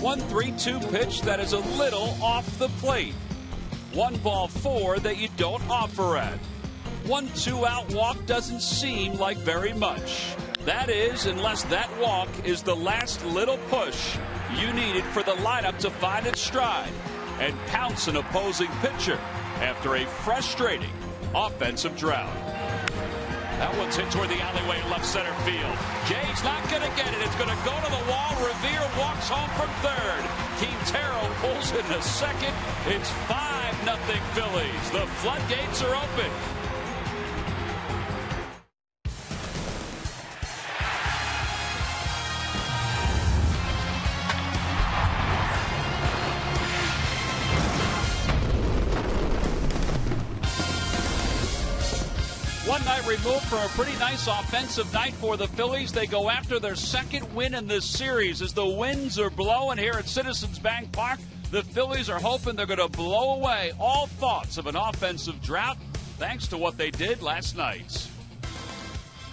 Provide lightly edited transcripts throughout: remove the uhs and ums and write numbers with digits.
1-3-2 pitch that is a little off the plate. 1-4 that you don't offer at. 1-2 out walk doesn't seem like very much. That is, unless that walk is the last little push you needed for the lineup to find its stride and pounce an opposing pitcher after a frustrating offensive drought. That one's hit toward the alleyway left center field. Jay's not going to get it. It's going to go to the wall. Revere walks home from third. Quintero pulls into second. It's 5-0 Phillies. The floodgates are open. One night removed from a pretty nice offensive night for the Phillies. They go after their second win in this series as the winds are blowing here at Citizens Bank Park. The Phillies are hoping they're going to blow away all thoughts of an offensive drought thanks to what they did last night.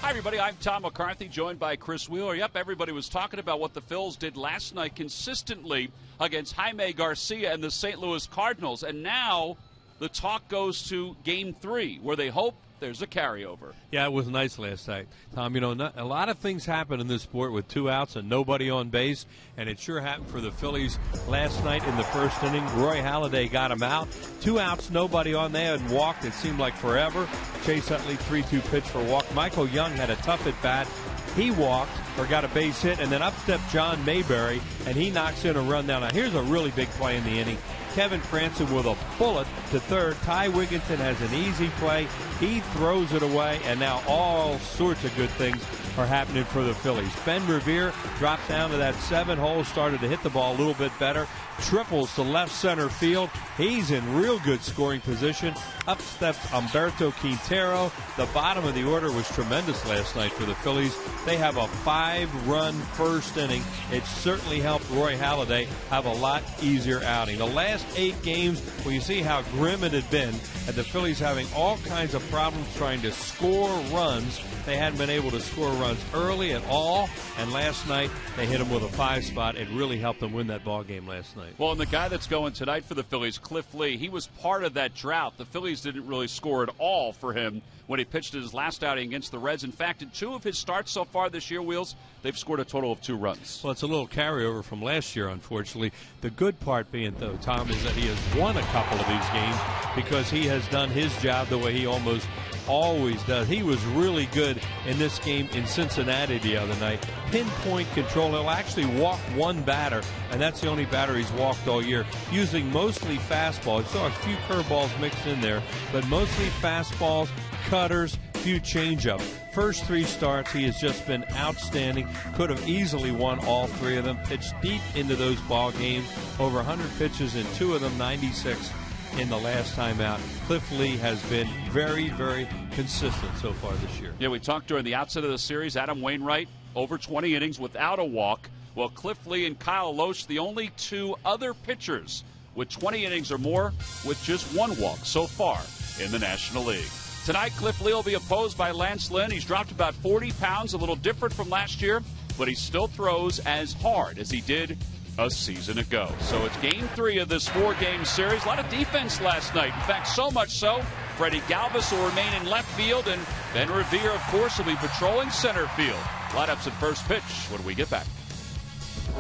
Hi, everybody. I'm Tom McCarthy, joined by Chris Wheeler. Yep, everybody was talking about what the Phils did last night consistently against Jaime Garcia and the St. Louis Cardinals. And now the talk goes to Game 3, where they hope there's a carryover. Yeah, it was nice last night, Tom. You know, a lot of things happen in this sport with 2 outs and nobody on base, and it sure happened for the Phillies last night in the first inning. Roy Halladay got him out. 2 outs, nobody on. They had walked. It seemed like forever. Chase Utley, 3-2 pitch for a walk. Michael Young had a tough at bat. He walked or got a base hit, and then up stepped John Mayberry, and he knocks in a run down. Now, here's a really big play in the inning. Kevin Franson with a bullet to third. Ty Wigginton has an easy play. He throws it away, and now all sorts of good things are happening for the Phillies. Ben Revere dropped down to that 7-hole, started to hit the ball a little bit better. Triples to left center field. He's in real good scoring position. Up steps Humberto Quintero. The bottom of the order was tremendous last night for the Phillies. They have a 5-run first inning. It certainly helped Roy Halladay have a lot easier outing. The last 8 games, well, you see how grim it had been, and the Phillies having all kinds of problems trying to score runs. They hadn't been able to score runs early at all, and last night they hit them with a 5 spot. It really helped them win that ball game last night. Well, and the guy that's going tonight for the Phillies, Cliff Lee, he was part of that drought. The Phillies didn't really score at all for him when he pitched his last outing against the Reds. In fact, in 2 of his starts so far this year, Wheels, they've scored a total of 2 runs. Well, it's a little carryover from last year, unfortunately. The good part being, though, Tom, is that he has won a couple of these games because he has done his job the way he almost always does. He was really good in this game in Cincinnati the other night. Pinpoint control. He'll actually walk 1 batter, and that's the only batter he's walked all year, using mostly fastballs. He saw a few curveballs mixed in there, but mostly fastballs, cutters, few changeup. First 3 starts, he has just been outstanding. Could have easily won all 3 of them. Pitched deep into those ball games. Over 100 pitches in 2 of them, 96 in the last time out. Cliff Lee has been very, very consistent so far this year. Yeah, we talked during the outset of the series. Adam Wainwright, over 20 innings without a walk. Well, Cliff Lee and Kyle Loesch, the only 2 other pitchers with 20 innings or more with just 1 walk so far in the National League. Tonight, Cliff Lee will be opposed by Lance Lynn. He's dropped about 40 pounds, a little different from last year, but he still throws as hard as he did a season ago. So it's Game 3 of this 4-game series. A lot of defense last night. In fact, so much so, Freddie Galvis will remain in left field, and Ben Revere, of course, will be patrolling center field. Lineups at first pitch when we get back.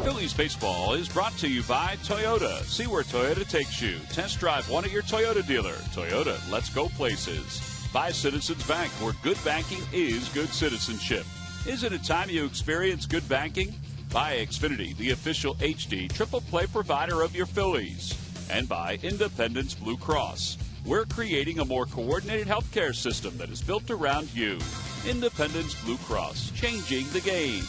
Phillies baseball is brought to you by Toyota. See where Toyota takes you. Test drive one at your Toyota dealer. Toyota, let's go places. By Citizens Bank, where good banking is good citizenship. Isn't it time you experience good banking? By Xfinity, the official HD triple play provider of your Phillies. And by Independence Blue Cross. We're creating a more coordinated healthcare system that is built around you. Independence Blue Cross, changing the game.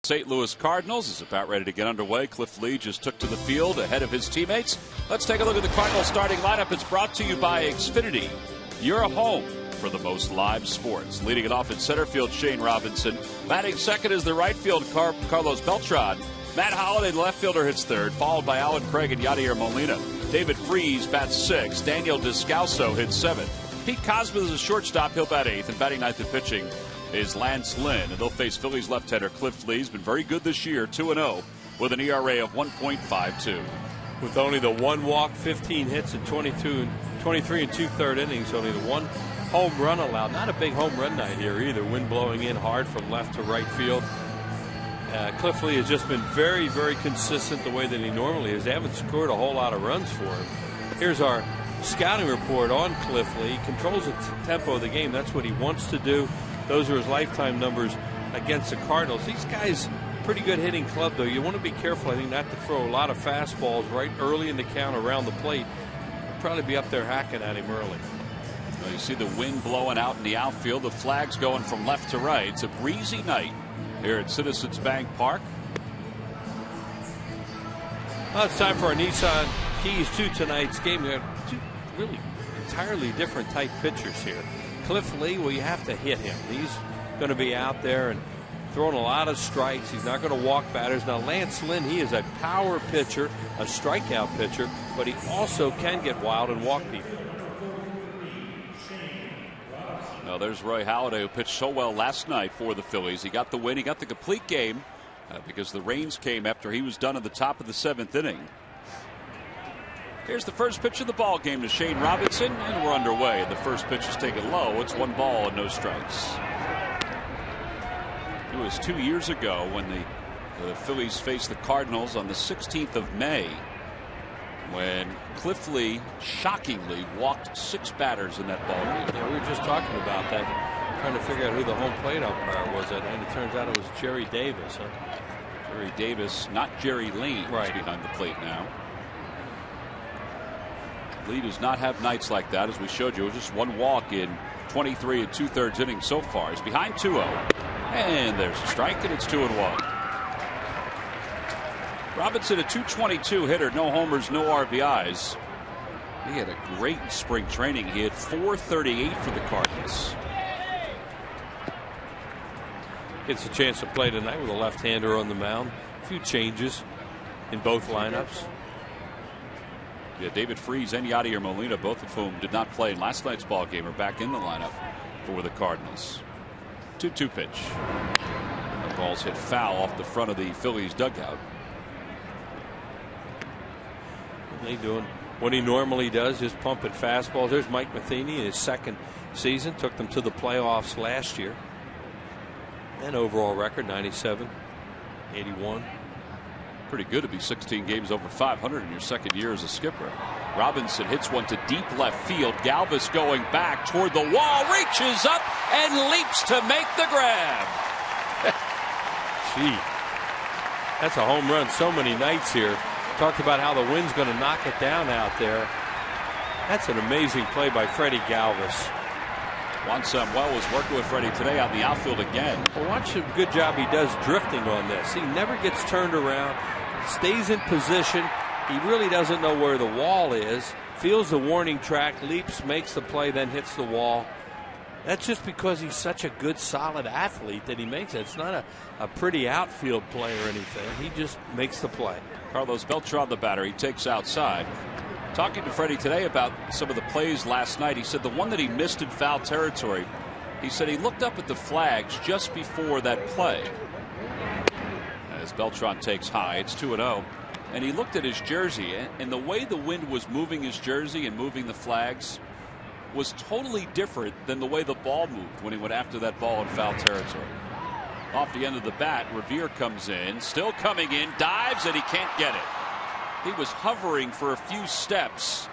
St. Louis Cardinals is about ready to get underway. Cliff Lee just took to the field ahead of his teammates. Let's take a look at the Cardinals starting lineup. It's brought to you by Xfinity. You're a home for the most live sports. Leading it off in center field, Shane Robinson. Batting second is the right field, Carlos Beltran. Matt Holliday, the left fielder, hits third, followed by Alan Craig and Yadier Molina. David Freese bats sixth. Daniel Descalso hits seventh. Pete Cosma is a shortstop. He'll bat eighth. And batting ninth and pitching is Lance Lynn. And they'll face Phillies left-hander Cliff Lee. He's been very good this year, 2-0, with an ERA of 1.52. With only the one walk, 15 hits in 23 and two-third innings, only the one home run allowed. Not a big home run night here either. Wind blowing in hard from left to right field. Cliff Lee has just been very, very consistent the way that he normally is. They haven't scored a whole lot of runs for him. Here's our scouting report on Cliff Lee. He controls the tempo of the game. That's what he wants to do. Those are his lifetime numbers against the Cardinals. These guys, pretty good hitting club, though. You want to be careful, I think, not to throw a lot of fastballs right early in the count around the plate. They'll probably be up there hacking at him early. Well, you see the wind blowing out in the outfield. The flags going from left to right. It's a breezy night here at Citizens Bank Park. Well, it's time for our Nissan keys to tonight's game. We have two really entirely different type pitchers here. Cliff Lee, well, you have to hit him. He's going to be out there and throwing a lot of strikes. He's not going to walk batters. Now, Lance Lynn, he is a power pitcher, a strikeout pitcher, but he also can get wild and walk people. Now, there's Roy Halladay, who pitched so well last night for the Phillies. He got the win. He got the complete game because the rains came after he was done at the top of the seventh inning. Here's the first pitch of the ball game to Shane Robinson, and we're underway. The first pitch is taken low. It's 1 ball and no strikes. It was 2 years ago when the Phillies faced the Cardinals on the 16th of May, when Cliff Lee shockingly walked 6 batters in that ball game. Yeah, we were just talking about that, trying to figure out who the home plate umpire was, and it turns out it was Jerry Davis. Jerry Davis, not Jerry Lane, right behind the plate now. Lee does not have nights like that, as we showed you. It was just 1 walk in 23 and two-thirds innings so far. He's behind 2-0. And there's a strike, and it's 2-1. Robinson, a .222 hitter, no homers, no RBIs. He had a great spring training. He had .438 for the Cardinals. Gets a chance to play tonight with a left-hander on the mound. A few changes in both lineups. Yeah, David Freese and Yadier Molina, both of whom did not play in last night's ball game, are back in the lineup for the Cardinals. 2-2 pitch. The ball's hit foul off the front of the Phillies dugout. They doing what he normally does, just pumping fastballs. There's Mike Matheny in his second season, took them to the playoffs last year. And overall record 97, 81. Pretty good to be 16 games over 500 in your second year as a skipper. Robinson hits one to deep left field. Galvis going back toward the wall, reaches up and leaps to make the grab. Gee, that's a home run so many nights here. Talked about how the wind's going to knock it down out there. That's an amazing play by Freddie Galvis. Juan Samuel was working with Freddie today on the outfield again. Well, watch the good job he does drifting on this. He never gets turned around, stays in position. He really doesn't know where the wall is. Feels the warning track, leaps, makes the play, then hits the wall. That's just because he's such a good, solid athlete that he makes it. It's not a pretty outfield play or anything. He just makes the play. Carlos Beltran, the batter, he takes outside. Talking to Freddie today about some of the plays last night, he said the one that he missed in foul territory, he said he looked up at the flags just before that play. As Beltran takes high, it's 2-0. And he looked at his jersey, and the way the wind was moving his jersey and moving the flags was totally different than the way the ball moved when he went after that ball in foul territory. Off the end of the bat, Revere comes in, still coming in, dives, and he can't get it. He was hovering for a few steps,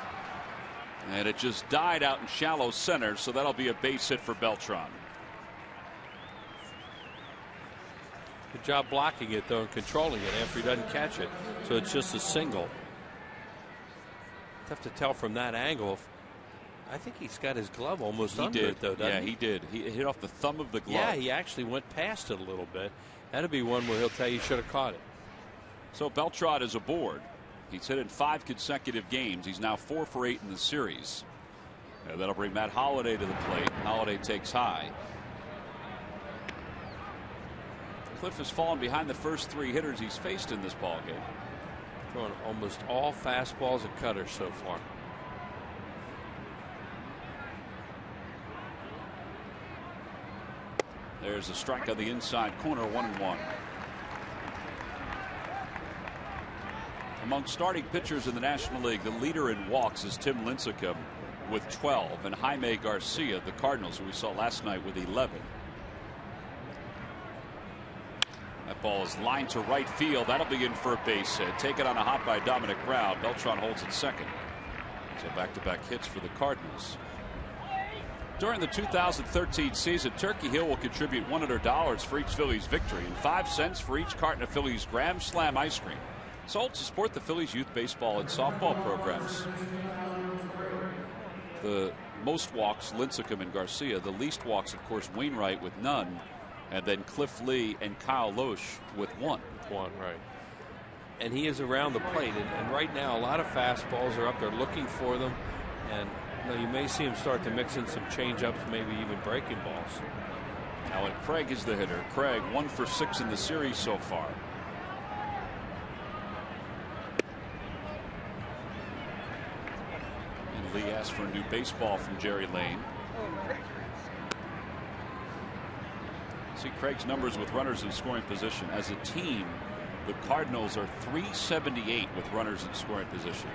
and it just died out in shallow center, so that'll be a base hit for Beltran. Good job blocking it, though, and controlling it after he doesn't catch it. So it's just a single. Tough to tell from that angle. I think he's got his glove almost under it, though, doesn't he? Yeah, he did. He hit off the thumb of the glove. Yeah, he actually went past it a little bit. That'd be one where he'll tell you should have caught it. So Beltran is aboard. He's hit in 5 consecutive games. He's now 4 for 8 in the series. And that'll bring Matt Holliday to the plate. Holliday takes high. Cliff has fallen behind the first 3 hitters he's faced in this ballgame. Throwing almost all fastballs and cutters so far. There's a strike on the inside corner, 1-1. Among starting pitchers in the National League, the leader in walks is Tim Lincecum with 12, and Jaime Garcia, the Cardinals, who we saw last night, with 11. That ball is lined to right field. That'll be in for a base hit. Taken on a hop by Dominic Brown. Beltran holds it second. So back-to-back hits for the Cardinals. During the 2013 season, Turkey Hill will contribute $100 for each Phillies victory and 5 cents for each carton of Phillies Grand Slam ice cream, sold to support the Phillies youth baseball and softball programs. The most walks, Lincecum and Garcia. The least walks, of course, Wainwright with none. And then Cliff Lee and Kyle Loesch with 1. Right. And he is around the plate. And right now, a lot of fastballs are up there looking for them. And you may see him start to mix in some changeups, maybe even breaking balls. Alan Craig is the hitter. Craig 1 for 6 in the series so far. And Lee asked for a new baseball from Jerry Lane. See Craig's numbers with runners in scoring position. As a team, the Cardinals are .378 with runners in scoring position.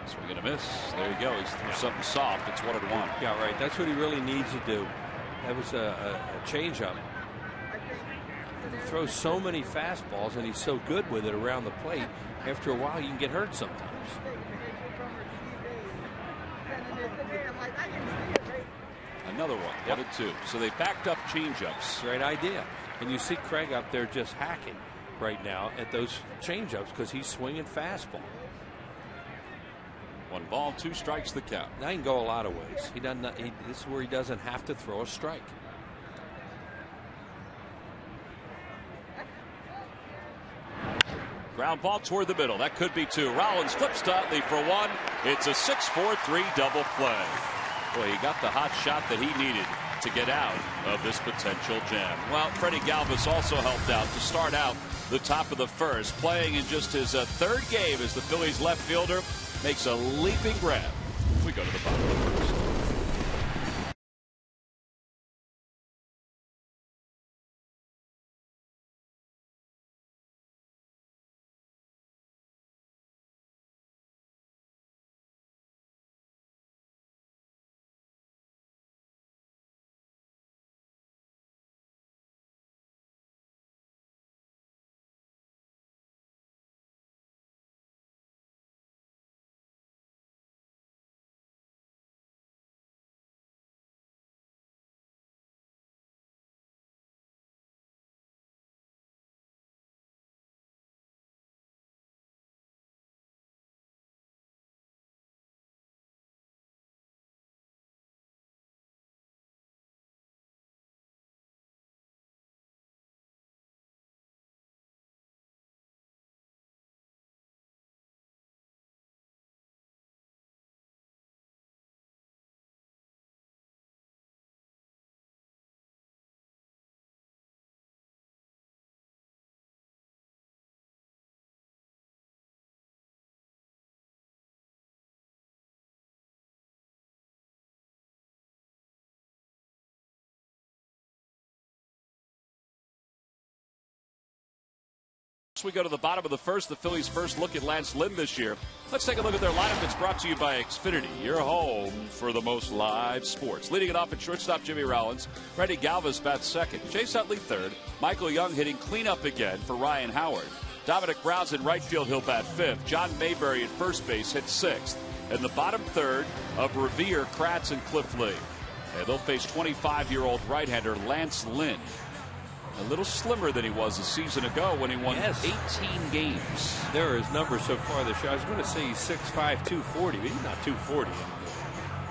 Swing and a miss. There you go. He's threw something soft. It's 1-1. Yeah, right. That's what he really needs to do. That was a changeup. He throws so many fastballs, and he's so good with it around the plate. After a while, you can get hurt sometimes. Another one. 1-2. So they backed up changeups. Great idea. And you see Craig up there just hacking right now at those changeups because he's swinging fastball. 1 ball, 2 strikes the count. That can go a lot of ways. He doesn't. This is where he doesn't have to throw a strike. Ground ball toward the middle. That could be 2. Rollins flips to Utley for 1. It's a 6-4-3 double play. Boy, he got the hot shot that he needed to get out of this potential jam. Well, Freddie Galvis also helped out to start out the top of the first, playing in just his 3rd game as the Phillies left fielder makes a leaping grab. We go to the bottom of the first. We go to the bottom of the first, the Phillies' first look at Lance Lynn this year. Let's take a look at their lineup that's brought to you by Xfinity, your home for the most live sports. Leading it off at shortstop, Jimmy Rollins. Freddie Galvis bats second. Chase Utley third. Michael Young hitting cleanup again for Ryan Howard. Dominic Brown's in right field. He'll bat fifth. John Mayberry at first base hits sixth. And the bottom third of Revere, Kratz, and Cliff Lee. And they'll face 25-year-old right-hander Lance Lynn. A little slimmer than he was a season ago when he won 18 games. There are his numbers so far this year. I was going to say he's 6'5", 240, but he's not 240 anymore.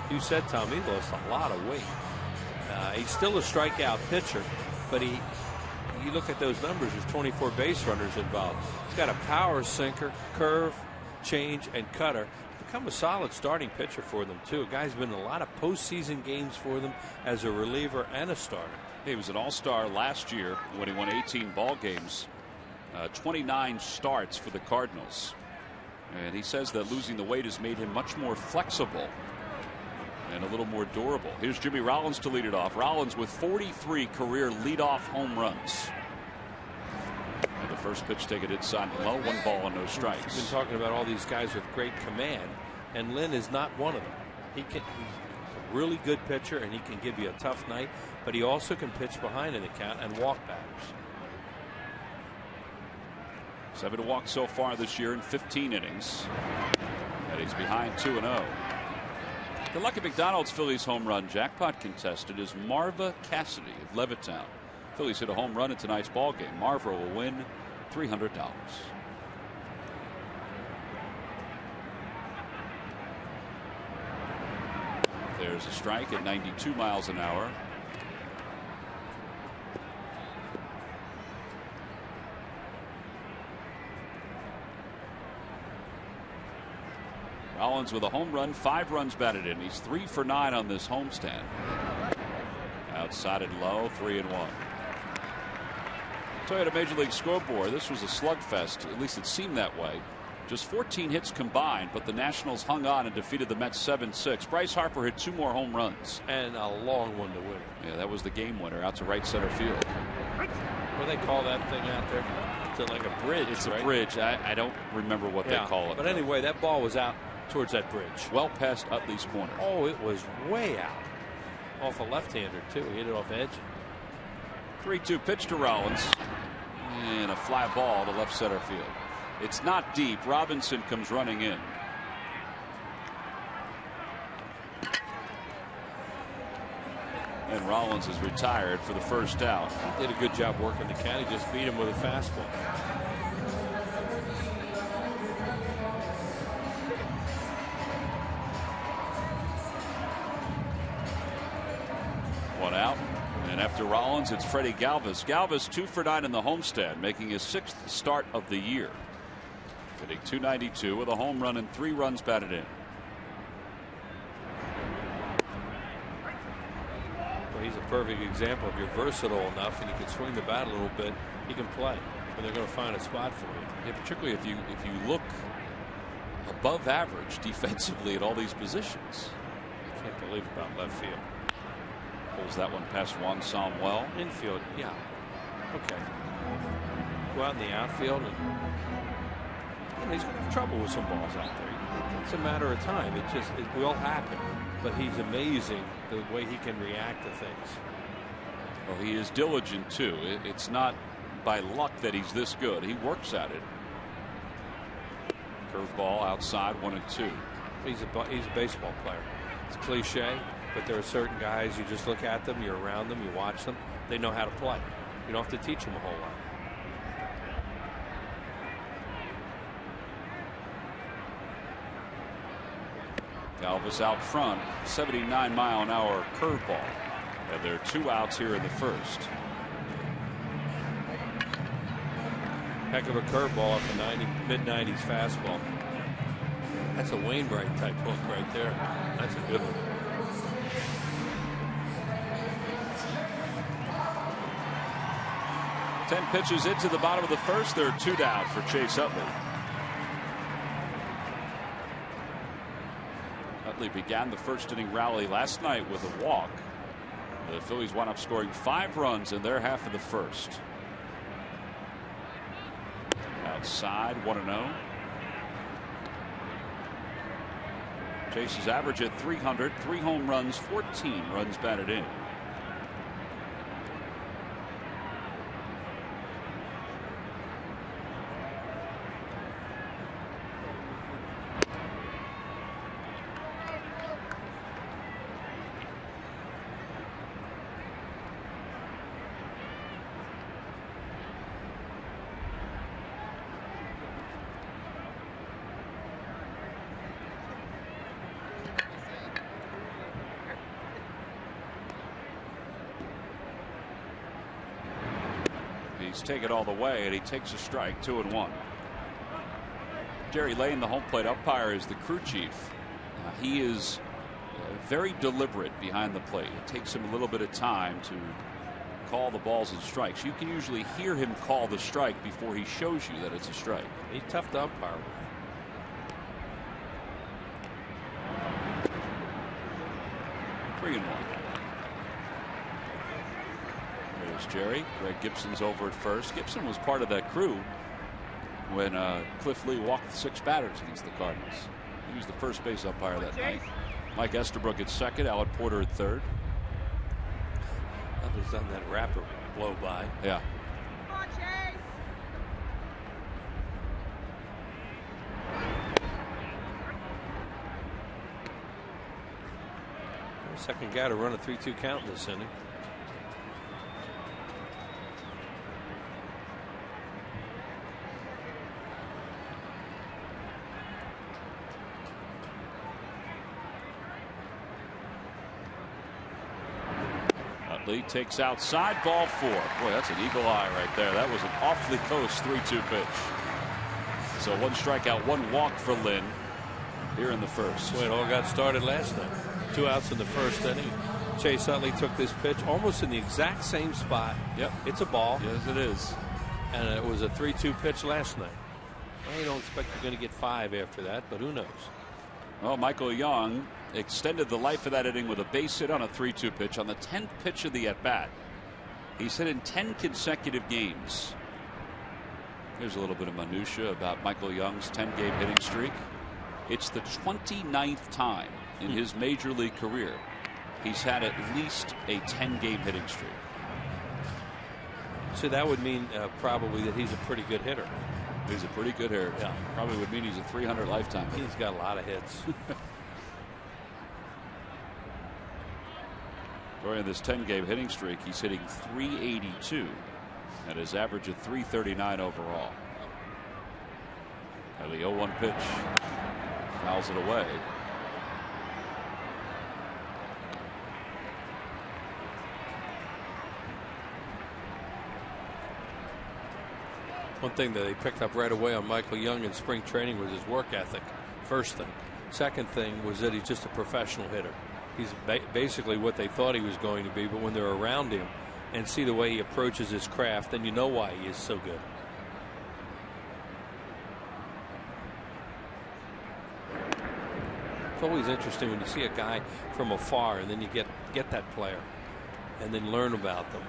You said, Tom, he lost a lot of weight. He's still a strikeout pitcher, but you look at those numbers, there's 24 base runners involved. He's got a power sinker, curve, change, and cutter. Become a solid starting pitcher for them, too. A guy's been in a lot of postseason games for them as a reliever and a starter. He was an all-star last year when he won 18 ball games, 29 starts for the Cardinals. And he says that losing the weight has made him much more flexible and a little more durable. Here's Jimmy Rollins to lead it off. Rollins with 43 career leadoff home runs. And the first pitch taken inside and low, 1 ball and no strikes. We've been talking about all these guys with great command, and Lynn is not one of them. He's a really good pitcher, and he can give you a tough night, but he also can pitch behind in the count and walk batters. 7 walks so far this year in 15 innings. And he's behind 2-0. The Lucky McDonald's Phillies home run jackpot contestant is Marva Cassidy of Levittown. Phillies hit a home run in tonight's ball game. Marva will win $300. There's a strike at 92 miles an hour. Rollins with a home run, 5 runs batted in. He's 3 for 9 on this homestand. Outside and low, 3-1. Toyota Major League scoreboard. This was a slugfest. At least it seemed that way. Just 14 hits combined, but the Nationals hung on and defeated the Mets 7-6. Bryce Harper hit 2 more home runs. And a long one to win. Yeah, that was the game winner out to right center field. What do they call that thing out there? It's like a bridge. It's right? a bridge. I don't remember what they call it. But anyway, that ball was out towards that bridge. Well past Utley's corner. Oh, it was way out. Off a left-hander, too. He hit it off edge. 3-2 pitch to Rollins. And a fly ball to left center field. It's not deep. Robinson comes running in. And Rollins is retired for the first out. He did a good job working the count. He just beat him with a fastball. One out. And after Rollins, it's Freddie Galvis. Galvis 2 for 9 in the homestand, making his 6th start of the year. Hitting .292 with a home run and 3 runs batted in. Well, he's a perfect example. If you're versatile enough and you can swing the bat a little bit, he can play. And they're going to find a spot for you. Yeah, particularly if you look above average defensively at all these positions. I can't believe about left field. Pulls that one past Juan Samuel. Infield, yeah. Okay. Go out in the outfield, and he's going to have trouble with some balls out there. It's a matter of time. It will happen. But he's amazing the way he can react to things. Well, he is diligent too. It's not by luck that he's this good. He works at it. Curveball outside, 1-2. He's a baseball player. It's cliche, but there are certain guys, you just look at them, you're around them, you watch them, they know how to play. You don't have to teach them a whole lot. Galvis out front, 79-mile-an-hour curveball. And there are 2 outs here in the first. Heck of a curveball off a mid-90s fastball. That's a Wainwright type hook right there. That's a good one. Ten pitches into the bottom of the first. There are 2 down for Chase Utley. Utley began the first inning rally last night with a walk. The Phillies wound up scoring 5 runs in their half of the first. Outside, 1-0. Chase's average at 300, 3 home runs, 14 runs batted in. he's taken all the way, and he takes a strike, 2-1. Jerry Lane, the home plate umpire, is the crew chief. He is very deliberate behind the plate. It takes him a little bit of time to call the balls and strikes. You can usually hear him call the strike before he shows you that it's a strike. He's tough to umpire. 3-1. There's Jerry. Greg Gibson's over at first. Gibson was part of that crew when Cliff Lee walked 6 batters against the Cardinals. He was the first base umpire that night. Mike Estabrook at second. Alan Porter at third. That was on that rapper blow by. Yeah. Come on, Chase. Second guy to run a 3-2 count in this inning. Lee takes outside, ball 4. Boy, that's an eagle eye right there. That was an awfully close 3-2 pitch. So 1 strikeout, 1 walk for Lynn here in the first. Well, it all got started last night. 2 outs in the first inning. Chase Utley took this pitch almost in the exact same spot. Yep. It's a ball. Yes, it is. And it was a 3-2 pitch last night. I don't expect you're going to get 5 after that, but who knows? Well, Michael Young extended the life of that inning with a base hit on a 3-2 pitch on the 10th pitch of the at-bat. He's hit in 10 consecutive games. Here's a little bit of minutia about Michael Young's 10-game hitting streak. It's the 29th time in his major league career he's had at least a 10-game hitting streak. So that would mean probably that he's a pretty good hitter. He's a pretty good hitter. Yeah. Probably would mean he's a 300 lifetime hitter. He's got a lot of hits. During this 10-game hitting streak, he's hitting .382 and his average of .339 overall. And the 0-1 pitch fouls it away. One thing that they picked up right away on Michael Young in spring training was his work ethic. First thing. Second thing was that he's just a professional hitter. He's basically what they thought he was going to be, but when they're around him and see the way he approaches his craft, then you know why he is so good. It's always interesting when you see a guy from afar and then you get that player and then learn about them.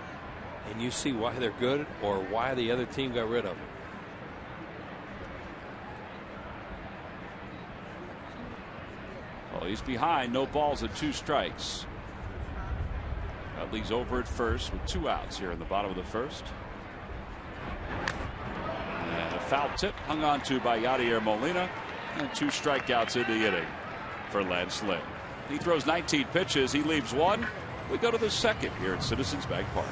And you see why they're good or why the other team got rid of them. Well, he's behind, no balls and 2 strikes. Utley's over at first with 2 outs here in the bottom of the first. And a foul tip hung on to by Yadier Molina, and 2 strikeouts in the inning for Lance Lynn. He throws 19 pitches. He leaves 1. We go to the second here at Citizens Bank Park.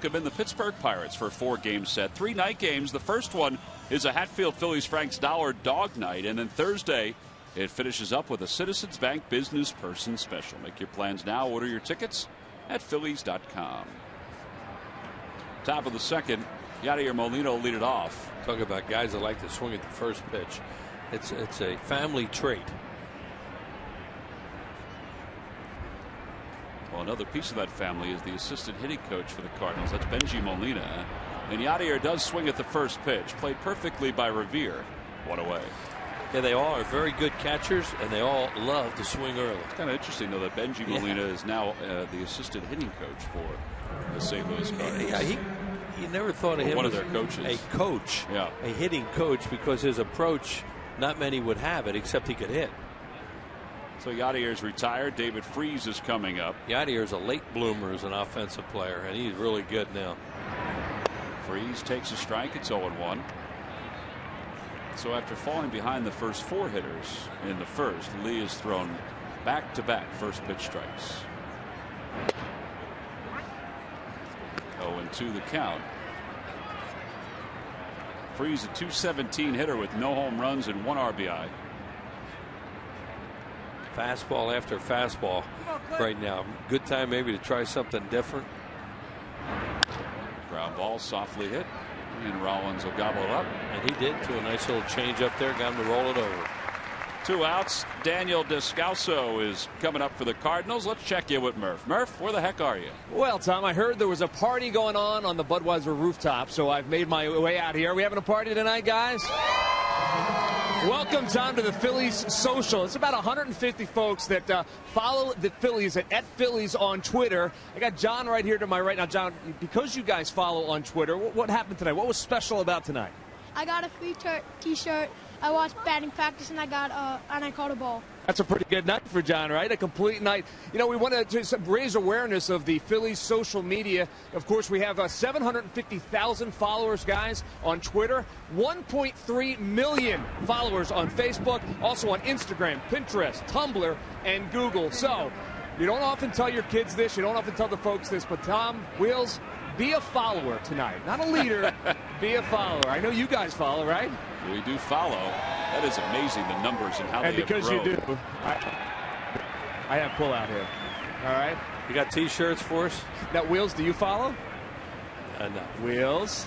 welcome in the Pittsburgh Pirates for a 4-game set. 3 night games. The first one is a Hatfield Phillies Frank's Dollar Dog Night. And then Thursday, it finishes up with a Citizens Bank Business Person Special. Make your plans now. Order your tickets at Phillies.com. Top of the second, Yadier Molina will lead it off. Talk about guys that like to swing at the first pitch. It's a family trait. Well, another piece of that family is the assistant hitting coach for the Cardinals. That's Benji Molina. And Yadier does swing at the first pitch. Played perfectly by Revere. One away. Yeah, they all are very good catchers, and they all love to swing early. It's kind of interesting, though, that Benji Molina is now the assistant hitting coach for the St. Louis Cardinals. Yeah, he never thought of him one as of their coaches. A coach, yeah. A hitting coach, because his approach, not many would have it, except he could hit. So Yadier's retired. David Freese is coming up. Yadier's a late bloomer as an offensive player, and he's really good now. Freese takes a strike. It's 0-1. So after falling behind the first 4 hitters in the first, Lee has thrown back-to-back first pitch strikes. 0-2 the count. Freese a .217 hitter with no home runs and 1 RBI. Fastball after fastball right now. Good time maybe to try something different. Ground ball softly hit, and Rollins will gobble it up. And he did, to a nice little change up there, got him to roll it over. 2 outs. Daniel Descalso is coming up for the Cardinals. Let's check in with Murph. Murph, where the heck are you? Well, Tom, I heard there was a party going on the Budweiser rooftop, so I've made my way out here. Are we having a party tonight, guys? Welcome, Tom, to the Phillies Social. It's about 150 folks that follow the Phillies at Phillies on Twitter. I got John right here to my right now. John, because you guys follow on Twitter, what happened tonight? What was special about tonight? I got a free T-shirt. I watched batting practice, and I caught a ball. That's a pretty good night for John, right? A complete night. You know, we wanted to raise awareness of the Phillies social media. Of course, we have 750,000 followers, guys, on Twitter. 1.3 million followers on Facebook, also on Instagram, Pinterest, Tumblr, and Google. So, you don't often tell your kids this, you don't often tell the folks this, but Tom, Wheels, be a follower tonight. Not a leader, be a follower. I know you guys follow, right? We do follow. That is amazing, the numbers and how and they have because grown. you do, I have pull out here. All right. You got T-shirts for us? Now, Wheels, do you follow? No. Wheels.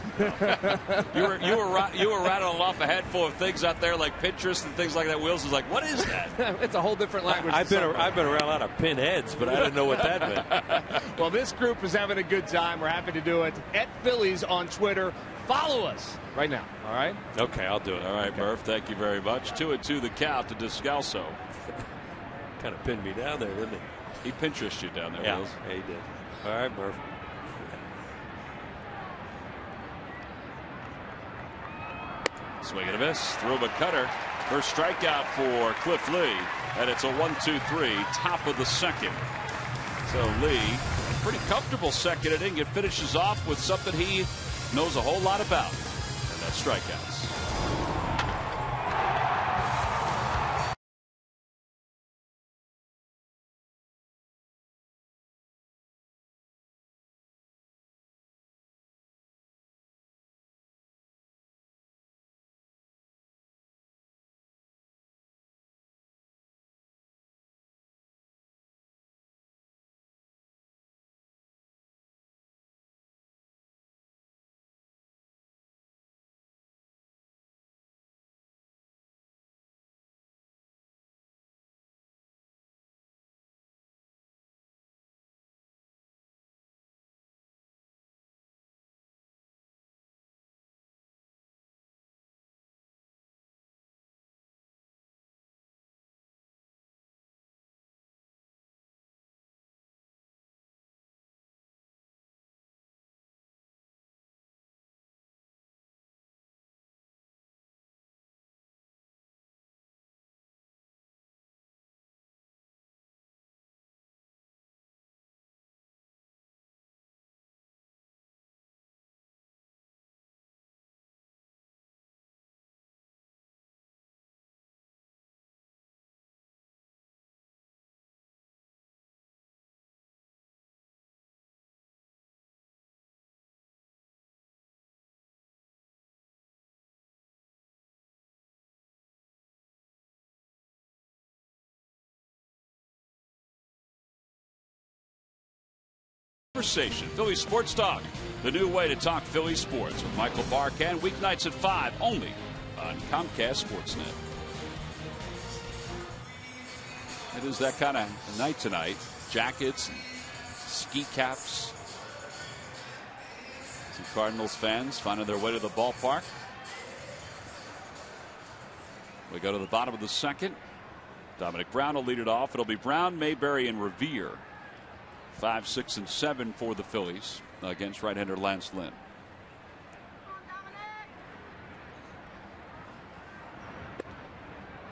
you were rattling off a handful of things out there like Pinterest and things like that. Wheels is like, what is that? It's a whole different language. I've been around a lot of pinheads, but I didn't know what that meant. Well, this group is having a good time. We're happy to do it. At Phillies on Twitter. Follow us right now. All right. Okay, I'll do it. All right, okay. Murph. Thank you very much. 2-2 the count to Descalso. Kind of pinned me down there, didn't he? He Pinterest you down there, yeah. Wheels. Yeah, he did. All right, Murph. Swing and a miss. Through him a cutter. First strikeout for Cliff Lee. And it's a 1-2-3, top of the second. So Lee, pretty comfortable second inning. It finishes off with something he knows a whole lot about, and that's strikeouts. Conversation, Philly Sports Talk, the new way to talk Philly sports with Michael Barkan, weeknights at 5, only on Comcast Sportsnet. It is that kind of night tonight. Jackets, ski caps. Some Cardinals fans finding their way to the ballpark. We go to the bottom of the second. Dominic Brown will lead it off. It'll be Brown, Mayberry, and Revere. 5, 6, and 7 for the Phillies against right-hander Lance Lynn.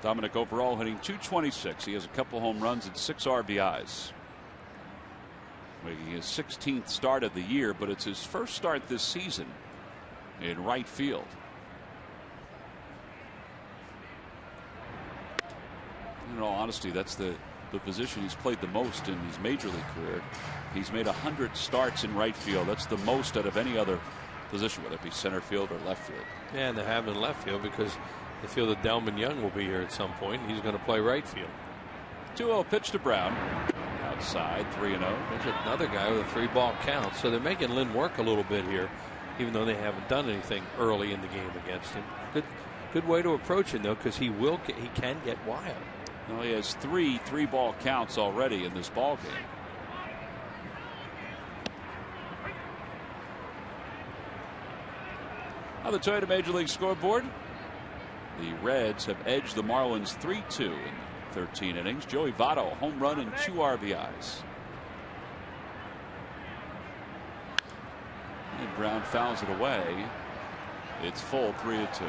Dominic overall hitting .226. He has a couple home runs and 6 RBIs. Making his 16th start of the year, but it's his first start this season in right field. In all honesty, that's the position he's played the most in his major league career. He's made 100 starts in right field. That's the most out of any other position, whether it be center field or left field. Yeah, and they have in left field because they feel that Delman Young will be here at some point. He's going to play right field. 2-0 pitch to Brown. Outside, 3-0. There's another guy with a 3-ball count. So they're making Lynn work a little bit here, even though they haven't done anything early in the game against him. Good way to approach it, though, because he can get wild. Well, he has 3-ball counts already in this ball game. On the Toyota Major League scoreboard, the Reds have edged the Marlins 3-2 in 13 innings. Joey Votto, home run and 2 RBIs. And Brown fouls it away. It's full, 3-2.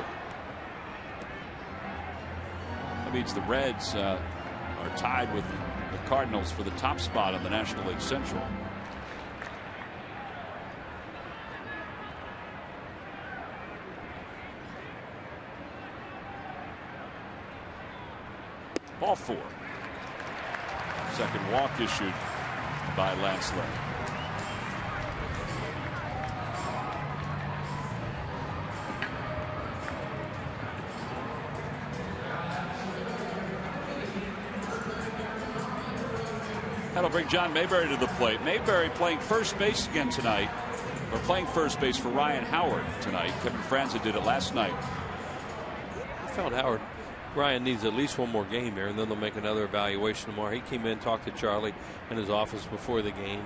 That means the Reds are tied with the Cardinals for the top spot in the National League Central. Ball 4. Second walk issued by Lance Lynn. That'll bring John Mayberry to the plate. Mayberry playing first base again tonight, or playing first base for Ryan Howard tonight. Kevin Franza did it last night. I felt Ryan needs at least one more game here, and then they'll make another evaluation tomorrow. He came in, talked to Charlie in his office before the game,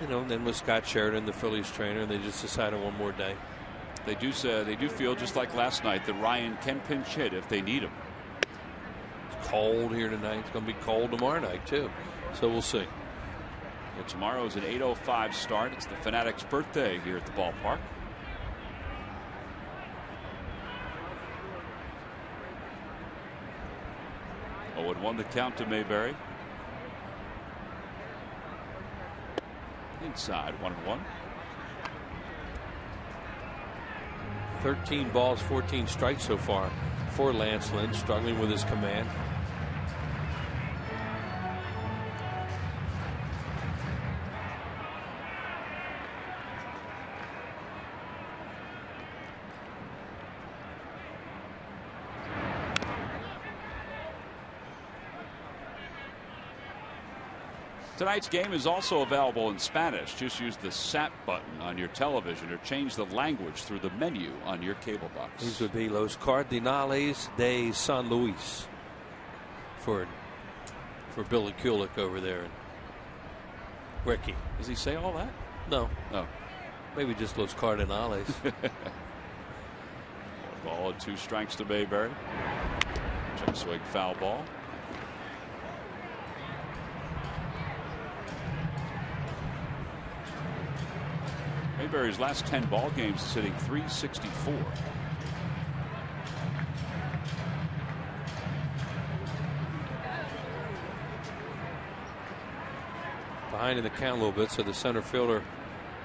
and then with Scott Sheridan, the Phillies trainer, and they just decided one more day. They do feel just like last night that Ryan can pinch hit if they need him. It's cold here tonight. It's going to be cold tomorrow night too, so we'll see. Well, tomorrow is an 8:05 start. It's the Fanatics' birthday here at the ballpark. It won the count to Mayberry. Inside, 1-1. 13 balls, 14 strikes so far for Lance Lynn, struggling with his command. Tonight's game is also available in Spanish. Just use the SAT button on your television or change the language through the menu on your cable box. These would be Los Cardenales de San Luis for Billy Kulick over there. And Ricky. Does he say all that? No. Oh. Maybe just Los Cardenales. 1 ball, 2 strikes to Mayberry. Check swing, foul ball. Mayberry's last 10 ball games is hitting .364. Behind in the count a little bit, so the center fielder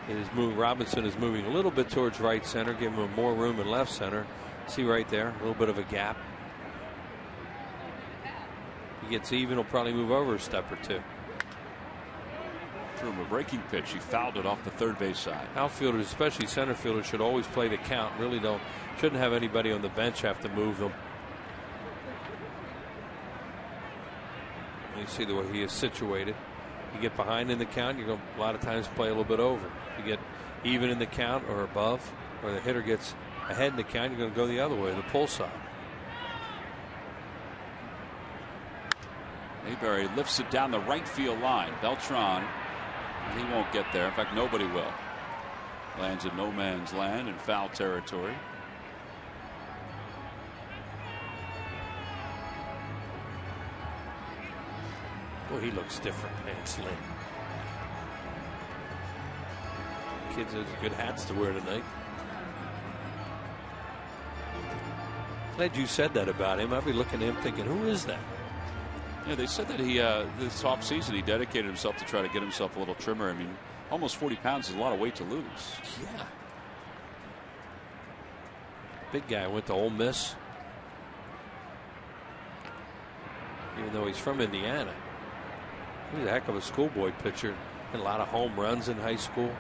is moving. Robinson is moving a little bit towards right center, giving him more room in left center. See right there, a little bit of a gap. He gets even, he'll probably move over a step or two. Threw him a breaking pitch. He fouled it off the third base side. Outfielders, especially center fielders, should always play the count. Really shouldn't have anybody on the bench have to move them. You see the way he is situated. You get behind in the count, you're going to a lot of times play a little bit over. You get even in the count or above, or the hitter gets ahead in the count, you're going to go the other way, the pull side. Mayberry lifts it down the right field line. Beltran, he won't get there. In fact, nobody will. Lands in no man's land in foul territory. Well, he looks different, Lance Lynn. Kids has good hats to wear tonight. Glad you said that about him. I'll be looking at him thinking, who is that? Yeah, they said that he this offseason he dedicated himself to try to get himself a little trimmer. I mean, almost 40 pounds is a lot of weight to lose. Yeah. Big guy, went to Ole Miss. Even though he's from Indiana. He was a heck of a schoolboy pitcher. Had a lot of home runs in high school.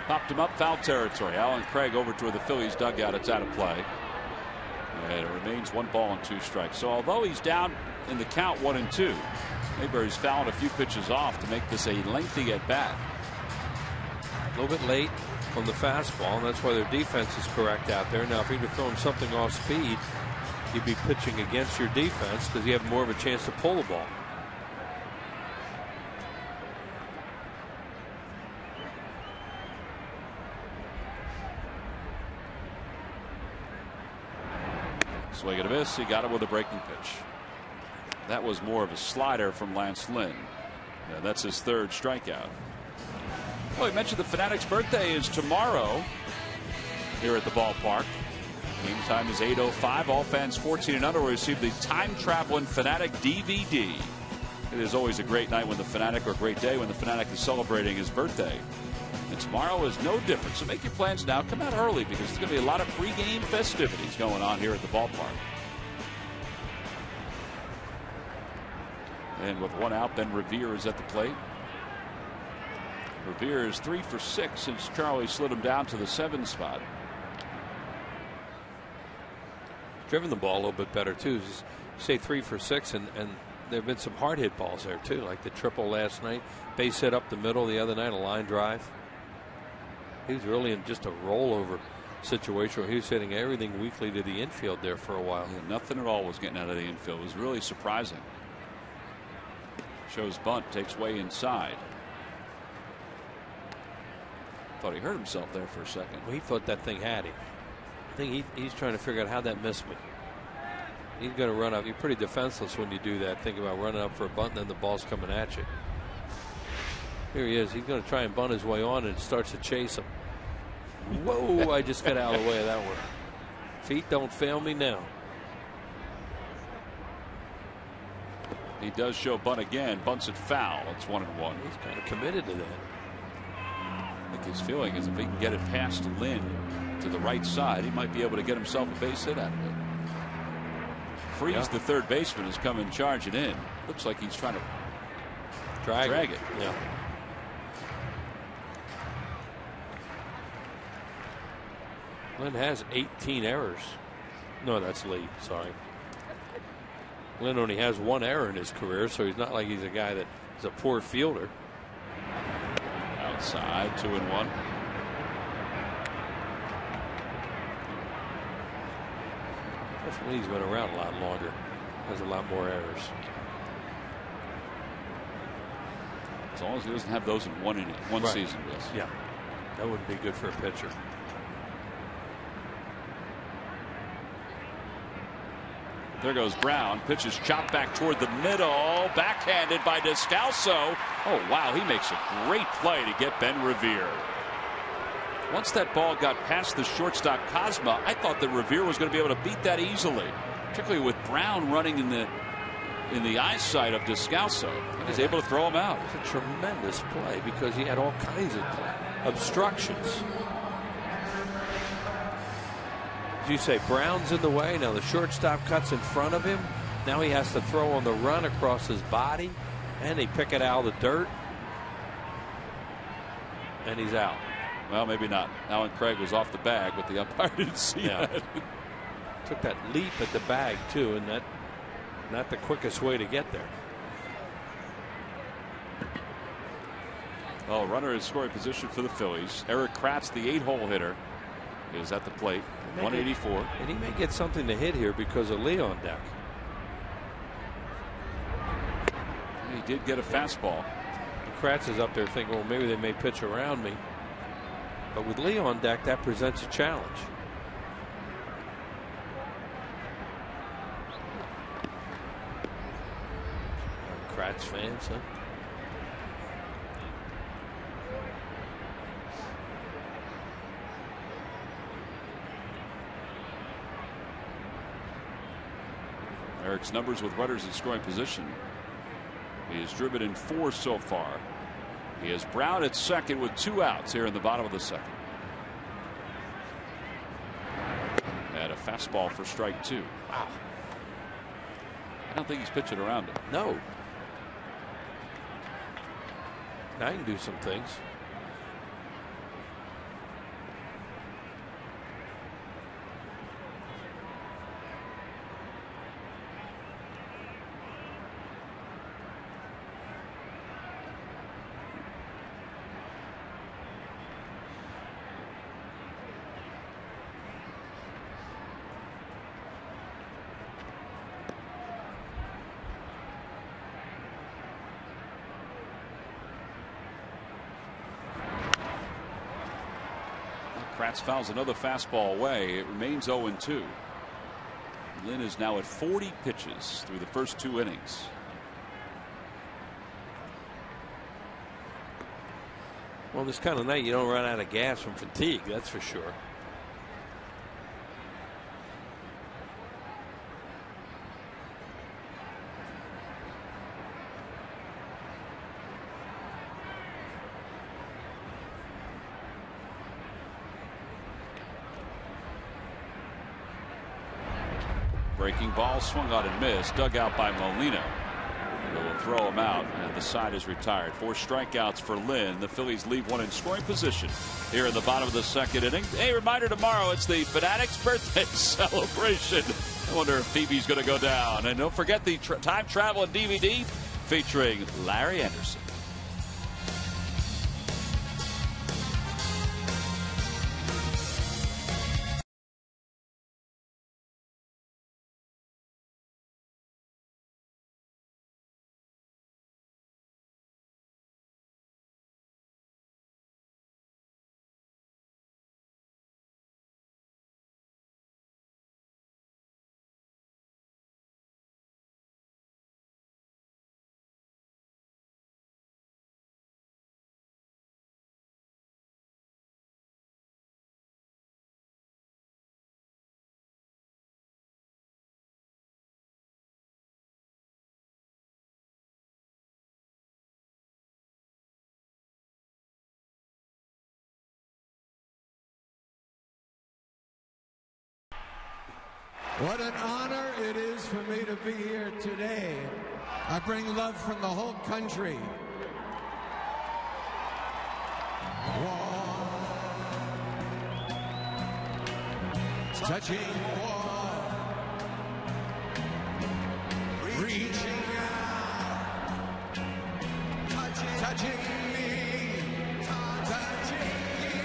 Popped him up, foul territory. Alan Craig over toward the Phillies dugout. It's out of play. And it remains 1 ball and 2 strikes. So although he's down in the count 1-2, Mayberry's fouling a few pitches off to make this a lengthy at bat. A little bit late on the fastball, and that's why their defense is correct out there. Now, if you'd have thrown something off speed, you'd be pitching against your defense because you have more of a chance to pull the ball. Swing and a miss. He got it with a breaking pitch. That was more of a slider from Lance Lynn. Yeah, that's his 3rd strikeout. Well, he mentioned the Fanatics' birthday is tomorrow here at the ballpark. Game time is 8:05. All fans 14 and under will receive the Time Traveling Fanatic DVD. It is always a great night when the Fanatic, or a great day when the Fanatic is celebrating his birthday. And tomorrow is no different. So make your plans now. Come out early because there's going to be a lot of pregame festivities going on here at the ballpark. And with 1 out, Ben Revere is at the plate. Revere is 3 for 6 since Charlie slid him down to the 7 spot. Driven the ball a little bit better too. Say 3 for 6, and there have been some hard hit balls there too, like the triple last night, base hit up the middle the other night, a line drive. He was really in just a rollover situation where he was hitting everything weakly to the infield there for a while. Yeah, nothing at all was getting out of the infield. It was really surprising. Shows bunt, takes way inside. Thought he hurt himself there for a second. Well, he thought that thing had him. I think he's trying to figure out how that missed me. He's going to run up. You're pretty defenseless when you do that. Think about running up for a bunt and then the ball's coming at you. Here he is. He's going to try and bunt his way on, and it starts to chase him. Whoa, I just got out of the way of that one. Feet don't fail me now. He does show bunt again. Bunts it foul. It's 1-1. He's kind of committed to that. I think his feeling is if he can get it past Lynn to the right side, he might be able to get himself a base hit out of it. Freeze, the 3rd baseman, is coming charging in. Looks like he's trying to drag it. Yeah. Lynn has 18 errors. No, that's Lee. Sorry. Lynn only has 1 error in his career, so he's not like he's a guy that is a poor fielder. Outside, 2-1. Lee's been around a lot longer. Has a lot more errors. As long as he doesn't have those in one Right. season. Yes. Yeah, that wouldn't be good for a pitcher. There goes Brown. Pitches chopped back toward the middle. Backhanded by Descalso. Oh, wow. He makes a great play to get Ben Revere. Once that ball got past the shortstop Cosma, I thought that Revere was going to be able to beat that easily, particularly with Brown running in the eyesight of Descalso. He was able to throw him out. It's a tremendous play because he had all kinds of obstructions. As you say, Brown's in the way. Now the shortstop cuts in front of him. Now he has to throw on the run across his body. And they pick it out of the dirt. And he's out. Well, maybe not. Alan Craig was off the bag, but the umpire didn't see that. Took that leap at the bag, too, and that not the quickest way to get there. Well, runner in scoring position for the Phillies. Eric Kratz, the 8-hole hitter, is at the plate. 184. And he may get something to hit here because of Lee on deck. He did get a fastball. Kratz is up there thinking, well, maybe they may pitch around me. But with Lee on deck, that presents a challenge. Kratz fans, huh? Eric's numbers with runners in scoring position. He has driven in 4 so far. He has Brown at second with 2 outs here in the bottom of the second. And a fastball for strike 2. Wow. I don't think he's pitching around him. No. Now he can do some things. Kratz fouls another fastball away. It remains 0-2. Lynn is now at 40 pitches through the first 2 innings. Well, this kind of night you don't run out of gas from fatigue, that's for sure. Breaking ball swung on and missed. Dug out by Molina. They will throw him out, and the side is retired. 4 strikeouts for Lynn. The Phillies leave one in scoring position here in the bottom of the second inning. Hey, reminder tomorrow, it's the Fanatics birthday celebration. I wonder if Phoebe's going to go down. And don't forget the time travel and DVD featuring Larry Anderson. What an honor it is for me to be here today. I bring love from the whole country. War, touching war, reaching out, touching me, touching you.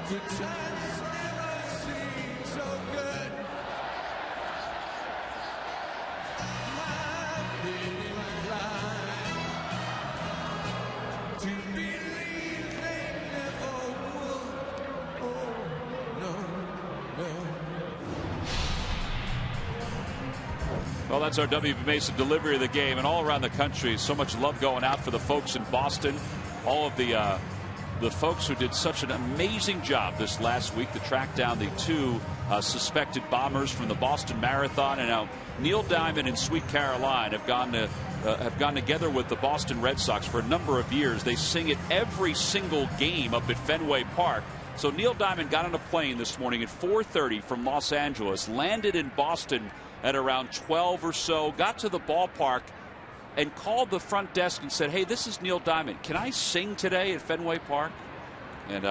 The times never seem so good. I've been inclined to believe they never would. Oh, no, no. Well, that's our W.B. Mason delivery of the game, and all around the country, so much love going out for the folks in Boston. All of the folks who did such an amazing job this last week to track down the 2 suspected bombers from the Boston Marathon. And now Neil Diamond and Sweet Caroline have gone together with the Boston Red Sox for a number of years. They sing at every single game up at Fenway Park. So Neil Diamond got on a plane this morning at 4:30 from Los Angeles, landed in Boston at around 12 or so, got to the ballpark and called the front desk and said, "Hey, this is Neil Diamond. Can I sing today at Fenway Park?" And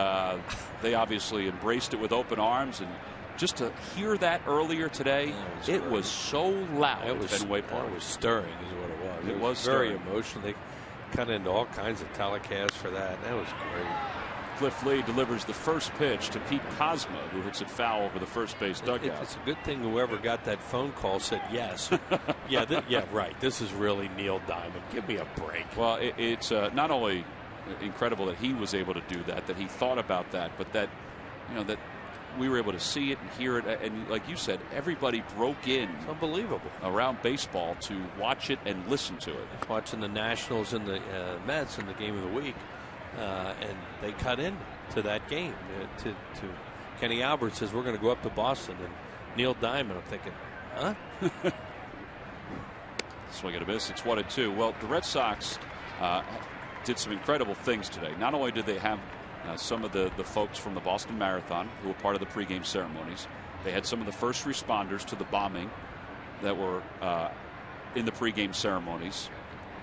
they obviously embraced it with open arms. And just to hear that earlier today, it was so loud at Fenway Park. It was stirring is what it was. It was very stirring. emotional. They cut into all kinds of telecasts for that. That was great. Cliff Lee delivers the first pitch to Pete Kozma, who hits it foul over the first base dugout. It's a good thing whoever got that phone call said yes. yeah, right. This is really Neil Diamond. Give me a break. Well, it's not only incredible that he was able to do that, that he thought about that, but that that we were able to see it and hear it, and like you said, everybody broke in. It's unbelievable around baseball to watch it and listen to it. Watching the Nationals and the Mets in the game of the week. And they cut in to that game. To Kenny Albert says, we're going to go up to Boston. And Neil Diamond, I'm thinking, huh? Swing and a miss. It's 1-2. Well, the Red Sox did some incredible things today. Not only did they have some of the folks from the Boston Marathon who were part of the pregame ceremonies, they had some of the first responders to the bombing that were in the pregame ceremonies.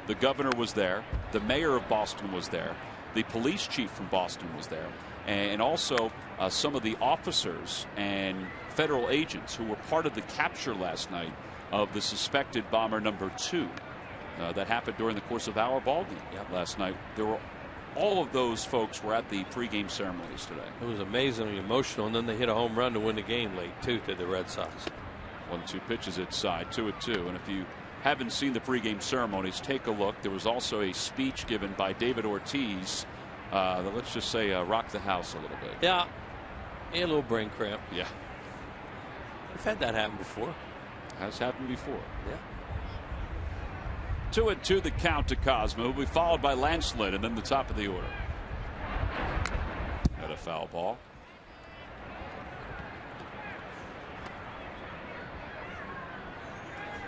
The governor was there. The mayor of Boston was there. The police chief from Boston was there, and also some of the officers and federal agents who were part of the capture last night of the suspected bomber number 2 that happened during the course of our ball game last night. All of those folks were at the pregame ceremonies today. It was amazingly emotional, and then they hit a home run to win the game late too to the Red Sox. 1-2 pitches inside, 2-2, and if you haven't seen the pregame ceremonies, take a look. There was also a speech given by David Ortiz that, let's just say, rocked the house a little bit. Yeah, a little brain cramp. Yeah. We've had that happen before. Has happened before. Yeah. 2-2 the count to Kozma, will be followed by Lance Lynn, and then the top of the order. Had a foul ball.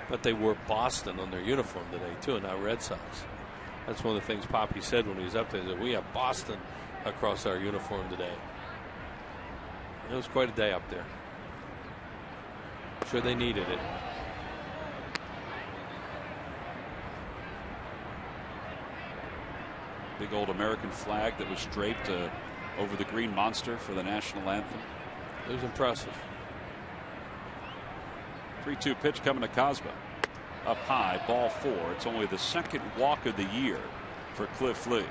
But they wore Boston on their uniform today too, not Red Sox. That's one of the things Poppy said when he was up there, that we have Boston across our uniform today. It was quite a day up there. I'm sure they needed it. Big old American flag that was draped over the green monster for the national anthem. It was impressive. 3-2 pitch coming to Kozma. Up high, ball 4. It's only the second walk of the year for Cliff Lee.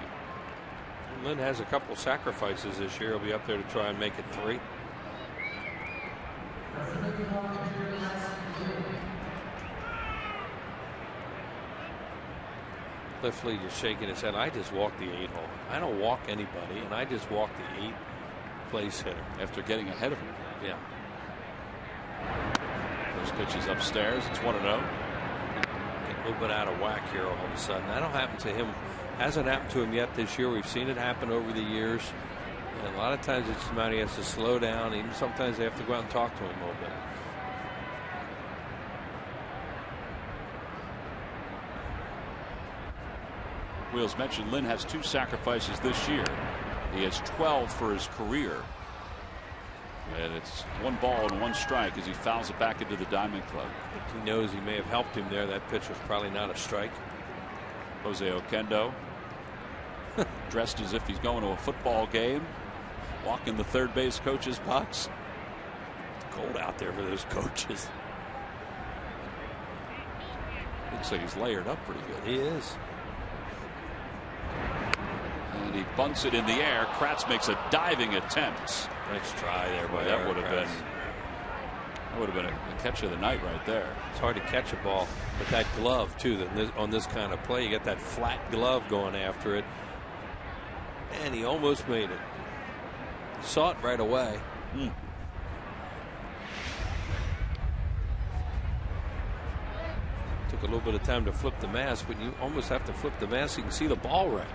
Lynn has a couple sacrifices this year. He'll be up there to try and make it 3. Cliff Lee just shaking his head. I just walk the 8-hole. I don't walk anybody, and I just walk the 8th place hitter. After getting ahead of him. Yeah. First pitch is upstairs. It's 1-0. Get a little bit out of whack here all of a sudden. That'll happen to him. Hasn't happened to him yet this year. We've seen it happen over the years. And a lot of times it's somebody has to slow down. Even sometimes they have to go out and talk to him a little bit. Wheels mentioned Lynn has 2 sacrifices this year. He has 12 for his career. And it's 1 ball and 1 strike as he fouls it back into the Diamond Club. He knows he may have helped him there. That pitch was probably not a strike. Jose Oquendo dressed as if he's going to a football game, walking the third base coach's box. It's cold out there for those coaches. Looks like he's layered up pretty good. He is. And he bunts it in the air. Kratz makes a diving attempt. Nice try there by that would have been a catch of the night right there. It's hard to catch a ball with that glove too. On this kind of play, you get that flat glove going after it, and he almost made it. He saw it right away. Took a little bit of time to flip the mask, but you almost have to flip the mask so you can see the ball right.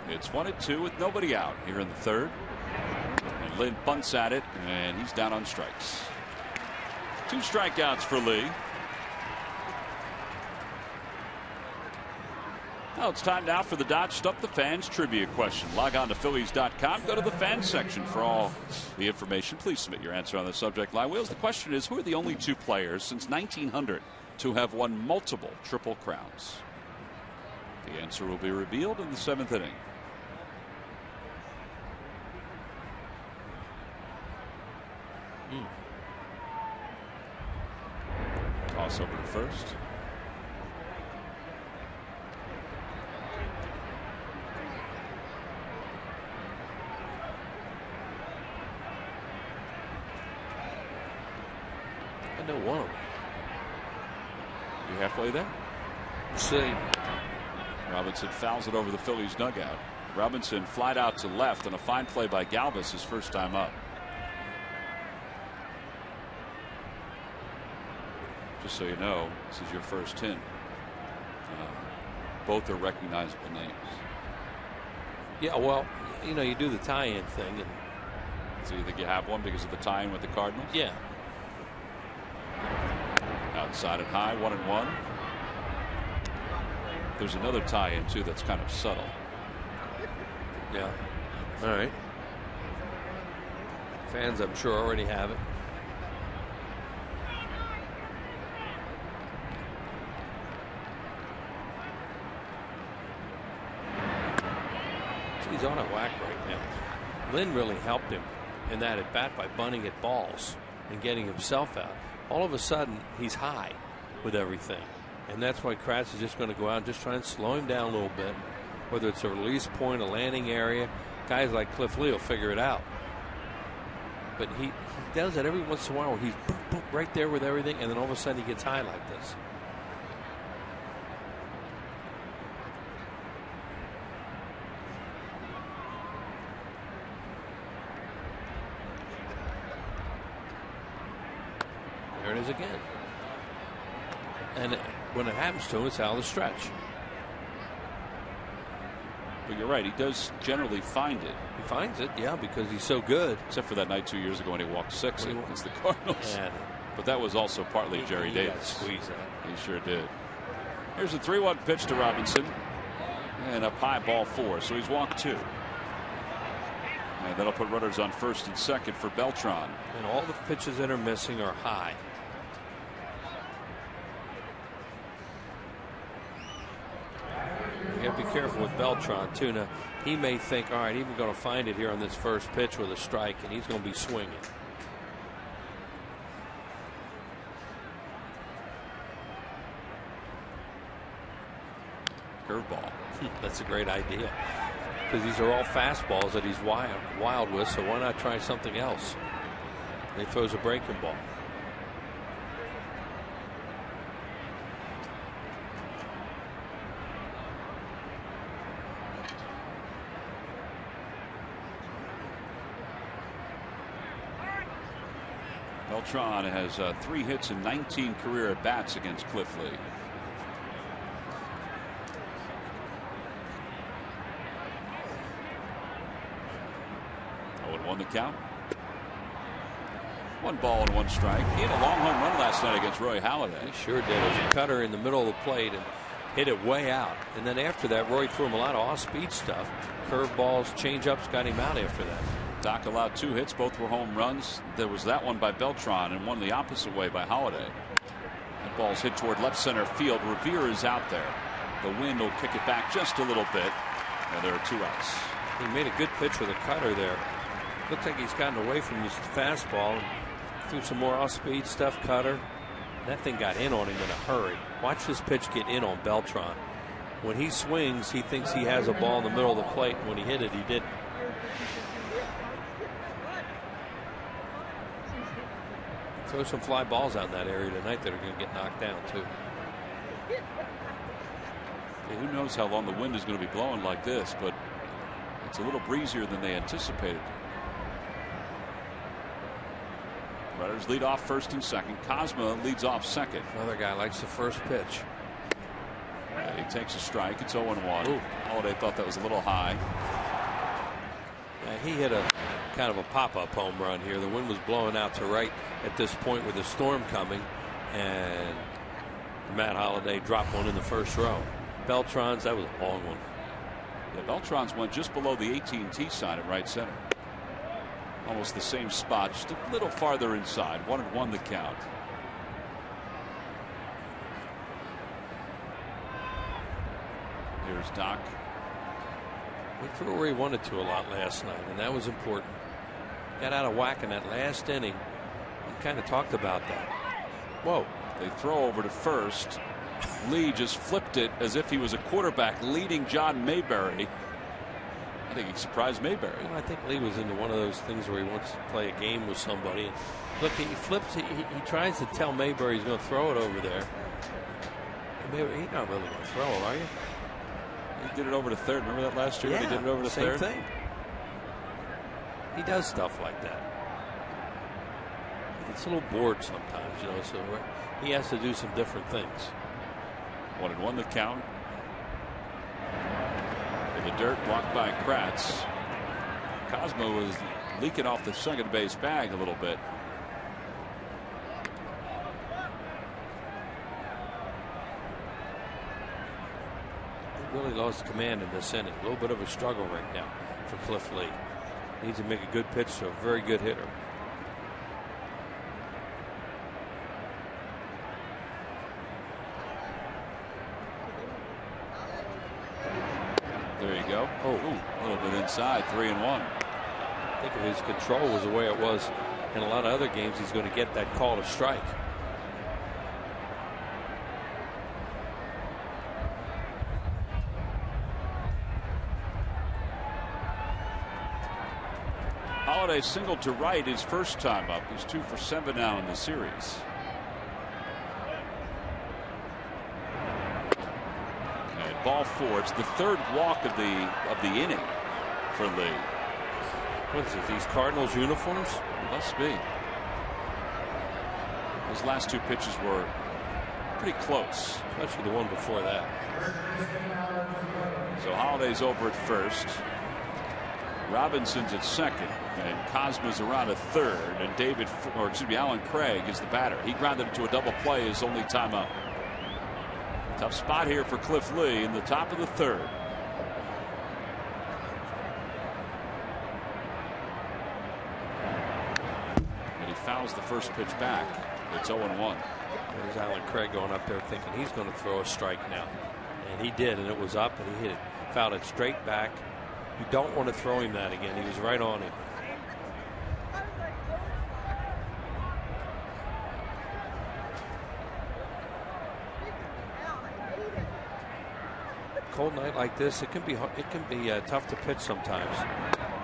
It's 1-2 with nobody out here in the third. And Lynn bunts at it, and he's down on strikes. 2 strikeouts for Lee. Well, it's time now for the Dodge Stump the Fans trivia question. Log on to Phillies.com. Go to the fans section for all the information. Please submit your answer on the subject line. Wheels, the question is, who are the only 2 players since 1900 to have won multiple Triple Crowns? The answer will be revealed in the 7th inning. Toss over to first. I know one of them. You halfway there? See. Robinson fouls it over the Phillies dugout. Robinson flied out to left on a fine play by Galvis his first time up. Just so you know, this is your first hint. Both are recognizable names. Yeah, well, you know, you do the tie-in thing. And so you think you have one because of the tie-in with the Cardinals? Yeah. Outside and high, 1-1. There's another tie-in too that's kind of subtle. Yeah. All right. Fans, I'm sure, already have it. He's on a whack right now. Lynn really helped him in that at bat by bunting at balls and getting himself out. All of a sudden, he's high with everything. And that's why Kratz is just going to go out and just try and slow him down a little bit. Whether it's a release point, a landing area, guys like Cliff Lee will figure it out. But he does that every once in a while where he's boom, boom, right there with everything, and then all of a sudden he gets high like this. There it is again. And when it happens to him, it's out of the stretch. But you're right, he does generally find it. He finds it, yeah, because he's so good. Except for that night 2 years ago when he walked 6 against the Cardinals. Yeah. But that was also partly Jerry Davis. Squeeze that. He sure did. Here's a 3-1 pitch to Robinson. And up high, ball 4. So he's walked 2. And that'll put runners on first and second for Beltran. And all the pitches that are missing are high. You got to be careful with Beltran too. Now he may think, all right, he's going to find it here on this first pitch with a strike, and he's going to be swinging. Curveball. That's a great idea, because these are all fastballs that he's wild with. So why not try something else? And he throws a breaking ball. Beltran has 3 hits and 19 career at bats against Cliff Lee. On the count. 1 ball and 1 strike. He had a long home run last night against Roy Halladay. He sure did. It was a cutter in the middle of the plate and hit it way out. And then after that, Roy threw him a lot of off-speed stuff. Curveballs, changeups got him out after that. Doc allowed 2 hits. Both were home runs. There was that one by Beltran and one the opposite way by Halladay. That ball's hit toward left center field. Revere is out there. The wind will kick it back just a little bit. And there are 2 outs. He made a good pitch with a cutter there. Looks like he's gotten away from his fastball and threw some more off-speed stuff, cutter. That thing got in on him in a hurry. Watch this pitch get in on Beltran. When he swings, he thinks he has a ball in the middle of the plate. When he hit it, he didn't. Throw some fly balls out in that area tonight that are going to get knocked down, too. Yeah, who knows how long the wind is going to be blowing like this, but it's a little breezier than they anticipated. Runners lead off first and second. Cosma leads off second. Another guy likes the first pitch. He takes a strike. It's 0-1. Halladay thought that was a little high. Yeah, he hit a kind of a pop-up home run here. The wind was blowing out to right at this point with the storm coming, and Matt Halladay dropped one in the first row. Beltran's, that was a long one. Yeah, Beltran's went just below the AT&T sign at right center. Almost the same spot, just a little farther inside. 1-1 the count. Here's Doc. He threw where he wanted to a lot last night, and that was important. Got out of whack in that last inning. He kind of talked about that. Whoa. They throw over to first. Lee just flipped it as if he was a quarterback leading John Mayberry. I think he surprised Mayberry. Well, I think Lee was into one of those things where he wants to play a game with somebody. Look, he flips. He tries to tell Mayberry he's going to throw it over there. Mayberry, he's not really going to throw it, are you? He did it over to third. Remember that last year? Yeah, He did it over to third. Same thing. He does stuff like that. He gets a little bored sometimes, you know. So he has to do some different things. 1-1 the count. In the dirt, blocked by Kratz. Cosmo was leaking off the second base bag a little bit. He really lost command in this inning. A little bit of a struggle right now for Cliff Lee. Needs to make a good pitch to a very good hitter. There you go. Oh, a little bit inside. 3-1. I think if his control was the way it was in a lot of other games, he's going to get that call to strike. Holiday singled to right his first time up. He's 2 for 7 now in the series. And ball 4. It's the third walk of the inning for Lee. What is it? These Cardinals uniforms? Must be. His last 2 pitches were pretty close. Especially the one before that. So Holiday's over at first. Robinson's at second, and Cosmo's around at third, and Alan Craig is the batter. He grounded into a double play his only time up. Tough spot here for Cliff Lee in the top of the third. And he fouls the first pitch back. It's 0-1. There's Alan Craig going up there thinking he's going to throw a strike now. And he did, and it was up, and he hit it, fouled it straight back. You don't want to throw him that again. He was right on him. Cold night like this, it can be tough to pitch sometimes.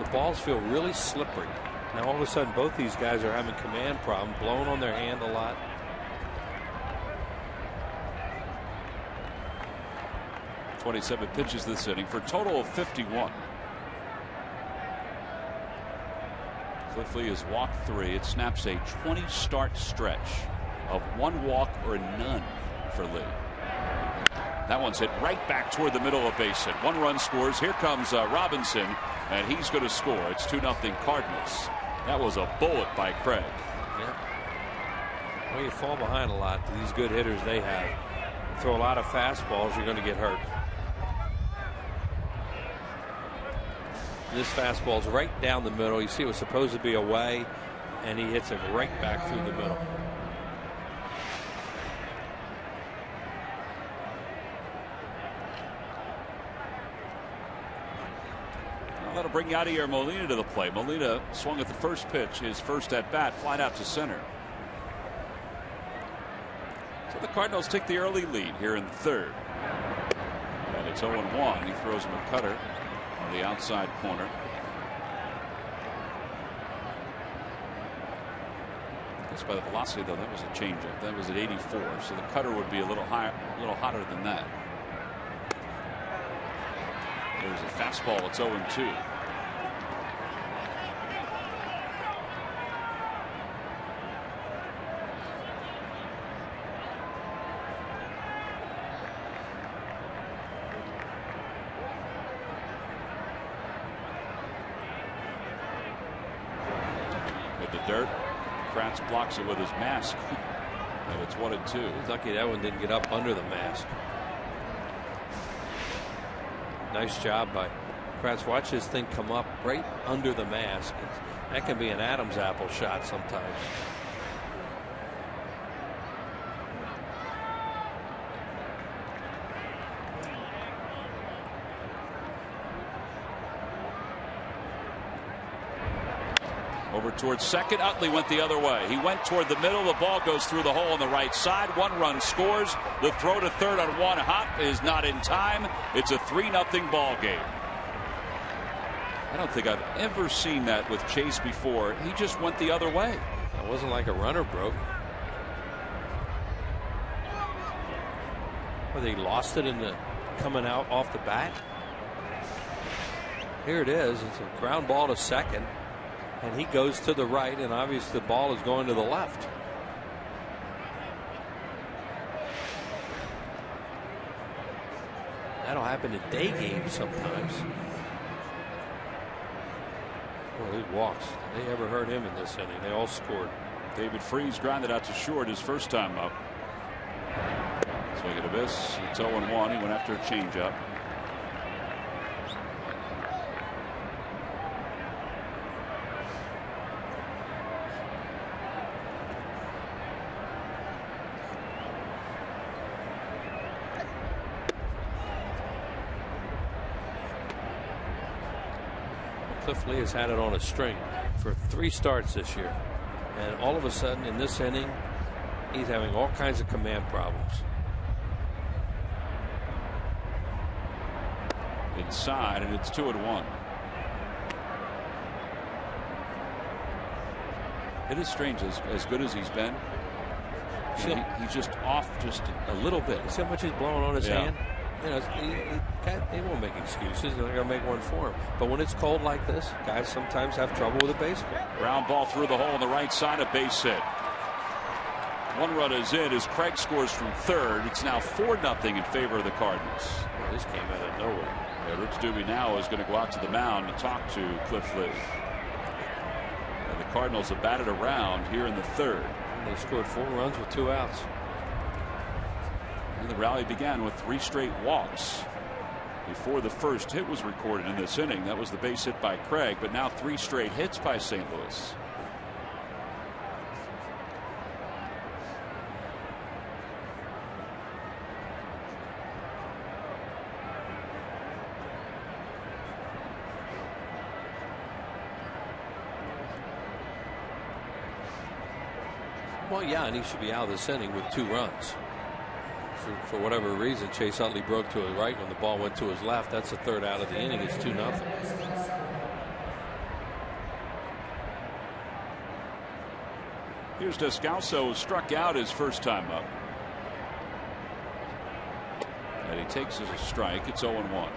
The balls feel really slippery. Now all of a sudden, both these guys are having command problem, blowing on their hand a lot. .27 pitches this inning for a total of 51. Cliff Lee has walked 3. It snaps a 20-start stretch of 1 walk or none for Lee. That one's hit right back toward the middle of base hit. 1 run scores. Here comes Robinson, and he's going to score. It's 2-0 Cardinals. That was a bullet by Craig. Yeah. Well, you fall behind a lot to these good hitters they have. You throw a lot of fastballs, you're going to get hurt. This fastball's right down the middle. You see it was supposed to be away, and he hits it right back through the middle. Well, that'll bring Yadier Molina to the plate. Molina swung at the first pitch, his first at bat, flied out to center. So the Cardinals take the early lead here in the third. And it's 0-1. He throws him a cutter on the outside corner. I guess by the velocity, though, that was a changeup. That was at 84, so the cutter would be a little higher, a little hotter than that. There's a fastball. It's 0-2. With the dirt, Kratz blocks it with his mask, and it's 1-2. He's lucky that one didn't get up under the mask. Nice job by Kratz. Watch this thing come up right under the mask. That can be an Adam's apple shot sometimes. Over towards second. Utley went the other way. He went toward the middle. The ball goes through the hole on the right side. 1 run scores. The throw to third on 1 hop is not in time. It's a 3-0 ball game. I don't think I've ever seen that with Chase before. He just went the other way. It wasn't like a runner broke. Or they lost it in the coming out off the bat. Here it is. It's a ground ball to second. And he goes to the right, and obviously the ball is going to the left. That'll happen in day games sometimes. Well, these walks, they ever hurt him in this inning? They all scored. David Freese grounded out to short his first time up. Swing and a miss. It's 0-1. He went after a changeup. Cliff Lee has had it on a string for 3 starts this year, and all of a sudden in this inning he's having all kinds of command problems. Inside, and it's 2-1. It is strange, as good as he's been. He's just off just a little bit. See how much he's blowing on his hand? You know, he won't make excuses. They're going to make one for him. But when it's cold like this, guys sometimes have trouble with a baseball. Ground ball through the hole on the right side, a base hit. 1 run is in as Craig scores from third. It's now 4-0 in favor of the Cardinals. Well, this came out of nowhere. Yeah, Rich Doobie now is going to go out to the mound to talk to Cliff Lee. And the Cardinals have batted around here in the third. They scored 4 runs with 2 outs. And the rally began with 3 straight walks before the first hit was recorded in this inning. That was the base hit by Craig, but now 3 straight hits by St. Louis. Well, yeah, and he should be out of this inning with 2 runs. For whatever reason, Chase Utley broke to his right when the ball went to his left. That's the 3rd out of the inning. It's 2-0. Here's Descalso, who struck out his first time up. And he takes as a strike. It's 0-1.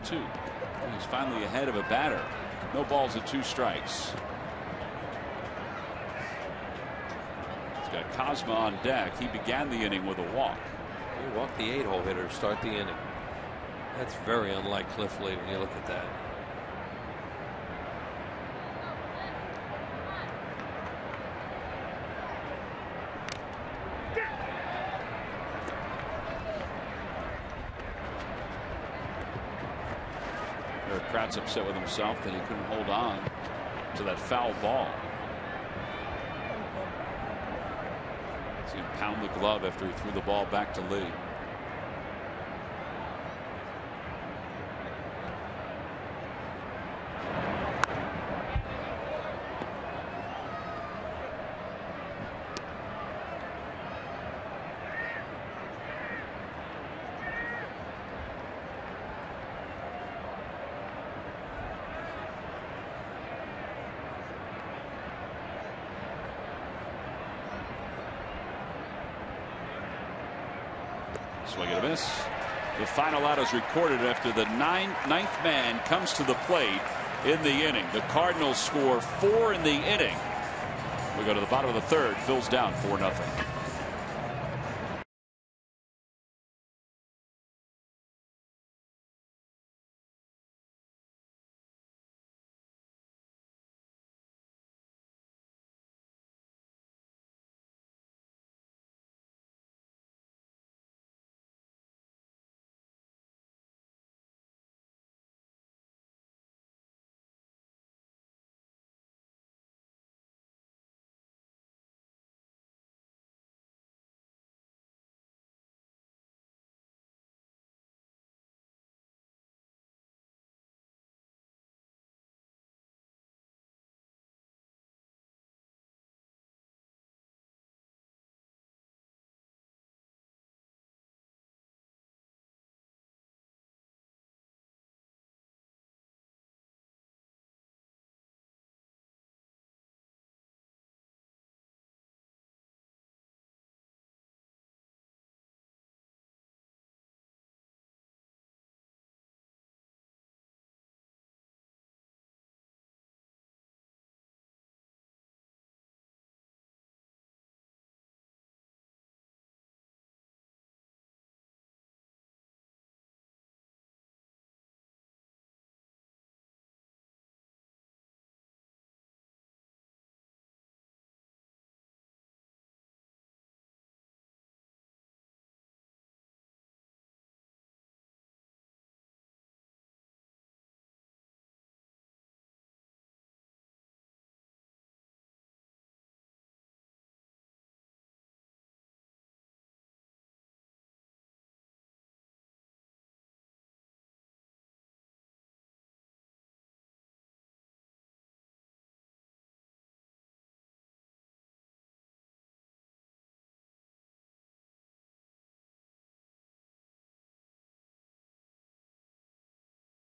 He's finally ahead of a batter. No balls and 2 strikes. He's got Cosma on deck. He began the inning with a walk. He walked the 8-hole hitter to start the inning. That's very unlike Cliff Lee when you look at that. Kratz upset with himself that he couldn't hold on to that foul ball. See him pound the glove after he threw the ball back to Lee. Swing and a miss. The final out is recorded after the ninth man comes to the plate in the inning. The Cardinals score 4 in the inning. We go to the bottom of the third. Phil's down 4-0.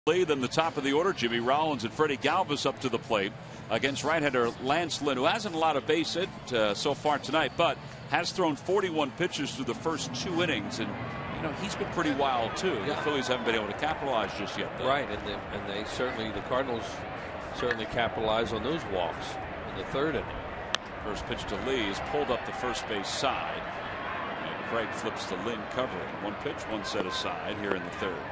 Then the top of the order, Jimmy Rollins and Freddie Galvis up to the plate against right-hander Lance Lynn, who hasn't allowed a base hit so far tonight, but has thrown 41 pitches through the first 2 innings, and you know he's been pretty wild too. Yeah. The Phillies haven't been able to capitalize just yet, though. Right, and they certainly, the Cardinals certainly capitalized on those walks in the 3rd inning. First pitch to Lee is pulled up the first base side, and Craig flips to Lynn covering. 1 pitch, 1 set aside here in the 3rd.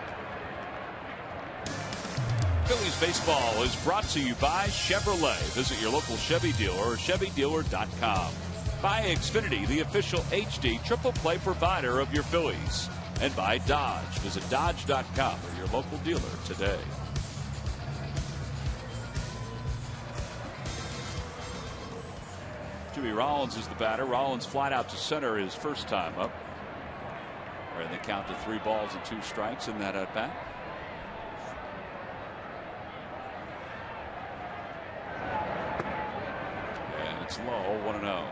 Phillies baseball is brought to you by Chevrolet. Visit your local Chevy dealer or ChevyDealer.com. By Xfinity, the official HD triple play provider of your Phillies. And by Dodge. Visit Dodge.com or your local dealer today. Jimmy Rollins is the batter. Rollins flied out to center his first time up. And they count to 3 balls and 2 strikes in that at bat. It's low, 1-0.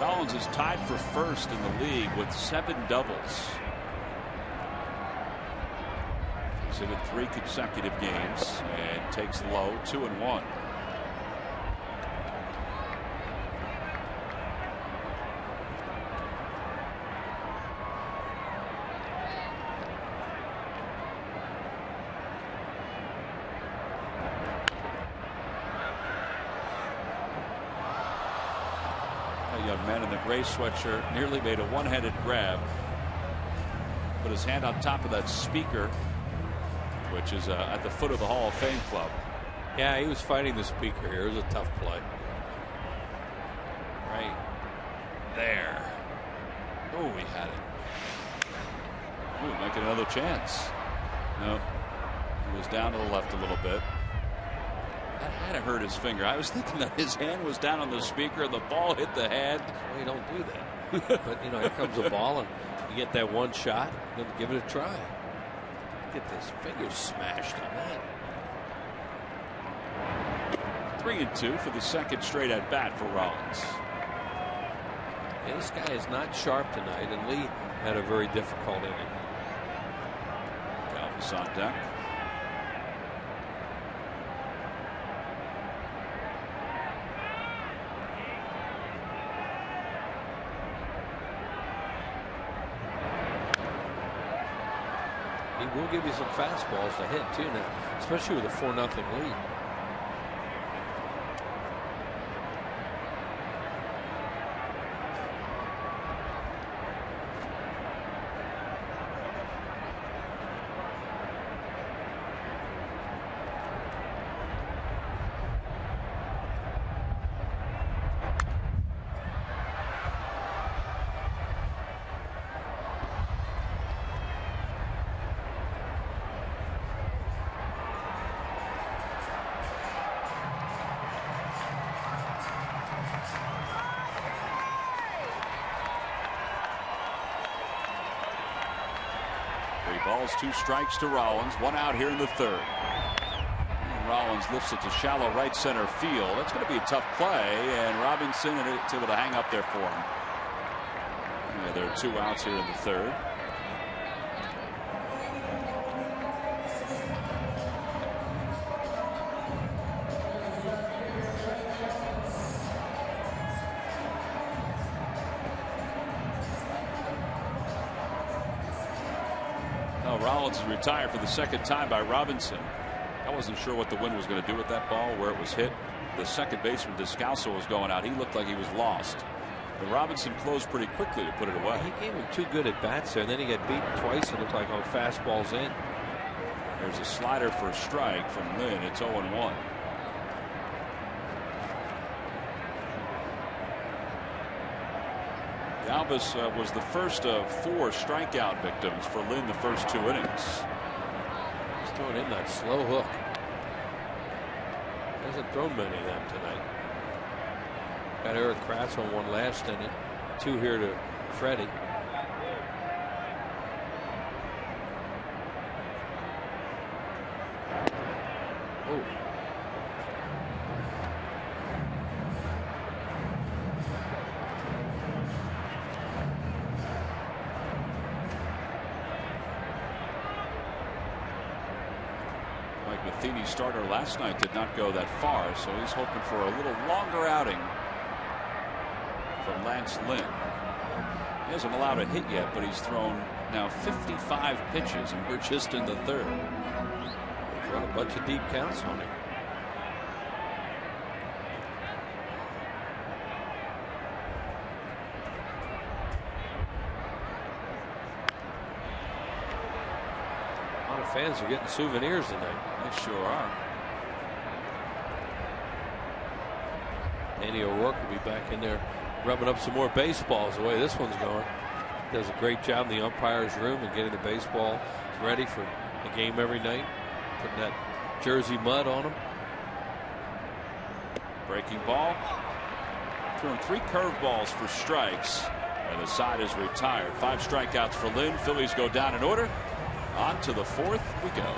Rollins is tied for first in the league with 7 doubles. He's hit it 3 consecutive games and takes low, 2-1. A young man in the gray sweatshirt nearly made a one-handed grab. Put his hand on top of that speaker, which is at the foot of the Hall of Fame club. Yeah, he was fighting the speaker here. It was a tough play. Right there. Oh, he had it. Ooh, making another chance. No, he was down to the left a little bit. That had to hurt his finger. I was thinking that his hand was down on the speaker. The ball hit the hand. Well, you don't do that. But, you know, here comes the ball, and you get that one shot, then give it a try. Get this finger smashed on that. 3-2 for the second straight at bat for Rollins. Yeah, this guy is not sharp tonight, and Lee had a very difficult inning. Galvis on deck. He will give you some fastballs to hit too now, especially with a 4-0 lead. Balls, 2 strikes to Rollins. 1 out here in the 3rd. And Rollins lifts it to shallow right center field. That's going to be a tough play, and Robinson is able to hang up there for him. Yeah, there are 2 outs here in the 3rd. Rollins is retired for the 2nd time by Robinson. I wasn't sure what the wind was going to do with that ball, where it was hit. The second baseman, Descalso, was going out. He looked like he was lost. But Robinson closed pretty quickly to put it away. He gave him 2 good at bats there, and then he got beaten twice. It looked like on fastballs in. There's a slider for a strike from Lynn. It's 0-1. Galvis was the first of 4 strikeout victims for Lynn the first 2 innings. He's throwing in that slow hook. Hasn't thrown many of them tonight. Got Eric Kratz on 1 last inning. 2 here to Freddie. Matheny's starter last night did not go that far, so he's hoping for a little longer outing from Lance Lynn. He hasn't allowed a hit yet, but he's thrown now 55 pitches, and we're just in the third. They've run a bunch of deep counts on him. A lot of fans are getting souvenirs tonight. They sure are. Danny O'Rourke will be back in there rubbing up some more baseballs the way this one's going. Does a great job in the umpire's room and getting the baseball ready for the game every night. Putting that jersey mud on them. Breaking ball. Throwing 3 curveballs for strikes. And the side is retired. 5 strikeouts for Lynn. Phillies go down in order. On to the 4th we go.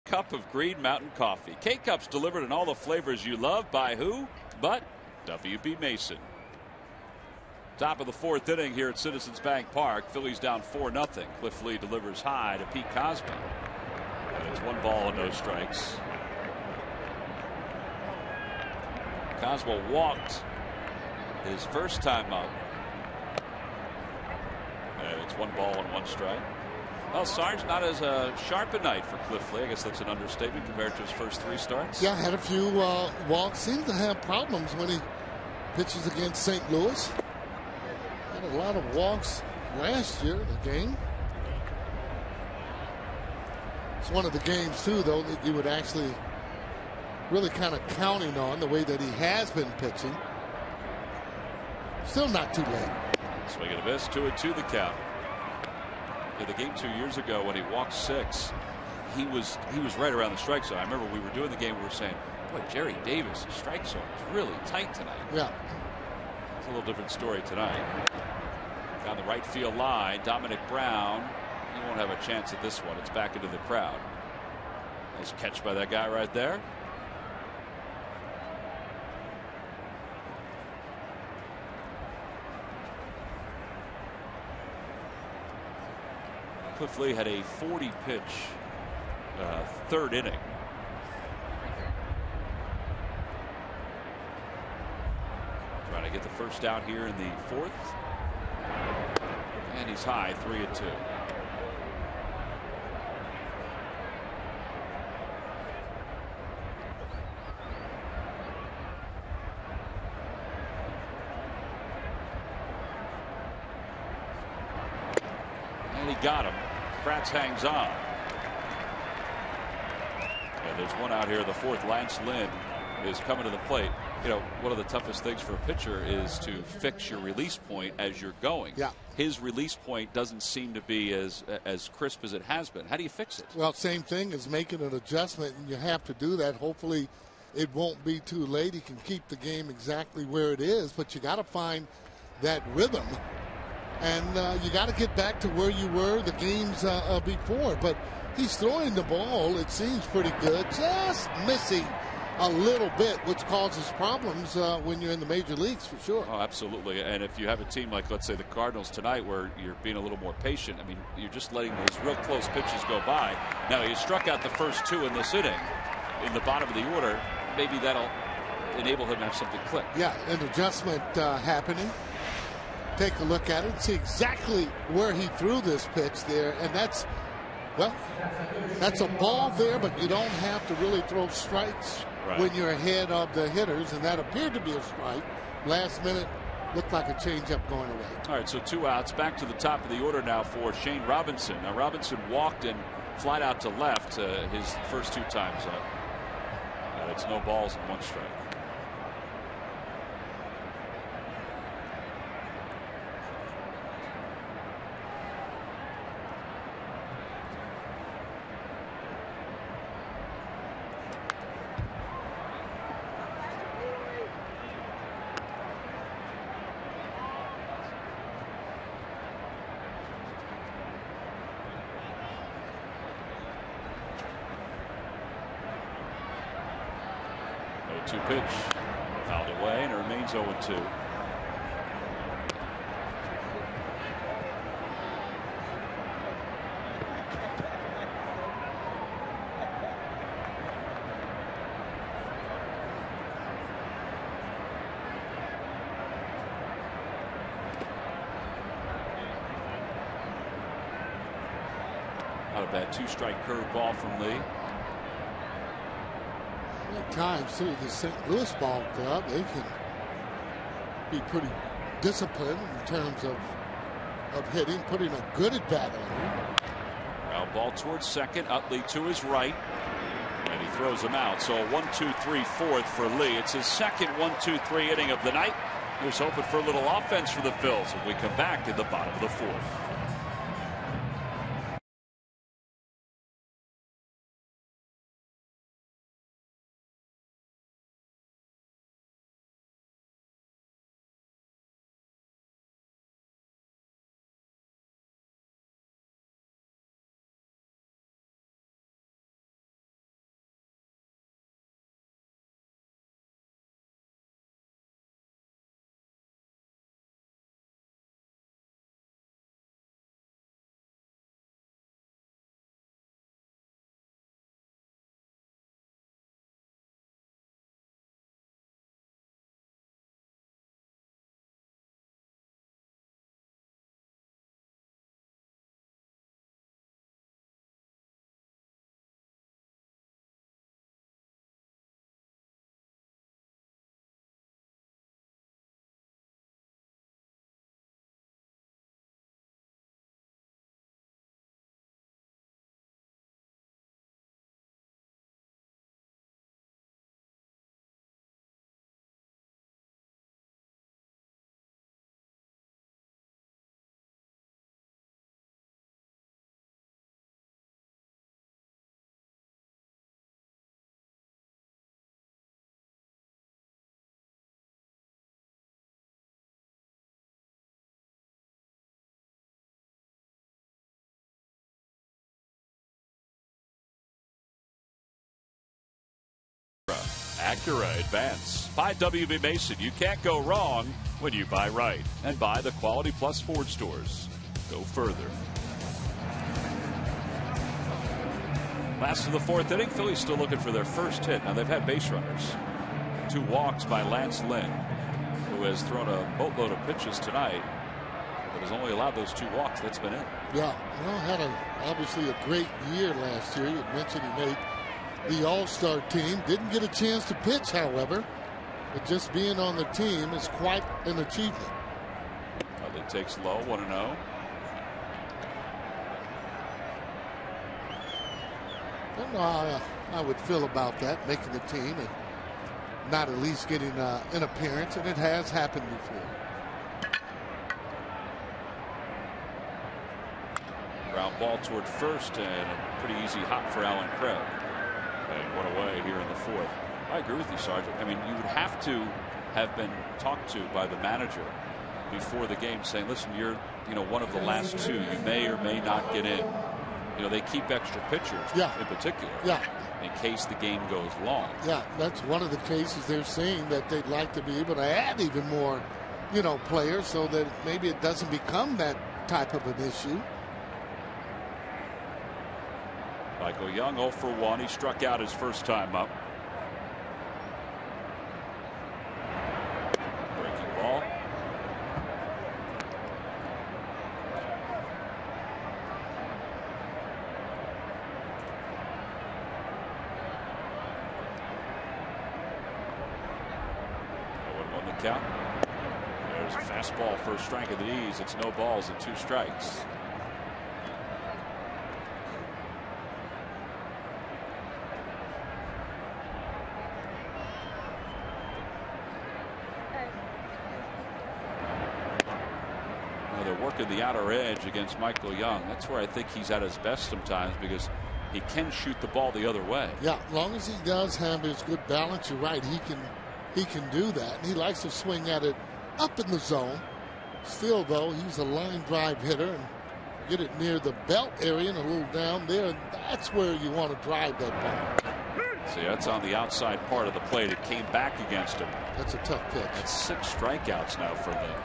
Cup of Green Mountain Coffee. K-Cups delivered in all the flavors you love. By who? But W.B. Mason. Top of the 4th inning here at Citizens Bank Park. Phillies down 4-0. Cliff Lee delivers high to Pete Cosby. And it's 1 ball and no strikes. Cosby walked his first time up. And it's 1 ball and 1 strike. Well, Sarge, not as sharp a night for Cliff Lee. I guess that's an understatement compared to his first 3 starts. Yeah, had a few walks. Seems to have problems when he pitches against St. Louis. Had a lot of walks last year in the game. It's one of the games, too, though, that you would actually really kind of counting on the way that he has been pitching. Still not too late. Swing and a miss, 2-2 the count. The game 2 years ago when he walked 6, he was right around the strike zone. I remember we were doing the game, we were saying, boy, Jerry Davis, the strike zone is really tight tonight. Yeah. It's a little different story tonight. Down the right field line, Dominic Brown. He won't have a chance at this one. It's back into the crowd. Nice catch by that guy right there. Cliff Lee had a 40-pitch 3rd inning. Trying to get the first out here in the 4th. And he's high, 3-2. got him. Kratz hangs on. And there's one out here, the fourth. Lance Lynn is coming to the plate. You know, one of the toughest things for a pitcher is to fix your release point as you're going. Yeah. His release point doesn't seem to be as crisp as it has been. How do you fix it? Well, same thing as making an adjustment, and you have to do that. Hopefully it won't be too late. He can keep the game exactly where it is, but you got to find that rhythm, and you got to get back to where you were the games before. But he's throwing the ball, it seems pretty good, just missing a little bit, which causes problems when you're in the major leagues, for sure. Oh, absolutely. And if you have a team like, let's say, the Cardinals tonight, where you're being a little more patient, I mean, you're just letting those real close pitches go by. Now, he struck out the first two in this inning in the bottom of the order. Maybe that'll enable him to have something click. Yeah, an adjustment happening. Take a look at it, see exactly where he threw this pitch there, and that's, well, that's a ball there, but you don't have to really throw strikes when you're ahead of the hitters, and that appeared to be a strike. Last minute looked like a changeup going away. All right, so 2 outs. Back to the top of the order now for Shane Robinson. Now, Robinson walked and flied out to left his first 2 times up. It's no balls and 1 strike. Pitch fouled away, and it remains 0-2. Out of that 2-strike curveball from Lee. At times, too, the St. Louis ball club, they can be pretty disciplined in terms of hitting, putting a good at bat on you. Ground ball towards second. Utley to his right, and he throws him out. So a 1-2-3-4 for Lee. It's his second 1-2-3 inning of the night. Here's hoping for a little offense for the Phils when we come back in the bottom of the 4th. Acura Advance by WB Mason. You can't go wrong when you buy right, and buy the Quality Plus Ford stores. Go further. Last of the 4th inning, Phillies still looking for their first hit. Now they've had base runners. 2 walks by Lance Lynn, who has thrown a boatload of pitches tonight, but has only allowed those 2 walks. That's been it. Yeah, well, had obviously a great year last year. You mentioned he made the All-Star team. Didn't get a chance to pitch, however, but just being on the team is quite an achievement. Utley takes low, 1-0. don't know how I would feel about that, making the team and not at least getting an appearance, and it has happened before. Ground ball toward first, and a pretty easy hop for Alan Craig. And one away here in the fourth. I agree with you, Sergeant. I mean, you would have to have been talked to by the manager before the game saying, listen, you're one of the last two. You may or may not get in. They keep extra pitchers in particular in case the game goes long. Yeah, that's one of the cases they're saying that they'd like to be able to add even more, players so that maybe it doesn't become that type of an issue. Michael Young 0 for 1. He struck out his first time up. Breaking ball. Count. There's a fastball, first strike of the knees. It's no balls and 2 strikes. They're working the outer edge against Michael Young. That's where I think he's at his best sometimes, because he can shoot the ball the other way. Yeah, as long as he does have his good balance, you're right. He can do that, and he likes to swing at it up in the zone. Still, though, he's a line drive hitter, and get it near the belt area and a little down there, and that's where you want to drive that ball. See, that's on the outside part of the plate. It came back against him. That's a tough pitch. That's 6 strikeouts now for them.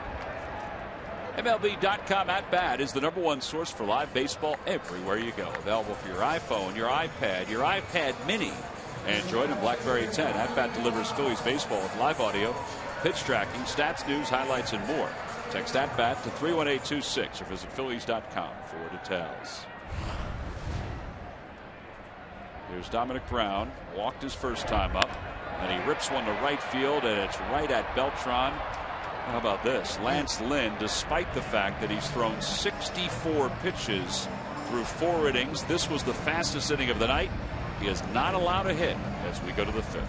MLB.com At Bat is the #1 source for live baseball everywhere you go. Available for your iPhone, your iPad, your iPad Mini, Android, and BlackBerry 10. At Bat delivers Phillies baseball with live audio, pitch tracking, stats, news, highlights, and more. Text At Bat to 31826 or visit Phillies.com for details. Here's Dominic Brown. Walked his first time up, and he rips one to right field, and it's right at Beltran. How about this? Lance Lynn, despite the fact that he's thrown 64 pitches through 4 innings, this was the fastest inning of the night. He is not allowed a hit as we go to the 5th.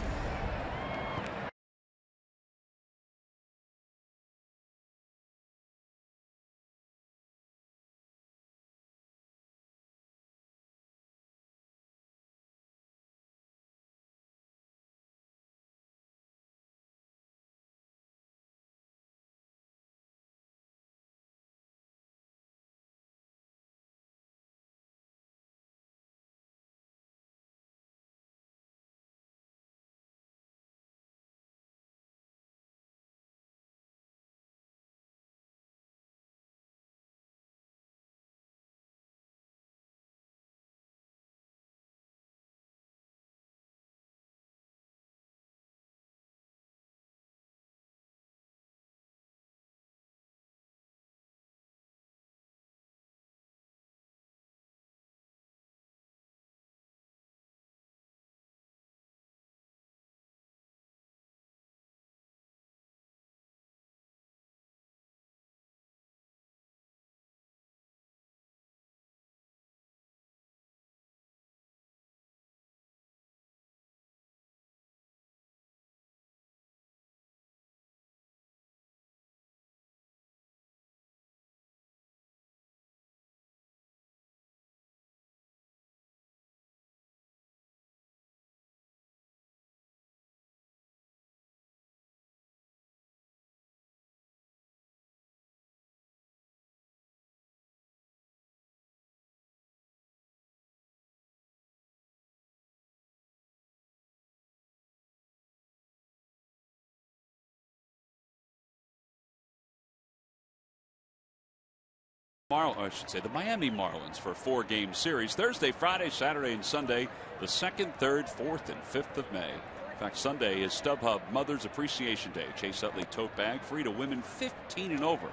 I should say the Miami Marlins for a 4-game series Thursday, Friday, Saturday, and Sunday, the 2nd, 3rd, 4th, and 5th of May. In fact, Sunday is StubHub Mother's Appreciation Day. Chase Utley tote bag free to women 15 and over.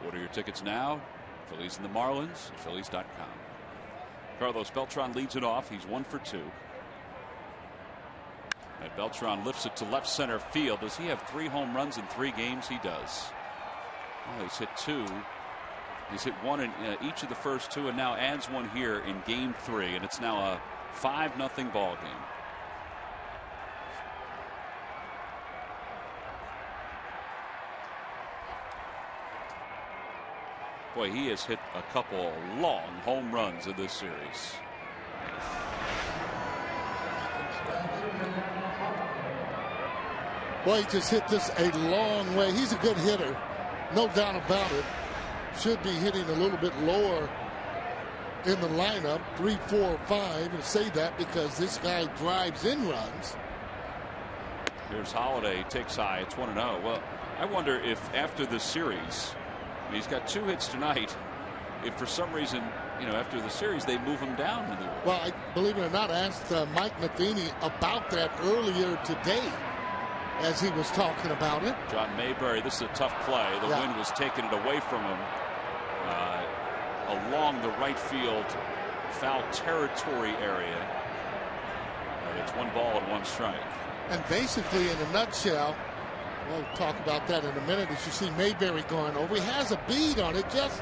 Order your tickets now. Phillies and the Marlins at Phillies.com. Carlos Beltran leads it off. He's 1 for 2. And Beltran lifts it to left center field. Does he have 3 home runs in 3 games? He does. Well, he's hit 2. He's hit 1 in each of the first 2, and now adds 1 here in game 3, and it's now a 5-0 ball game. Boy, he has hit a couple long home runs in this series. Boy, he just hit this a long way. He's a good hitter, no doubt about it. Should be hitting a little bit lower in the lineup, 3, 4, 5, and say that because this guy drives in runs. Here's Holiday, takes high. It's 1-0. Well, I wonder if after this series, he's got 2 hits tonight. If for some reason, after the series, they move him down to the order. Well, I believe it or not, I asked Mike Matheny about that earlier today as he was talking about it. John Mayberry, this is a tough play. The wind was taking it away from him along the right field foul territory area. And it's 1 ball and 1 strike. And basically, in a nutshell, we'll talk about that in a minute. As you see Mayberry going over, he has a bead on it, just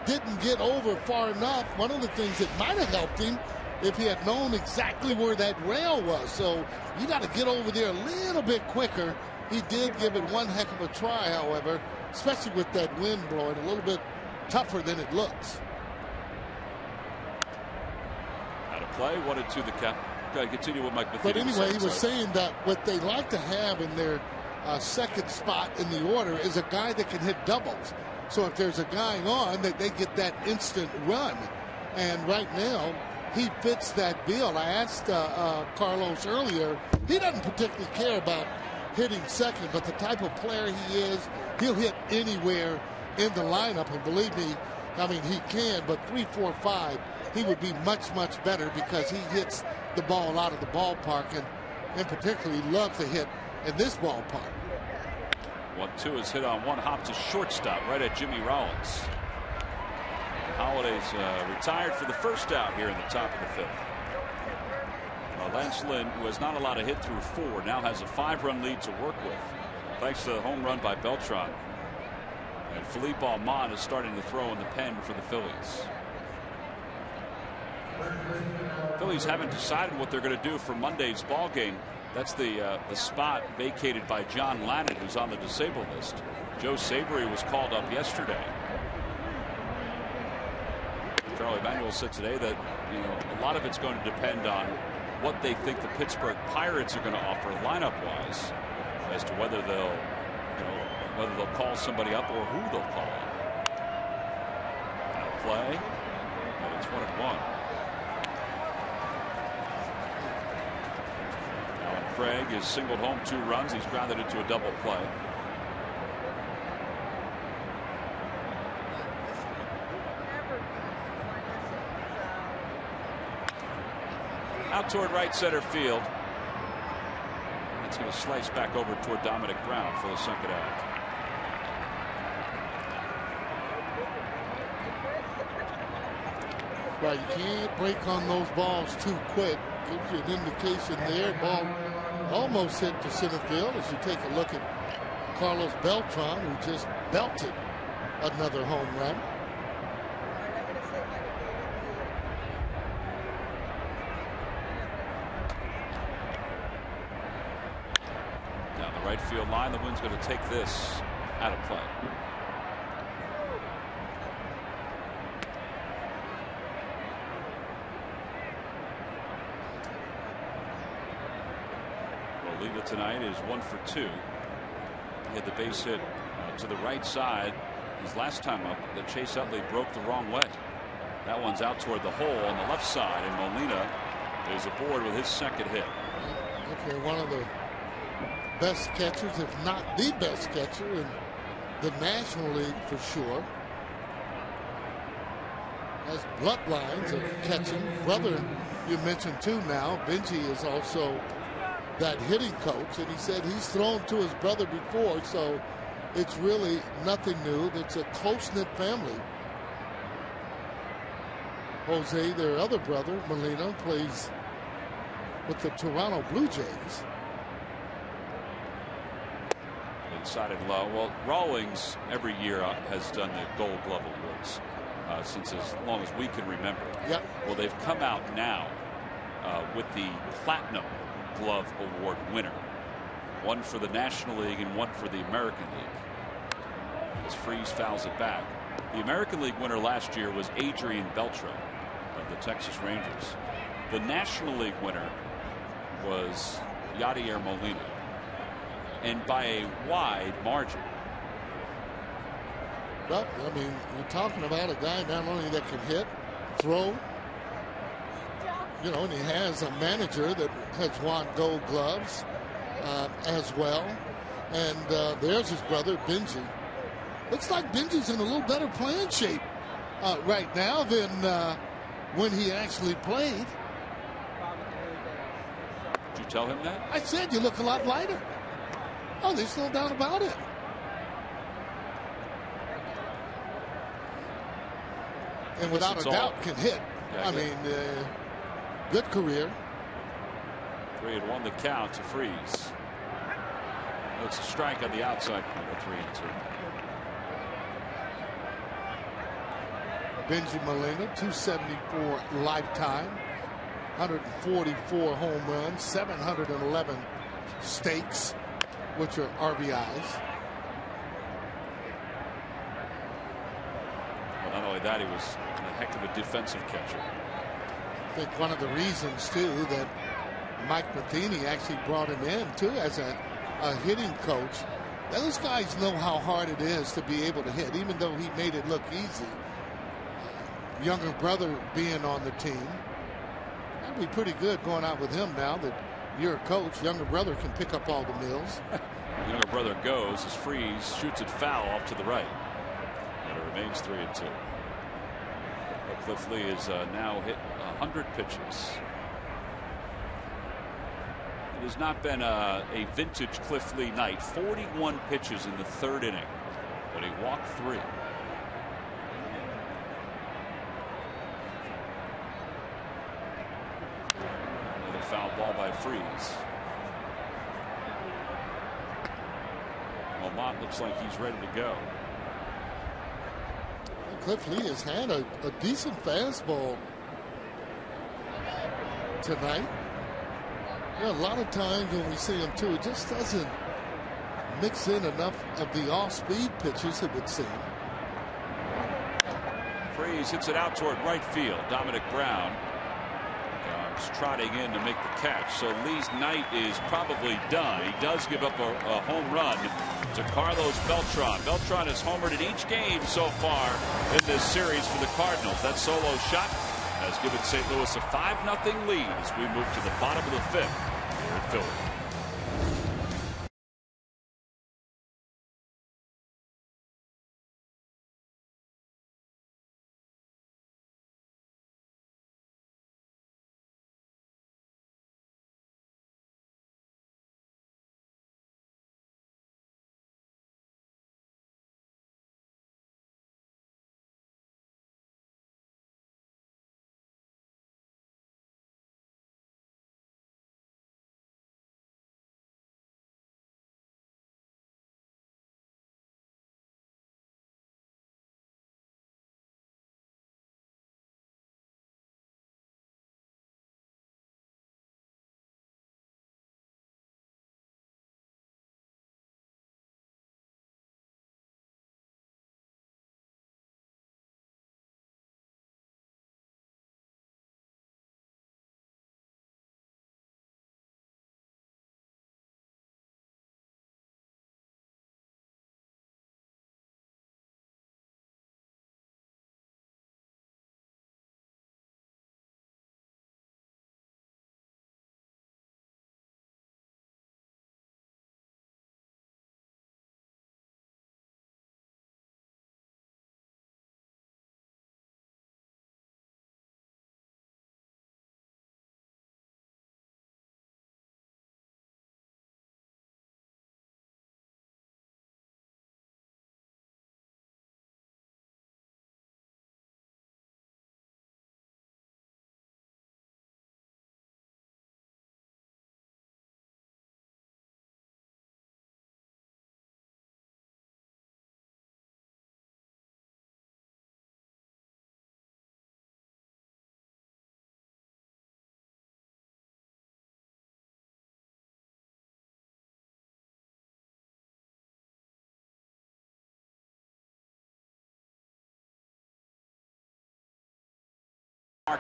didn't get over far enough. One of the things that might have helped him if he had known exactly where that rail was. So you got to get over there a little bit quicker. He did give it one heck of a try, however, especially with that wind blowing, a little bit tougher than it looks. Out of play, 1-2 the count. Got to continue with Mike Matheny. But anyway, he was saying that what they like to have in their second spot in the order is a guy that can hit doubles. So if there's a guy on, that they get that instant run. And right now, he fits that bill. I asked Carlos earlier, he doesn't particularly care about hitting second, but the type of player he is, he'll hit anywhere in the lineup. And believe me, I mean, he can, but 3, 4, 5, he would be much, much better because he hits the ball out of the ballpark, and in particular, he loves to hit in this ballpark. 1-2 is hit on one hop to shortstop right at Jimmy Rollins. Holiday's retired for the first out here in the top of the 5th. Lance Lynn, who has not allowed a hit through 4, now has a 5-run lead to work with, thanks to the home run by Beltran. And Philippe Almond is starting to throw in the pen for the Phillies. Phillies haven't decided what they're going to do for Monday's ball game. That's the spot vacated by John Lannan, who's on the disabled list. Joe Sabery was called up yesterday. Charlie Manuel said today that a lot of it's going to depend on what they think the Pittsburgh Pirates are going to offer lineup-wise, as to whether they'll call somebody up or who they'll call up. Out of play, and it's 1-1. Craig has singled home 2 runs. He's grounded into a double play. Out toward right center field. It's going to slice back over toward Dominic Brown for the second out. Right, you can't break on those balls too quick. Gives you an indication there. Ball almost hit the center field as you take a look at Carlos Beltran, who just belted another home run. Down the right field line, the wind's going to take this out of play. Tonight is 1 for 2. He had the base hit to the right side his last time up. The Chase Utley broke the wrong way. That one's out toward the hole on the left side, and Molina is aboard with his second hit. Okay, one of the best catchers, if not the best catcher in the National League for sure. Has bloodlines of catching. Brother, you mentioned too now. Benji is also that hitting coach, and he said he's thrown to his brother before, so it's really nothing new. It's a close-knit family. Jose, their other brother, Molina, plays with the Toronto Blue Jays. Inside and low. Well, Rawlings every year has done the Gold Glove Awards since as long as we can remember. Yep. Well, they've come out now with the Platinum Glove Award winner. One for the National League and one for the American League. As Freese fouls it back. The American League winner last year was Adrian Beltre of the Texas Rangers. The National League winner was Yadier Molina, and by a wide margin. Well, I mean, you're talking about a guy not only that can hit, throw, you know, and he has a manager that has won Gold Gloves as well. And there's his brother, Benji. Looks like Benji's in a little better playing shape right now than when he actually played. Did you tell him that? I said you look a lot lighter. Oh, there's no doubt about it. And without a doubt can hit. Yeah, I mean, good career. 3-1 the count to Freese. It's a strike on the outside corner, 3-2. Benji Molina, 274 lifetime, 144 home runs, 711 stakes, which are RBIs. Well, not only that, he was a heck of a defensive catcher. I think one of the reasons, too, that Mike Matheny actually brought him in, too, as a hitting coach. Those guys know how hard it is to be able to hit, even though he made it look easy. Younger brother being on the team, that'd be pretty good going out with him now that you're a coach. Younger brother can pick up all the mills. Younger brother goes as Freese shoots it foul off to the right. And it remains 3-2. But Cliff Lee has now hit 100 pitches. It has not been a vintage Cliff Lee night. 41 pitches in the third inning, but he walked 3. Another foul ball by Freese. Mott looks like he's ready to go. Cliff Lee has had a decent fastball tonight. Yeah, a lot of times when we see him too, it just doesn't mix in enough of the off-speed pitches, it would seem. Freese hits it out toward right field. Dominic Brown comes trotting in to make the catch. So Lee's night is probably done. He does give up a home run to Carlos Beltran. Beltran has homered in each game so far in this series for the Cardinals. That solo shot has given St. Louis a 5-0 lead as we move to the bottom of the 5th here at Philly.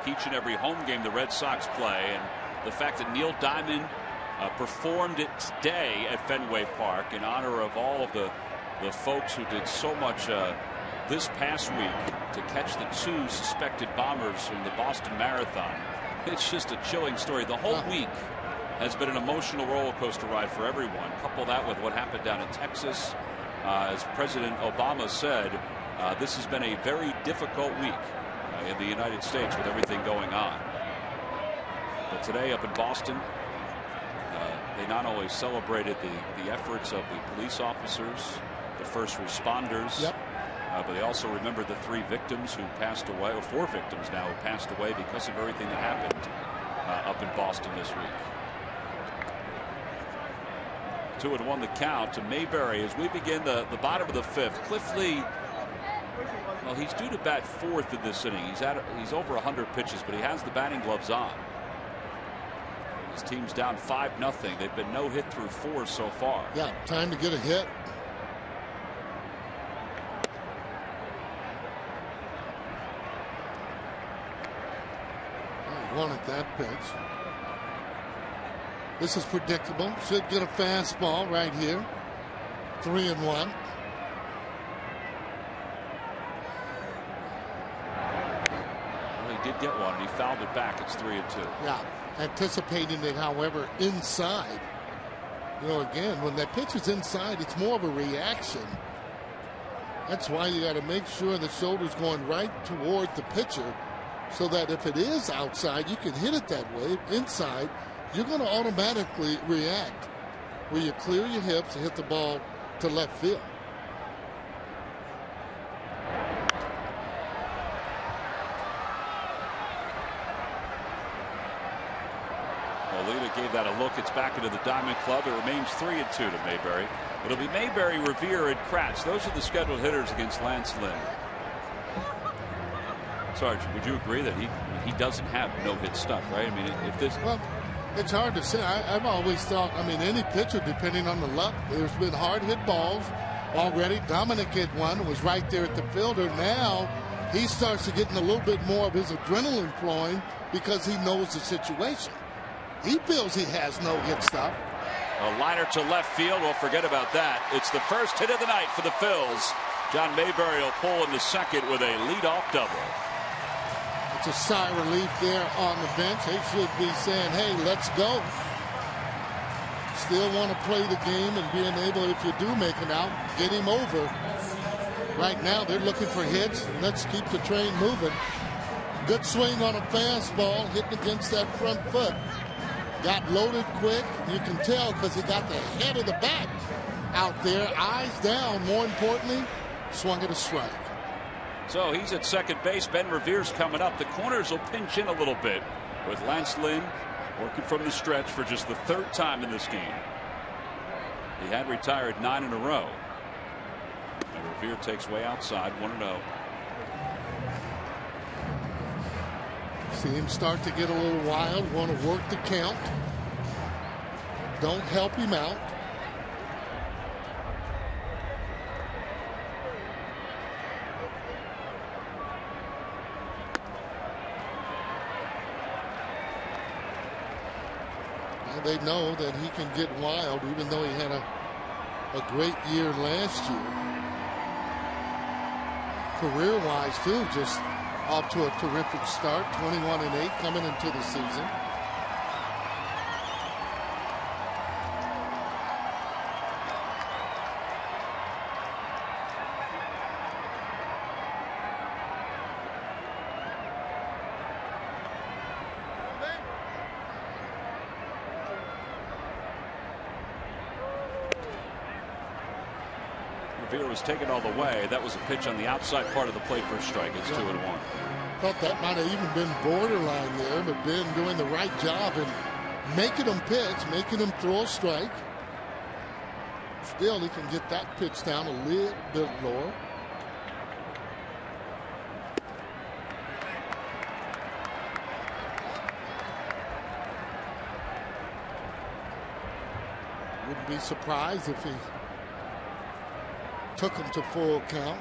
each and every home game the Red Sox play, and the fact that Neil Diamond performed it today at Fenway Park in honor of all of the folks who did so much this past week to catch the 2 suspected bombers in the Boston Marathon. It's just a chilling story. The whole week has been an emotional roller coaster ride for everyone. Couple that with what happened down in Texas. As President Obama said, this has been a very difficult week in the United States with everything going on. But today up in Boston, they not only celebrated the efforts of the police officers, the first responders, but they also remembered the 3 victims who passed away, or 4 victims now who passed away because of everything that happened up in Boston this week. 2-1 the count to Mayberry as we begin the bottom of the 5th. Cliff Lee, well, he's due to bat 4th in this inning. He's over 100 pitches, but he has the batting gloves on. His team's down 5-0. They've been no hit through 4 so far. Yeah, time to get a hit. He wanted that pitch. This is predictable. Should get a fastball right here. 3-1. Well, he did get one. He fouled it back. It's 3-2. Yeah, anticipating it, however, inside. You know, again, when that pitch is inside, it's more of a reaction. That's why you got to make sure the shoulder's going right toward the pitcher, so that if it is outside, you can hit it that way. Inside, you're going to automatically react, where you clear your hips and hit the ball to left field. Molina gave that a look. It's back into the Diamond Club. It remains 3-2 to Mayberry. It'll be Mayberry, Revere, and Kratz. Those are the scheduled hitters against Lance Lynn. Sarge, would you agree that he doesn't have no-hit stuff, right? I mean, if this... Well, it's hard to say. I've always thought, I mean, any pitcher, depending on the luck, there's been hard-hit balls already. Dominic hit one, was right there at the fielder. Now he starts to get in a little bit more of his adrenaline flowing because he knows the situation. He feels he has no-hit stuff. A liner to left field. Well, forget about that. It's the first hit of the night for the Phils. John Mayberry will pull in the second with a leadoff double. It's a sigh of relief there on the bench. They should be saying, hey, let's go. Still want to play the game and being able, if you do make it out, get him over. Right now, they're looking for hits. Let's keep the train moving. Good swing on a fastball, hitting against that front foot. Got loaded quick. You can tell because he got the head of the bat out there. Eyes down. More importantly, swung at a strike. So he's at second base. Ben Revere's coming up. The corners will pinch in a little bit with Lance Lynn working from the stretch for just the 3rd time in this game. He had retired 9 in a row. And Revere takes way outside, 1-0. See him start to get a little wild, want to work the count. Don't help him out. And they know that he can get wild, even though he had a great year last year. Career-wise, too, just off to a terrific start, 21-8 coming into the season. Revere was taken all the way. That was a pitch on the outside part of the plate for a strike. It's 2-1. Thought that might have even been borderline there, but Ben doing the right job and making him pitch, making him throw a strike. Still, he can get that pitch down a little bit lower. Wouldn't be surprised if he took him to full count.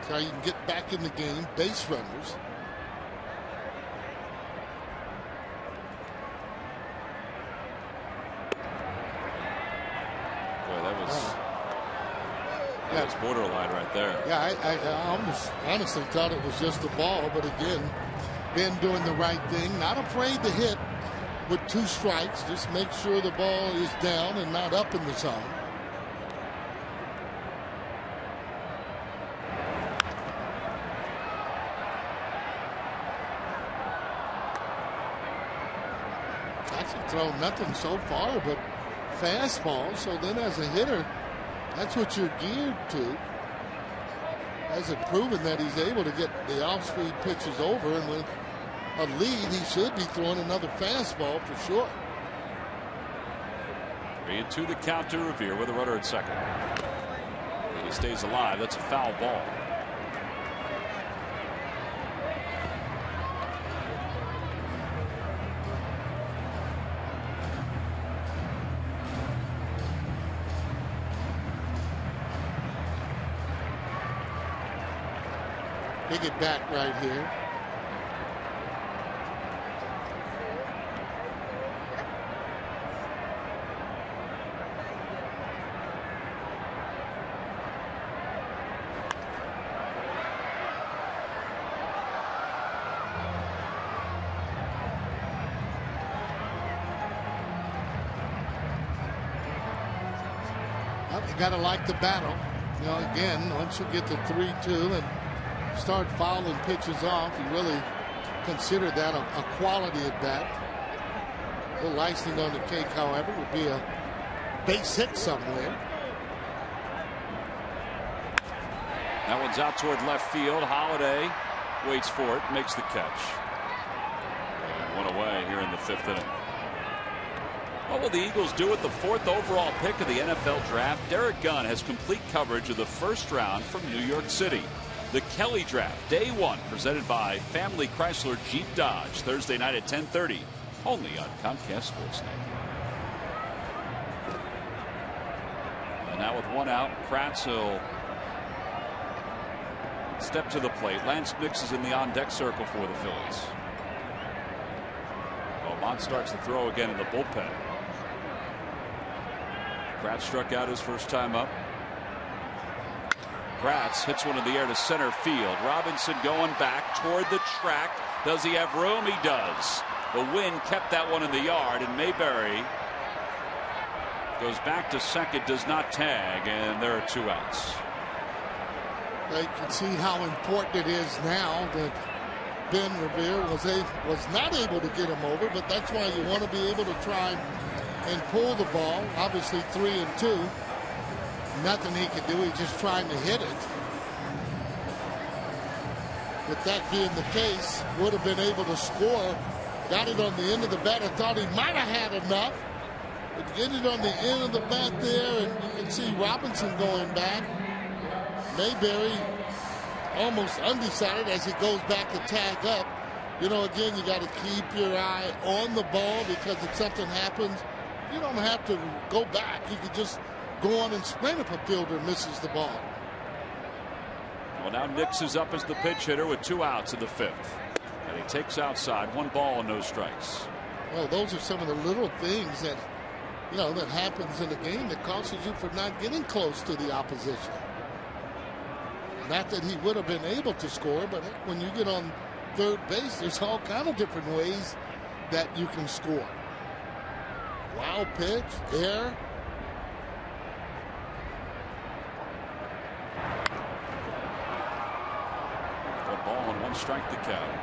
So you can get back in the game, base runners. That's borderline right there. Yeah, I almost honestly thought it was just a ball, but again, Ben doing the right thing, not afraid to hit with 2 strikes. Just make sure the ball is down and not up in the zone. Actually thrown nothing so far but fastball. So then as a hitter, that's what you're geared to. Hasn't proven that he's able to get the off-speed pitches over, and with a lead, he should be throwing another fastball for sure. 3-2 the count to Revere with a runner at second. And he stays alive. That's a foul ball. Big it back right here. You got to like the battle. You know, again, once you get to 3-2 and start fouling pitches off, you really consider that a quality at bat. A little icing on the cake, however, would be a base hit somewhere. That one's out toward left field. Holiday waits for it, makes the catch. And one away here in the 5th inning. What will the Eagles do with the 4th overall pick of the NFL draft? Derek Gunn has complete coverage of the 1st round from New York City. The Kelly Draft, Day 1, presented by Family Chrysler Jeep Dodge, Thursday night at 10:30, only on Comcast Sportsnet. And now with 1 out, Kratz will step to the plate. Lance Nix is in the on-deck circle for the Phillies. Beaumont starts to throw again in the bullpen. Kratz struck out his first time up. Kratz hits one in the air to center field. Robinson going back toward the track. Does he have room? He does. The wind kept that one in the yard, and Mayberry goes back to second, does not tag, and there are 2 outs. You can see how important it is now that Ben Revere was not able to get him over, but that's why you want to be able to try and pull the ball. Obviously 3-2. Nothing he could do. He's just trying to hit it. With that being the case, would have been able to score. Got it on the end of the bat. I thought he might have had enough. But get it on the end of the bat there, and you can see Robinson going back. Mayberry almost undecided as he goes back to tag up. You know, again, you got to keep your eye on the ball, because if something happens, you don't have to go back. You can just go on and sprint if a fielder misses the ball. Well, now Nix is up as the pinch hitter with 2 outs in the 5th. And he takes outside, 1 ball and no strikes. Well, those are some of the little things that, you know, that happens in the game that causes you for not getting close to the opposition. Not that he would have been able to score, but when you get on third base, there's all kind of different ways that you can score. Wild pitch, air. A ball and 1 strike to count.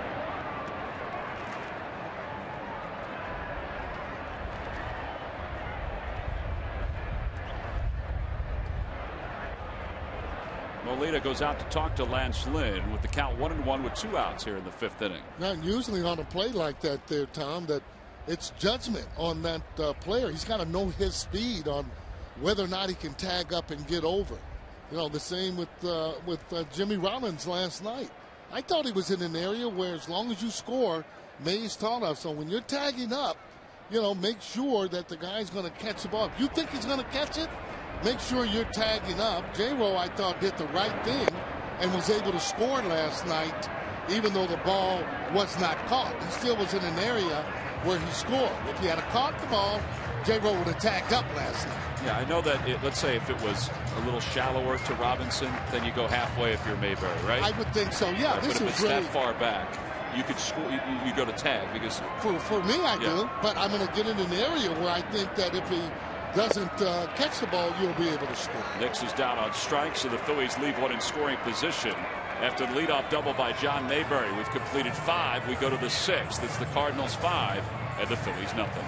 Molina goes out to talk to Lance Lynn with the count 1-1 with 2 outs here in the 5th inning. Now, usually on a play like that there, Tom, that it's judgment on that player. He's got to know his speed on whether or not he can tag up and get over. You know, the same with Jimmy Rollins last night. I thought he was in an area where as long as you score, Mays taught us. So when you're tagging up, you know, make sure that the guy's going to catch the ball. If you think he's going to catch it, make sure you're tagging up. J-Ro, I thought, did the right thing and was able to score last night, even though the ball was not caught. He still was in an area where he scored. If he had caught the ball, J-Ro would have tagged up last night. Yeah, I know that. Let's say if it was a little shallower to Robinson, then you go halfway if you're Mayberry, right? I would think so. Yeah, right, this but if is it's really that far back, you could score. You go to tag because for me, I do. But I'm going to get in an area where I think that if he doesn't catch the ball, you'll be able to score. Nix is down on strikes, so the Phillies leave one in scoring position. After the leadoff double by John Mayberry, we've completed 5. We go to the 6th. It's the Cardinals 5 and the Phillies nothing.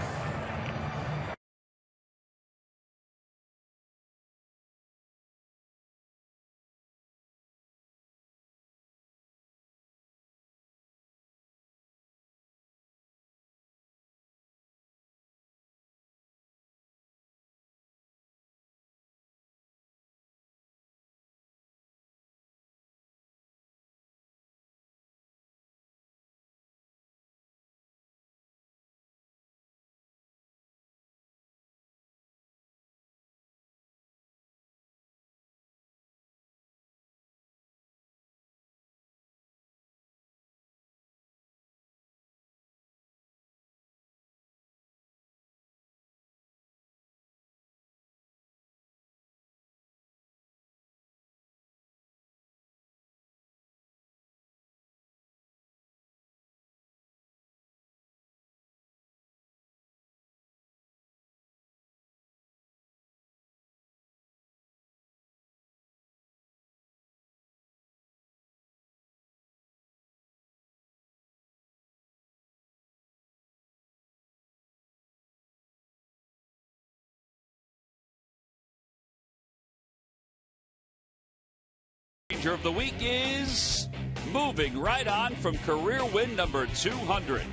Ranger of the week is moving right on from career win number 200.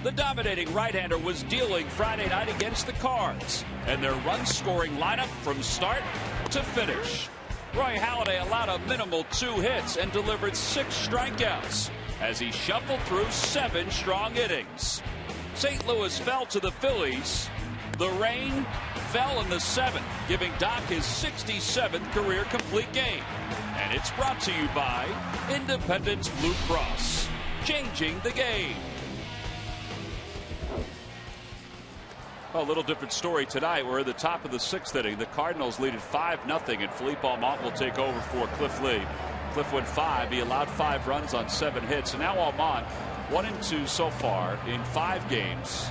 The dominating right-hander was dealing Friday night against the Cards, and their run-scoring lineup from start to finish. Roy Halladay allowed a minimal 2 hits and delivered 6 strikeouts as he shuffled through 7 strong innings. St. Louis fell to the Phillies. The rain fell in the 7th, giving Doc his 67th career complete game. And it's brought to you by Independence Blue Cross, changing the game. A little different story tonight. We're at the top of the 6th inning. The Cardinals lead at 5-0, and Philippe Almont will take over for Cliff Lee. Cliff went 5. He allowed 5 runs on 7 hits. And now Almont 1-2 so far in 5 games.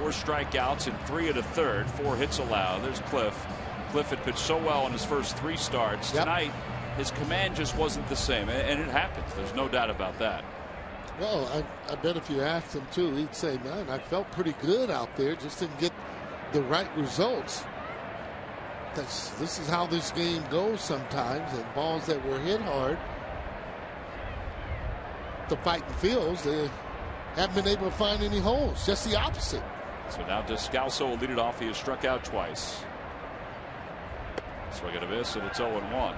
4 strikeouts and 3 1/3. 4 hits allowed. There's Cliff. Cliff had pitched so well in his first 3 starts. Yep. Tonight, his command just wasn't the same, and it happens. There's no doubt about that. Well, I bet if you asked him too, he'd say, man, I felt pretty good out there, just didn't get the right results. This is how this game goes sometimes, and balls that were hit hard, the fighting fields, they haven't been able to find any holes, just the opposite. So now Descalso will lead it off. He has struck out twice. Swing and a miss, and it's 0-1.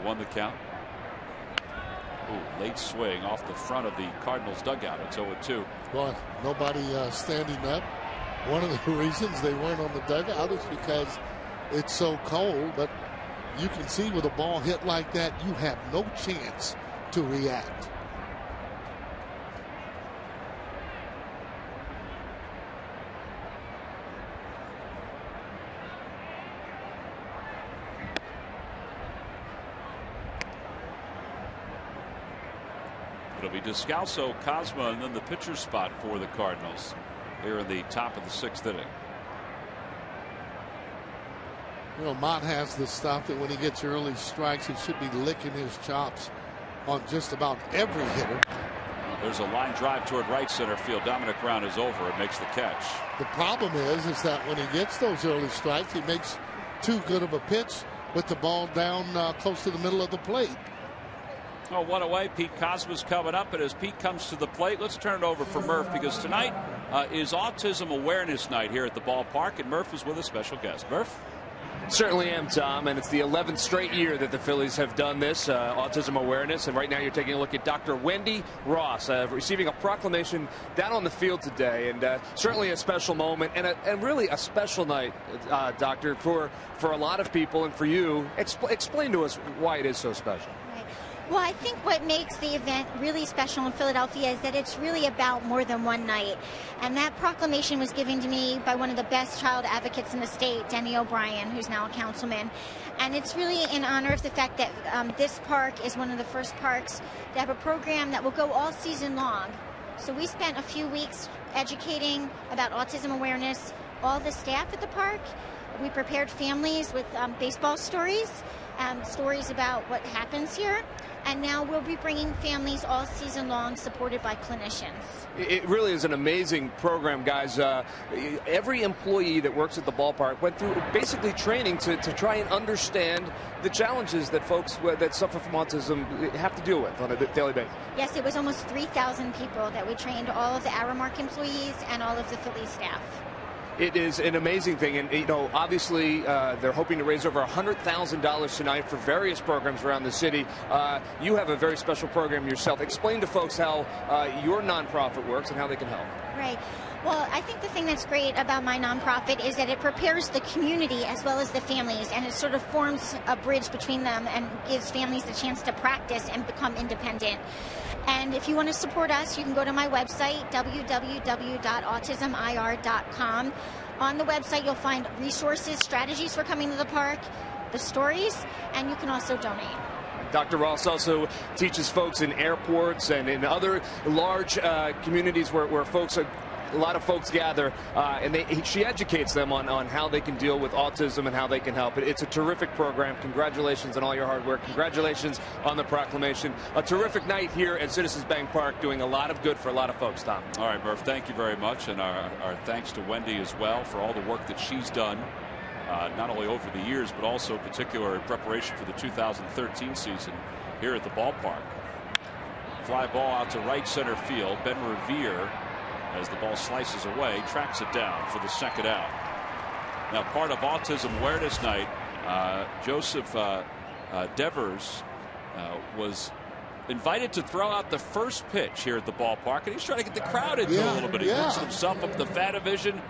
Won the count. Ooh, late swing off the front of the Cardinals dugout. It's 0-2. Well, nobody standing up. One of the reasons they weren't on the dugout is because it's so cold, but you can see with a ball hit like that, you have no chance to react. It'll be Descalso, Cosma, and then the pitcher spot for the Cardinals here in the top of the 6th inning. You know, Mott has the stuff that when he gets early strikes, he should be licking his chops on just about every hitter. There's a line drive toward right center field. Dominic Brown is over and makes the catch. The problem is that when he gets those early strikes, he makes too good of a pitch with the ball down close to the middle of the plate. Oh, one away. Pete Cosma's coming up, and as Pete comes to the plate, let's turn it over for Murph, because tonight is Autism Awareness Night here at the ballpark, and Murph is with a special guest. Murph? Certainly am, Tom, and it's the 11th straight year that the Phillies have done this, autism awareness, and right now you're taking a look at Dr. Wendy Ross receiving a proclamation down on the field today, and certainly a special moment and really a special night, Doctor, for a lot of people and for you. Explain to us why it is so special. Well, I think what makes the event really special in Philadelphia is that it's really about more than one night. And that proclamation was given to me by one of the best child advocates in the state, Denny O'Brien, who's now a councilman. And it's really in honor of the fact that this park is one of the first parks to have a program that will go all season long. So we spent a few weeks educating about autism awareness, all the staff at the park. We prepared families with baseball stories, stories about what happens here. And now we'll be bringing families all season long, supported by clinicians. It really is an amazing program, guys. Every employee that works at the ballpark went through basically training to try and understand the challenges that folks that suffer from autism have to deal with on a daily basis. Yes, it was almost 3,000 people that we trained, all of the Aramark employees and all of the Philly staff. It is an amazing thing, and obviously they're hoping to raise over $100,000 tonight for various programs around the city. You have a very special program yourself. Explain to folks how your nonprofit works and how they can help. Right. Well, I think the thing that's great about my nonprofit is that it prepares the community as well as the families, and it sort of forms a bridge between them and gives families the chance to practice and become independent. And if you want to support us, you can go to my website, www.autismir.com. On the website, you'll find resources, strategies for coming to the park, the stories, and you can also donate. Dr. Ross also teaches folks in airports and in other large communities where a lot of folks gather, and she educates them on how they can deal with autism and how they can help. It's a terrific program. Congratulations on all your hard work. Congratulations on the proclamation. A terrific night here at Citizens Bank Park, doing a lot of good for a lot of folks, Tom. All right, Murph, thank you very much, and our thanks to Wendy as well for all the work that she's done, not only over the years, but also in particular in preparation for the 2013 season here at the ballpark. Fly ball out to right center field. Ben Revere, as the ball slices away, tracks it down for the second out. Now, part of Autism Awareness Night, Joseph Devers was invited to throw out the first pitch here at the ballpark, and he's trying to get the crowd into a little bit. He looks himself up the Fanavision,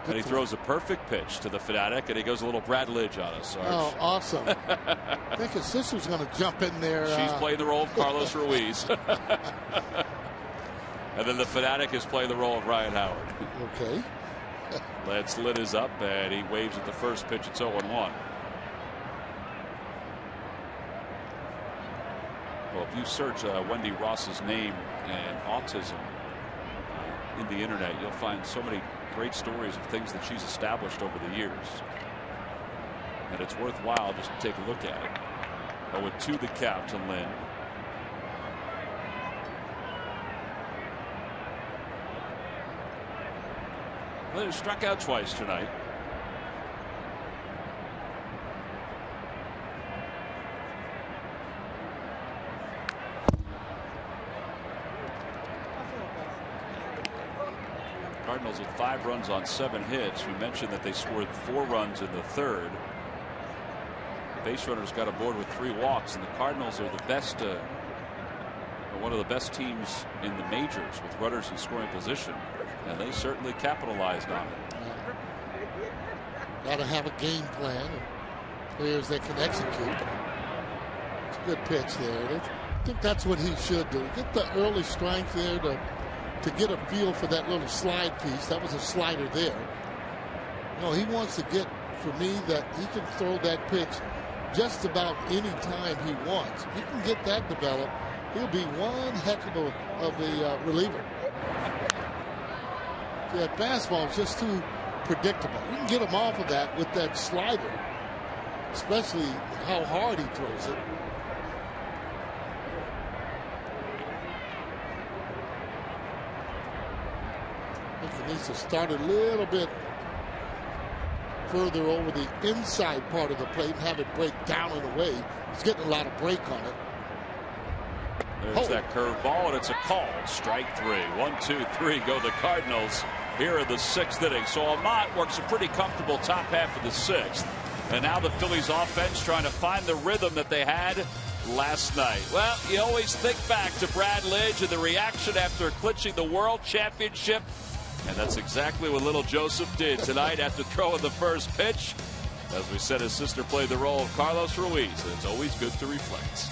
and he throws a perfect pitch to the Fanatic, and he goes a little Brad Lidge on us. Sarge. Oh, awesome. I think his sister's going to jump in there. She's playing the role of Carlos Ruiz. And then the Fanatic is playing the role of Ryan Howard. Okay. Lance Lynn is up, and he waves at the first pitch. It's 0-1. Well, if you search Wendy Ross's name and autism in the internet, you'll find so many great stories of things that she's established over the years. And it's worthwhile just to take a look at it. 0-2 the count to Lynn. Lynn struck out twice tonight. Cardinals with 5 runs on 7 hits. We mentioned that they scored 4 runs in the third. The base runners got aboard with 3 walks, and the Cardinals are the best, one of the best teams in the majors with runners in scoring position. And they certainly capitalized on it. Got to have a game plan and players that can execute. It's a good pitch there. I think that's what he should do. Get the early strength there to get a feel for that little slide piece. That was a slider there. He wants to get, for me, that he can throw that pitch just about any time he wants. If he can get that developed, he'll be one heck of a reliever. That fastball is just too predictable. You can get him off of that with that slider, especially how hard he throws it. I think he needs to start a little bit further over the inside part of the plate and have it break down and away. He's getting a lot of break on it. There's that curve ball, and it's a call. Strike 3. 1, 2, 3 go the Cardinals here in the 6th inning. So Amat works a pretty comfortable top half of the 6th. And now the Phillies offense trying to find the rhythm that they had last night. Well, you always think back to Brad Lidge and the reaction after clinching the World Championship. And that's exactly what little Joseph did tonight after throwing the first pitch. As we said, his sister played the role of Carlos Ruiz, and it's always good to reflect.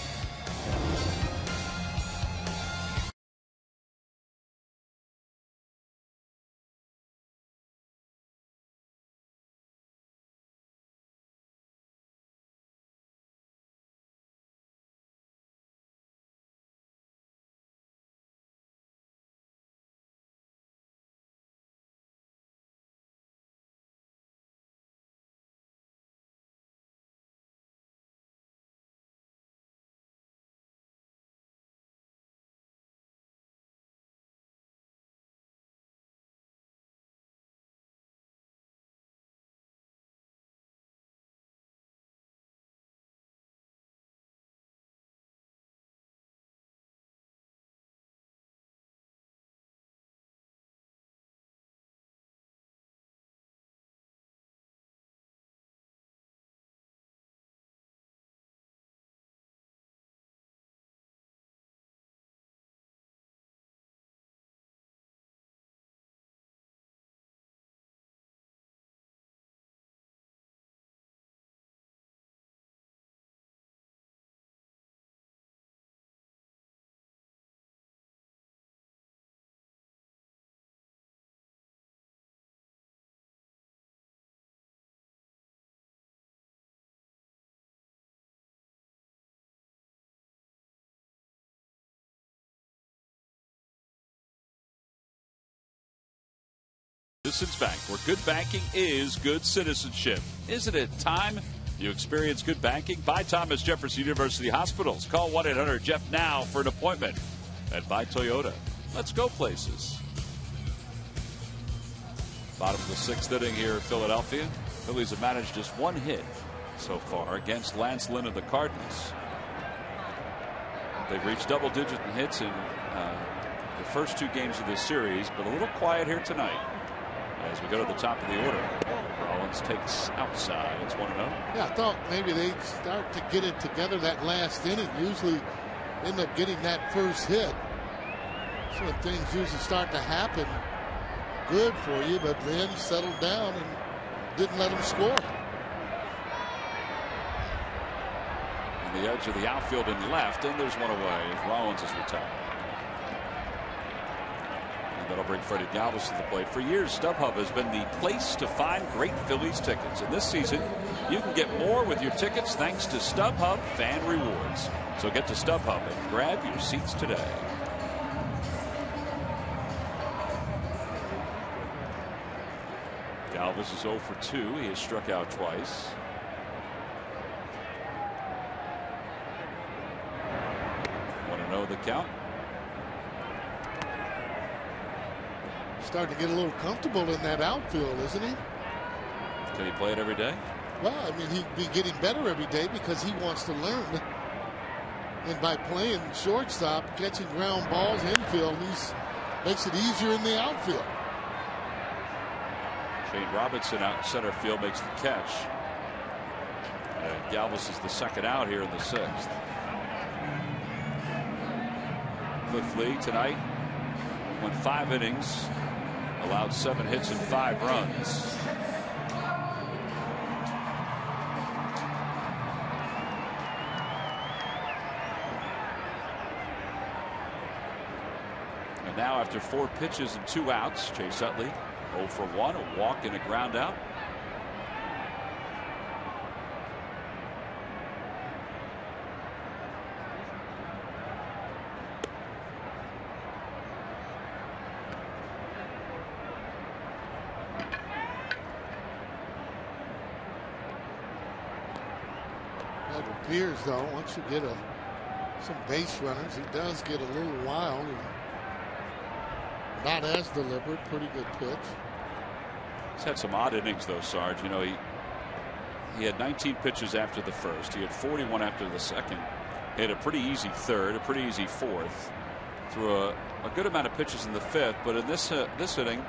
Citizens Bank, where good banking is good citizenship. Isn't it time you experience good banking? By Thomas Jefferson University Hospitals. Call 1-800-JEFF now for an appointment. And by Toyota. Let's go places. Bottom of the sixth inning here in Philadelphia. Phillies have managed just one hit so far against Lance Lynn of the Cardinals. They've reached double digit in hits in the first two games of this series, but a little quiet here tonight. As we go to the top of the order, Rollins takes outside. It's 1-0. Yeah, I thought maybe they'd start to get it together that last inning. Usually end up getting that first hit. So when things usually start to happen good for you, but then settled down and didn't let them score. On the edge of the outfield and left, and there's one away as Rollins is retired. That'll bring Freddie Galvis to the plate. For years, StubHub has been the place to find great Phillies tickets. And this season, you can get more with your tickets thanks to StubHub Fan Rewards. So get to StubHub and grab your seats today. Galvis is 0 for 2. He has struck out twice. Want to know the count? Starting to get a little comfortable in that outfield, isn't he? Can he play it every day? Well, I mean, he'd be getting better every day because he wants to learn. And by playing shortstop, catching ground balls infield, makes it easier in the outfield. Shane Robinson out in center field makes the catch. And Galvis is the second out here in the sixth. Cliff Lee tonight went 5 innings. Allowed 7 hits and 5 runs. And now after 4 pitches and 2 outs, Chase Utley 0 for 1, a walk and a ground out. It appears, though, once you get some base runners, he does get a little wild. And not as deliberate. Pretty good pitch. He's had some odd innings, though, Sarge. You know, he had 19 pitches after the first. He had 41 after the second. He had a pretty easy third, a pretty easy fourth. Threw a good amount of pitches in the fifth, but in this inning,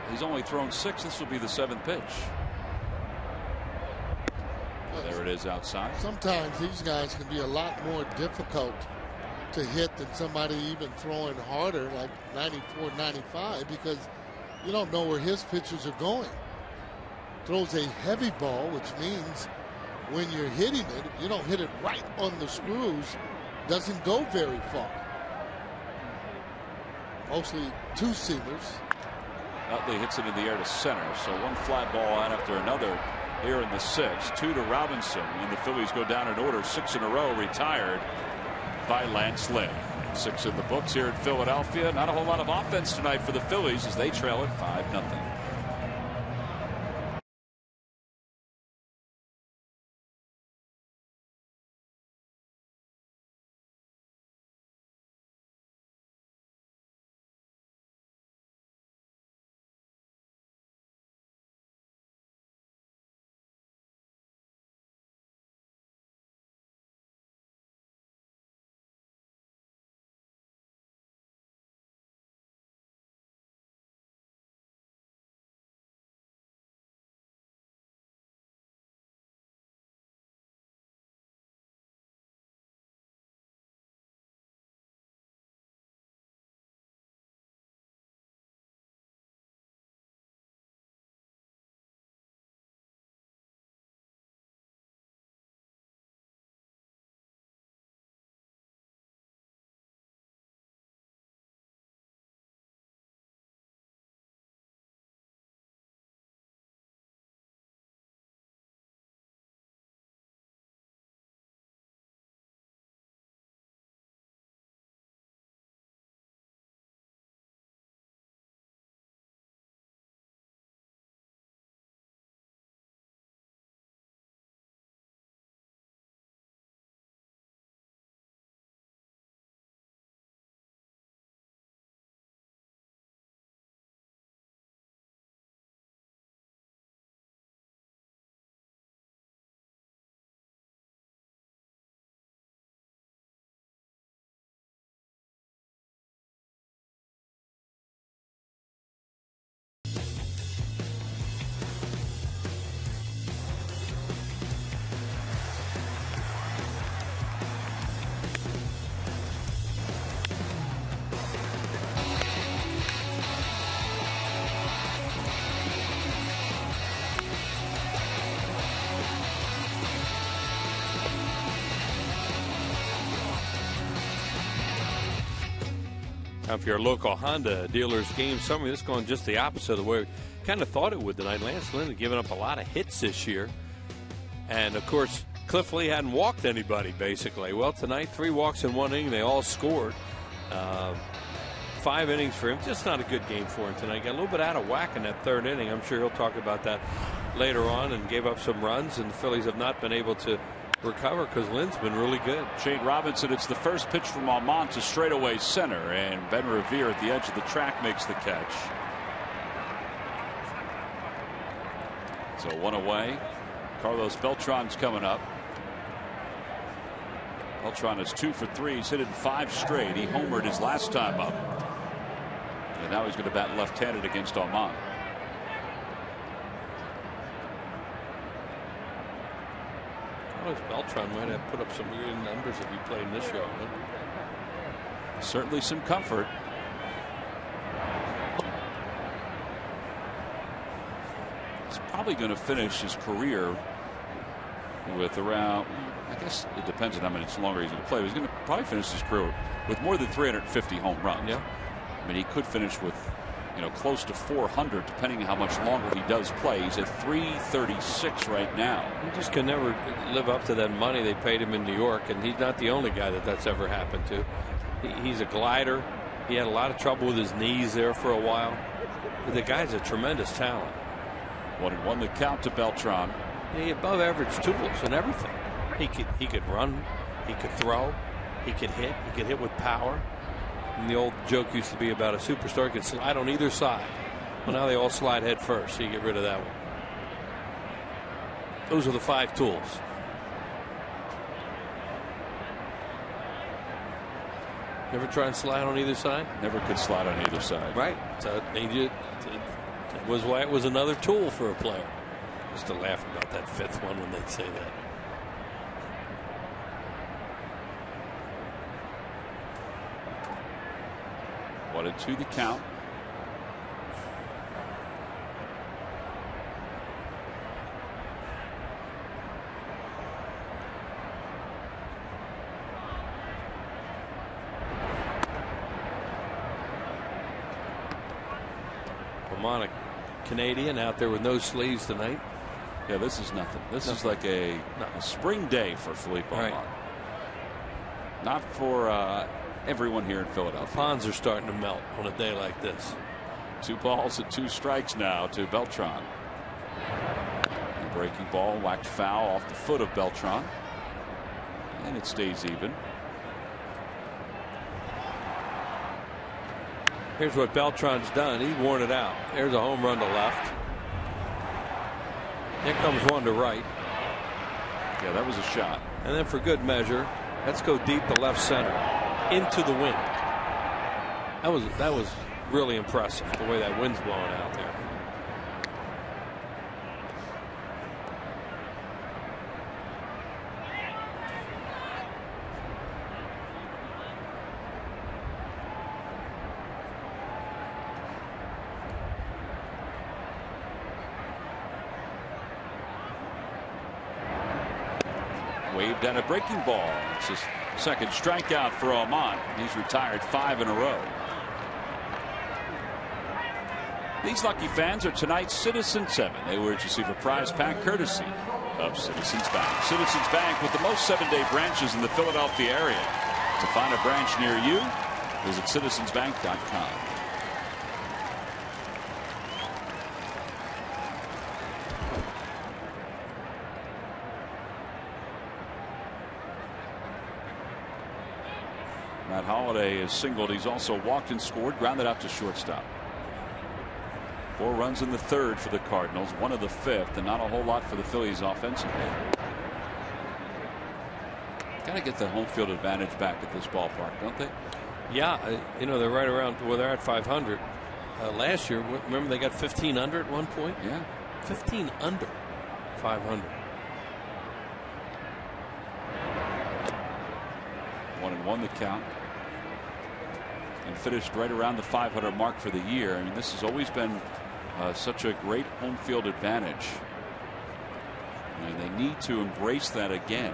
he's only thrown 6. This will be the 7th pitch. There it is outside. Sometimes these guys can be a lot more difficult to hit than somebody even throwing harder, like 94, 95, because you don't know where his pitches are going. Throws a heavy ball, which means when you're hitting it, if you don't hit it right on the screws, doesn't go very far. Mostly two-seamers. Utley hits it in the air to center, so one fly ball out after another here in the 6th. 2 to Robinson, and the Phillies go down in order. 6 in a row, retired by Lance Lynn. 6 in the books here in Philadelphia. Not a whole lot of offense tonight for the Phillies as they trail it 5-0. If you're a local Honda dealer's game summer, this is going just the opposite of the way we kind of thought it would tonight. Lance Lynn had given up a lot of hits this year. And, of course, Cliff Lee hadn't walked anybody, basically. Well, tonight, 3 walks in 1 inning. They all scored. 5 innings for him. Just not a good game for him tonight. Got a little bit out of whack in that 3rd inning. I'm sure he'll talk about that later on, and gave up some runs. And the Phillies have not been able to recover because Lynn's been really good. Shane Robinson, it's the first pitch from Almont to straightaway center, and Ben Revere at the edge of the track makes the catch. So 1 away. Carlos Beltran's coming up. Beltran is 2 for 3. He's hit it in 5 straight. He homered his last time up, and now he's going to bat left-handed against Almont. Beltran might have put up some good numbers if he played in this show. Huh? Certainly some comfort. He's probably going to finish his career with around, I guess it depends on how much longer he's going to play. He's going to probably finish his career with more than 350 home runs. Yeah. I mean, he could finish with, close to 400 depending on how much longer he does play. He's at 336 right now. He just can never live up to that money they paid him in New York, and he's not the only guy that's ever happened to. He's a glider. He had a lot of trouble with his knees there for a while. But the guy's a tremendous talent. 1-1 the count to Beltran. He had above average tools and everything. He could run, he could throw, he could hit with power. And the old joke used to be about a superstar could slide on either side. Well, now they all slide head first, so you get rid of that one. Those are the 5 tools. Never try and slide on either side? Never could slide on either side. Right. So it was why it was another tool for a player. Just to laugh about that 5th one when they'd say that. 1-2 the count. Vermont, Canadian, out there with no sleeves tonight. Yeah, this is nothing. This is like a spring day for Philippe Aumont. Right. Not for everyone here in Philadelphia. Ponds are starting to melt on a day like this. 2 balls and 2 strikes now to Beltran. The breaking ball whacked foul off the foot of Beltran. And it stays even. Here's what Beltran's done. He's worn it out. There's a home run to left. Here comes one to right. Yeah, that was a shot. And then for good measure, let's go deep to left center into the wind. That was really impressive, the way that wind's blowing out there. Waved at a breaking ball. It's his second strikeout for Aumont. He's retired 5 in a row. These lucky fans are tonight's Citizen 7. They were to receive a prize pack courtesy of Citizens Bank. Citizens Bank with the most 7-day branches in the Philadelphia area. To find a branch near you, visit citizensbank.com. Matt Holliday is singled. He's also walked and scored, grounded out to shortstop. 4 runs in the 3rd for the Cardinals, 1 of the 5th, and not a whole lot for the Phillies offensively. Got to get the home field advantage back at this ballpark, don't they? Yeah, you know, they're right around where they're at 500. Last year, remember they got 15 under at one point? Yeah. 15 under 500. 1-1 the count. And finished right around the 500 mark for the year. I mean, this has always been such a great home field advantage. And they need to embrace that again.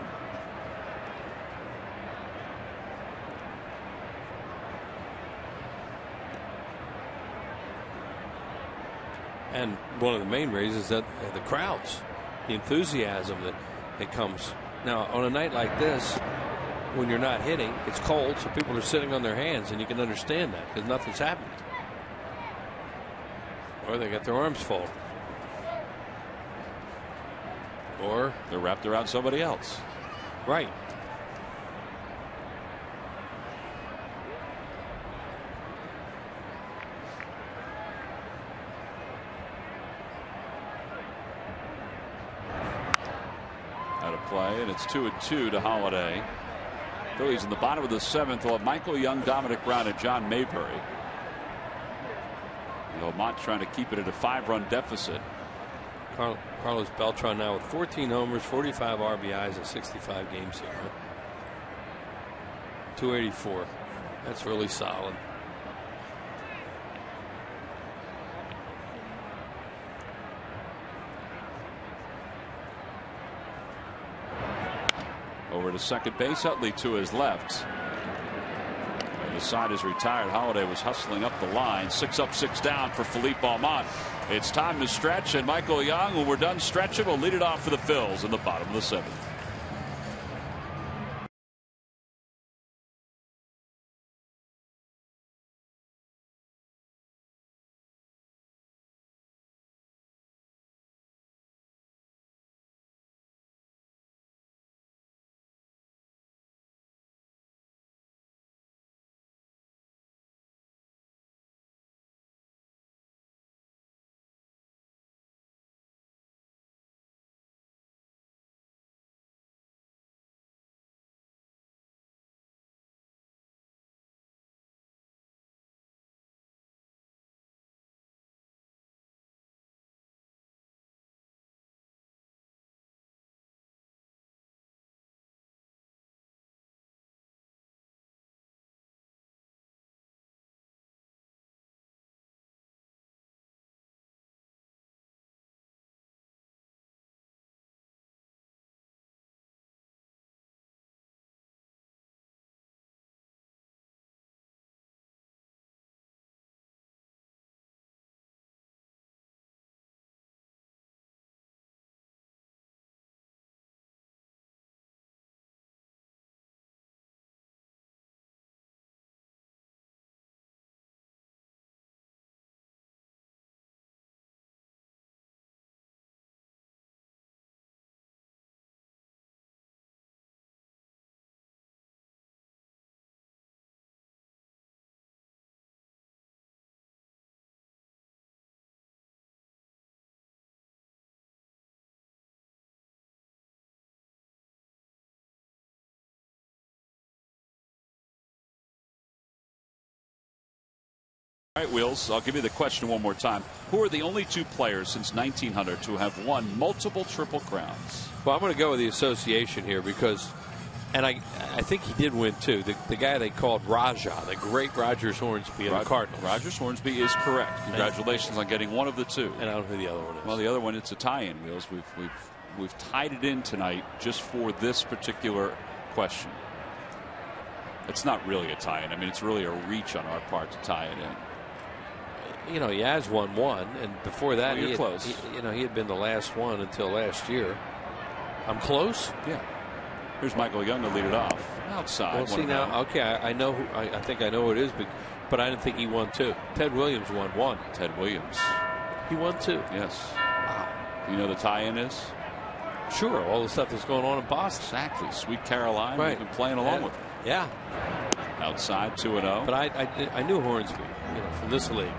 And one of the main reasons is that the crowds, the enthusiasm that comes. Now, on a night like this, when you're not hitting, it's cold, so people are sitting on their hands, and you can understand that because nothing's happened. Or they got their arms full. Or they're wrapped around somebody else. Right. Out of play, and it's 2-2 to Holliday. Phillies in the bottom of the 7th will have Michael Young, Dominic Brown, and John Mayberry. Aumont trying to keep it at a 5-run deficit. Carlos Beltran now with 14 homers, 45 RBIs, and 65 games here. 284. That's really solid. Over to second base, Utley to his left. And the side is retired. Holliday was hustling up the line. 6 up, 6 down for Philippe Aumont. It's time to stretch, and Michael Young, when we're done stretching, will lead it off for the Phils in the bottom of the 7th. All right, Wheels, I'll give you the question one more time. Who are the only 2 players since 1900 to have won multiple Triple Crowns? Well, I'm going to go with the association here because, and I think he did win too. The guy they called Raja, the great Rogers Hornsby of the Cardinals. Rogers Hornsby is correct. Congratulations on getting one of the 2. And I don't know who the other one is. Well, the other one, it's a tie-in, Wheels. We've tied it in tonight just for this particular question. It's not really a tie-in. I mean, it's really a reach on our part to tie it in. You know, Yaz won 1, and before that, he had been the last one until last year. I'm close. Yeah. Here's Michael Young to lead it off. Outside. Well, see now, okay, I know who, I think I know who it is, but I didn't think he won 2. Ted Williams won 1. Ted Williams. He won 2. Yes. Wow. Do you know the tie-in is? Sure, all the stuff that's going on in Boston. Exactly. Sweet Caroline. Right. We've been playing along with it. Yeah. Outside 2-0. But I knew Hornsby, from this league.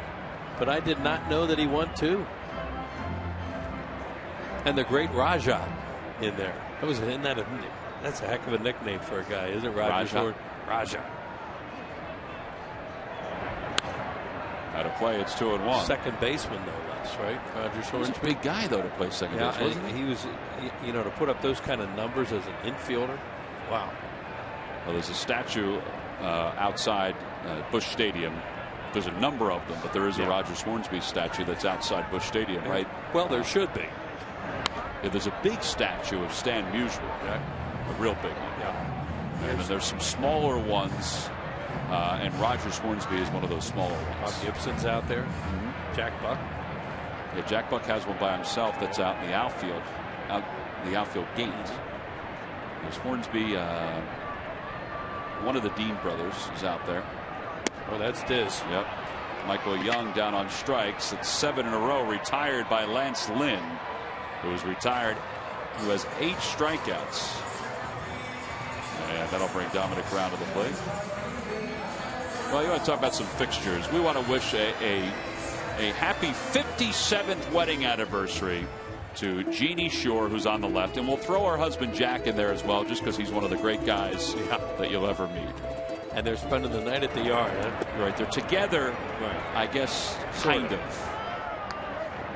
But I did not know that he won 2. And the great Raja in there. That's a heck of a nickname for a guy, isn't it? Raja. Out of play, it's 2-1. Second baseman, no less, right? Rogers Hornsby. He was a big guy, though, to play second base, wasn't he? He was, to put up those kind of numbers as an infielder. Wow. Well, there's a statue outside Busch Stadium. There's a number of them, but there is a Rogers Hornsby statue that's outside Busch Stadium, right? Well, there should be. Yeah, there's a big statue of Stan Musial, right? A real big one. Yeah. And then there's some smaller ones, and Rogers Hornsby is one of those smaller ones. Bob Gibson's out there. Mm-hmm. Jack Buck. Yeah, Jack Buck has one by himself that's out in the outfield, gate. There's Hornsby. One of the Dean brothers is out there. Oh, that's Diz. Yep. Michael Young down on strikes. It's 7 in a row. Retired by Lance Lynn, who was retired, who has 8 strikeouts. And that'll bring Dominic Brown to the plate. Well, you want to talk about some fixtures. We want to wish a happy 57th wedding anniversary to Jeannie Shore, who's on the left. And we'll throw her husband Jack in there as well, just because he's one of the great guys that you'll ever meet. And they're spending the night at the yard. Huh? Right. They're together, right. I guess, kind of.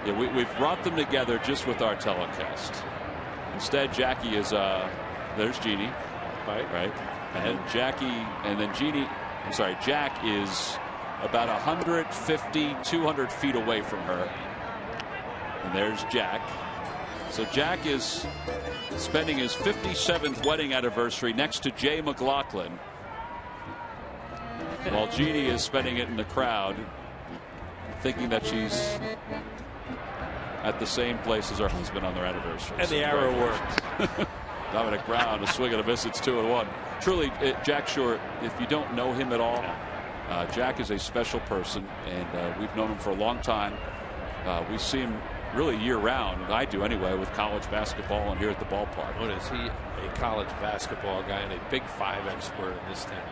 Yeah, we've brought them together just with our telecast. Instead, Jackie is, there's Jeannie. Right. And Jackie, and then Jeannie, I'm sorry, Jack is about 150, 200 feet away from her. And there's Jack. So Jack is spending his 57th wedding anniversary next to Jay McLaughlin, while Jeannie is spending it in the crowd, thinking that she's at the same place as her husband on their anniversary. And the arrow worked. Dominic Brown, a swing and a miss. It's 2-1. Truly, Jack Shore, if you don't know him at all, Jack is a special person, and we've known him for a long time. We see him really year-round. I do anyway, with college basketball and here at the ballpark. What is he? A college basketball guy and a Big Five expert in this town.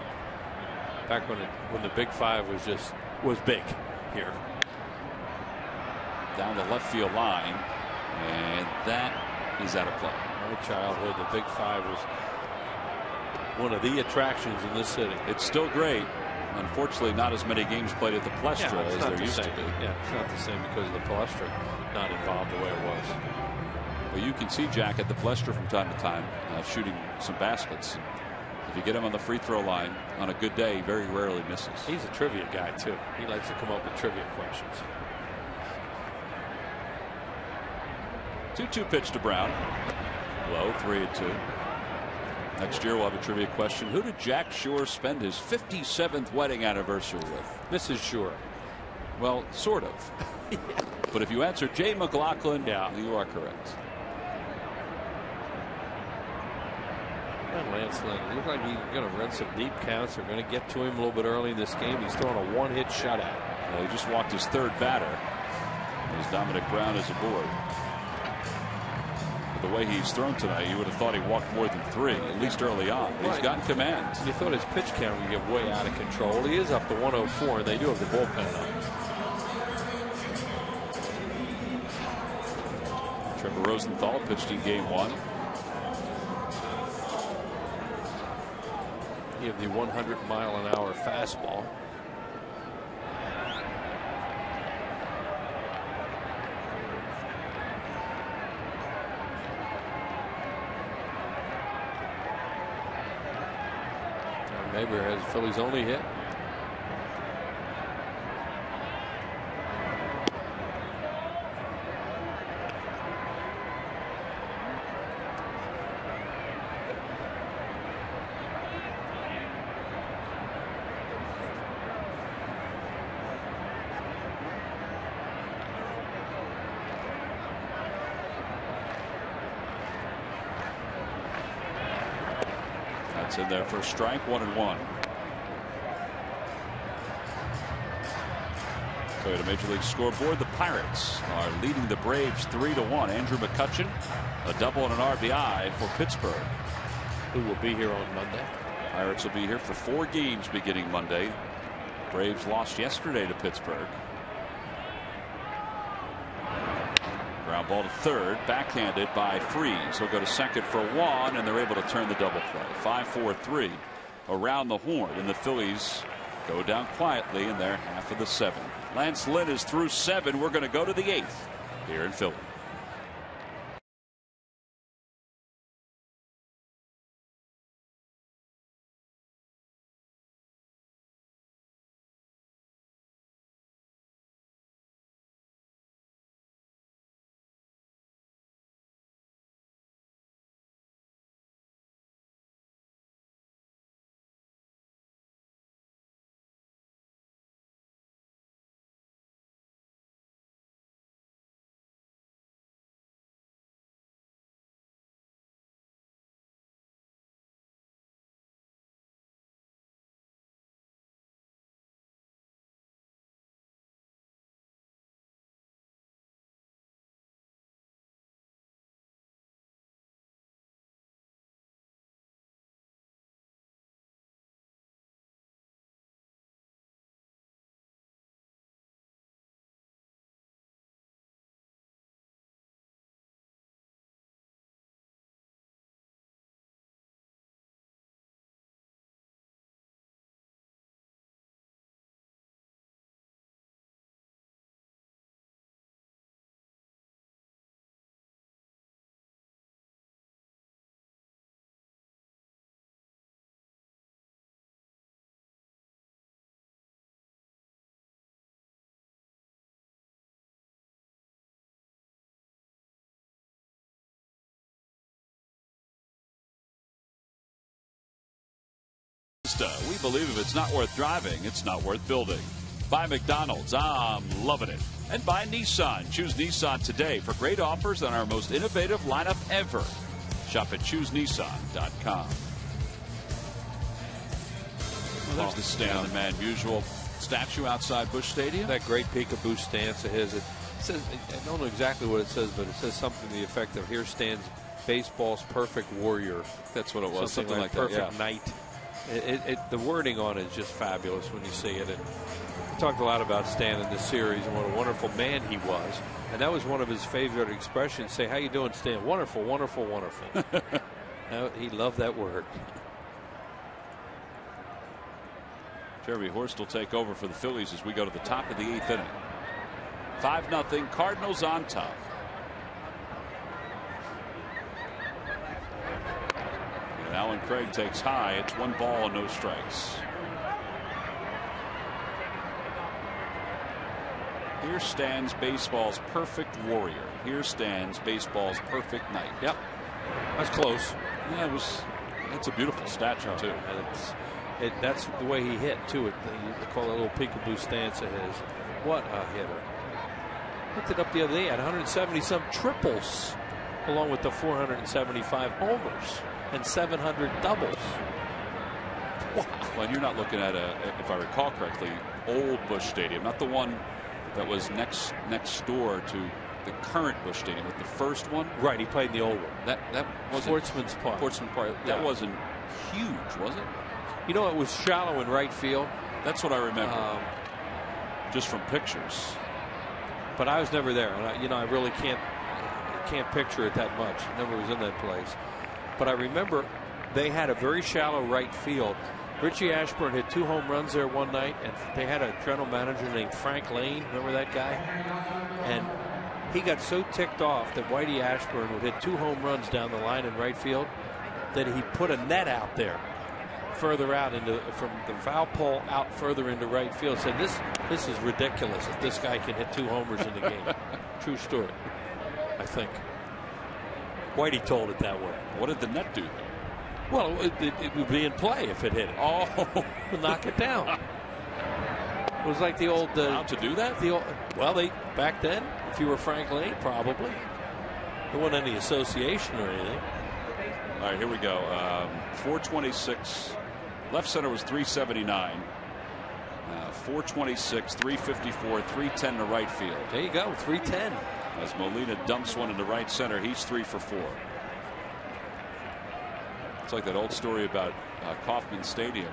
Back when the Big Five was big here. Down the left field line, and that is out of play. My childhood, the Big Five was one of the attractions in this city. It's still great. Unfortunately, not as many games played at the Palestra as there used to be. Yeah, it's not the same because of the Palestra not involved the way it was. Well, you can see Jack at the Palestra from time to time shooting some baskets. If you get him on the free throw line on a good day, he very rarely misses. He's a trivia guy, too. He likes to come up with trivia questions. 2-2 pitch to Brown. Low, 3-2. Next year, we'll have a trivia question. Who did Jack Shore spend his 57th wedding anniversary with? Mrs. Shore. Well, sort of. Yeah. But if you answer Jay McLaughlin, you are correct. And Lance Lynn, looks like he's going to run some deep counts. They're going to get to him a little bit early in this game. He's throwing a one-hit shutout. Well, he just walked his third batter as Dominic Brown is aboard. But the way he's thrown tonight, you would have thought he walked more than 3, at least early on. He's gotten command. You thought his pitch count would get way out of control. He is up to 104, and they do have the bullpen up. Trevor Rosenthal pitched in game 1. You have the 100-mile-an-hour fastball. Mayberry has Phillies' only hit. That's in there for a strike, 1-1. So at a Major League scoreboard, the Pirates are leading the Braves 3-1. Andrew McCutchen, a double and an RBI for Pittsburgh. Who will be here on Monday? Pirates will be here for 4 games beginning Monday. Braves lost yesterday to Pittsburgh. Ground ball to third, backhanded by Freese. He'll go to second for 1, and they're able to turn the double play. 5-4-3 around the horn, and the Phillies go down quietly in their half of the 7th. Lance Lynn is through 7. We're going to go to the 8th here in Philly. We believe if it's not worth driving, it's not worth building. By McDonald's, I'm loving it. And by Nissan. Choose Nissan today for great offers on our most innovative lineup ever. Shop at choosenissan.com. Well, there's the Stan the Man Musial statue outside Busch Stadium. That great peekaboo stance of his. It says, I don't know exactly what it says, but it says something to the effect of, here stands baseball's perfect warrior. That's what it was. Something like perfect that, yeah. knight. The wording on it is just fabulous when you see it. And we talked a lot about Stan in this series and what a wonderful man he was. And that was one of his favorite expressions. Say, how you doing, Stan? Wonderful, wonderful, wonderful. He loved that word. Jeremy Horst will take over for the Phillies as we go to the top of the 8th inning. 5-0, Cardinals on top. And Alan Craig takes high. It's 1 ball and no strikes. Here stands baseball's perfect warrior. Here stands baseball's perfect knight. Yep, that's close. Yeah, it's a beautiful statue too. And that's the way he hit too. They call it a little peekaboo stance of his. What a hitter! Looked it up the other day. Had 170 some triples, along with the 475 homers and 700 doubles. Wow. Well, and you're not looking at if I recall correctly, old Busch Stadium, not the one that was next door to the current Busch Stadium, with the first one. Right, he played in the old one. That wasn't Sportsman's Park. Sportsman's Park. Yeah. That wasn't huge, was it? You know, it was shallow in right field. That's what I remember, just from pictures. But I was never there, and I really can't picture it that much. I never was in that place. But I remember they had a very shallow right field. Richie Ashburn hit 2 home runs there one night, and they had a general manager named Frank Lane. Remember that guy? And he got so ticked off that Whitey Ashburn would hit 2 home runs down the line in right field that he put a net out there. further out from the foul pole out further into right field. Said this is ridiculous if this guy can hit 2 homers in the game. True story, I think. Whitey told it that way. What did the net do? Well, it would be in play if it hit it. Oh, knock it down. It was like the old. How to do that? Back then, if you were Frank Lane, probably. There wasn't any association or anything. All right, here we go. 426. Left center was 379. 426, 354, 310 to right field. There you go, 310. As Molina dumps one into right center, he's 3 for 4. It's like that old story about Kauffman Stadium.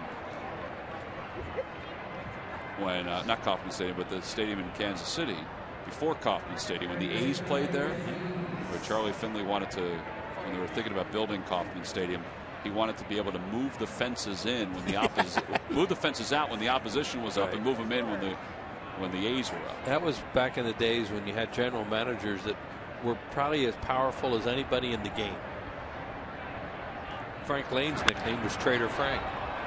When not Kauffman Stadium, but the stadium in Kansas City before Kauffman Stadium, when the A's played there, where Charlie Finley wanted to, when they were thinking about building Kauffman Stadium, he wanted to be able to move the fences in when the move the fences out when the opposition was up, and move them in when the A's were up. That was back in the days when you had general managers that were probably as powerful as anybody in the game. Frank Lane's nickname was Trader Frank.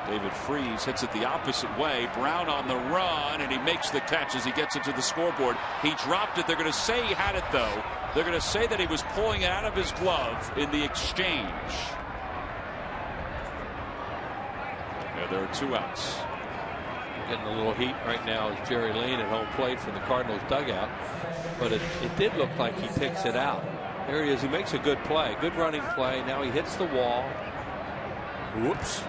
David Freese hits it the opposite way. Brown on the run, and he makes the catch as he gets into the scoreboard. He dropped it. They're going to say he had it, though. They're going to say that he was pulling it out of his glove in the exchange. Yeah, there are 2 outs. Getting a little heat right now is Jerry Lane at home plate for the Cardinals dugout. But it did look like he picks it out. There he is. He makes a good play. Good running play. Now he hits the wall. Whoops.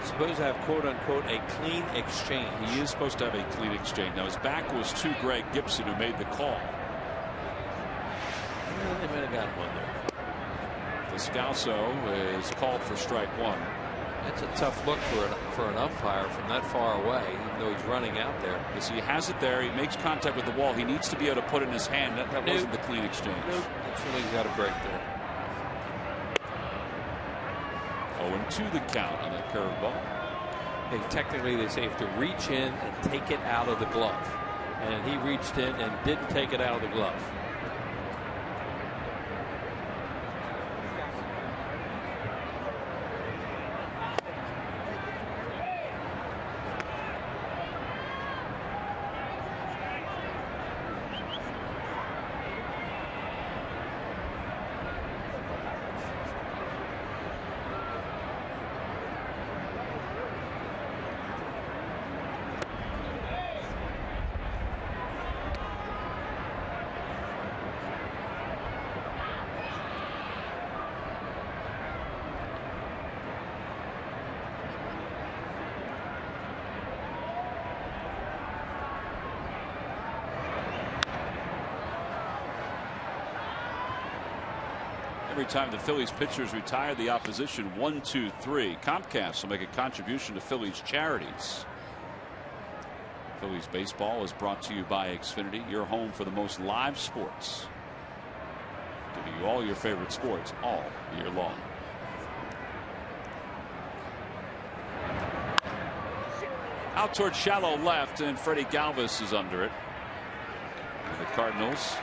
Supposed to have quote-unquote a clean exchange. He is supposed to have a clean exchange. Now his back was to Greg Gibson, who made the call. Well, they might have got one there. Descalso is called for strike 1. That's a tough look for an umpire from that far away, even though he's running out there. As he has it there, he makes contact with the wall. He needs to be able to put it in his hand. That wasn't the clean exchange. Nope. That's when he's got a break there. 0-2 the count on that curveball. Technically, they say you have to reach in and take it out of the glove. And he reached in and didn't take it out of the glove. Every time the Phillies pitchers retire, the opposition 1, 2, 3. Comcast will make a contribution to Phillies charities. Phillies baseball is brought to you by Xfinity, your home for the most live sports. Giving you all your favorite sports all year long. Out towards shallow left, and Freddie Galvis is under it. And the Cardinals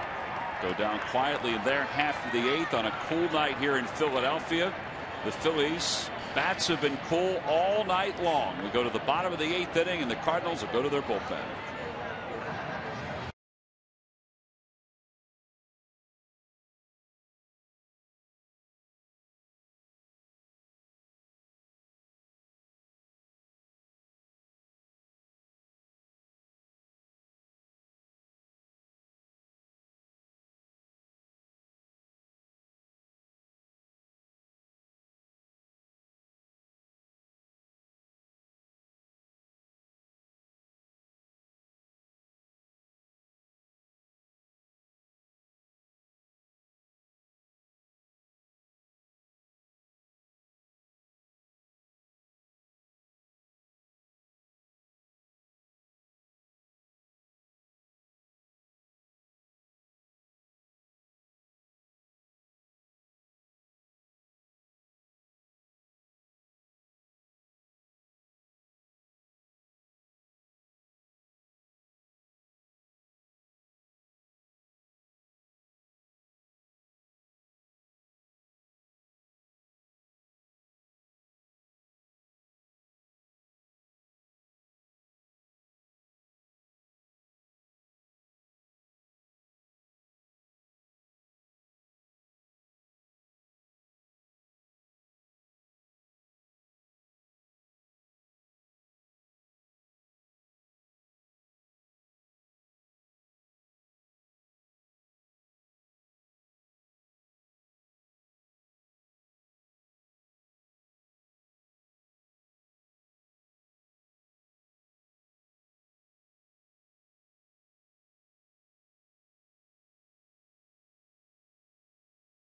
go down quietly in their half of the 8th on a cool night here in Philadelphia. The Phillies bats have been cool all night long. We go to the bottom of the 8th inning, and the Cardinals will go to their bullpen.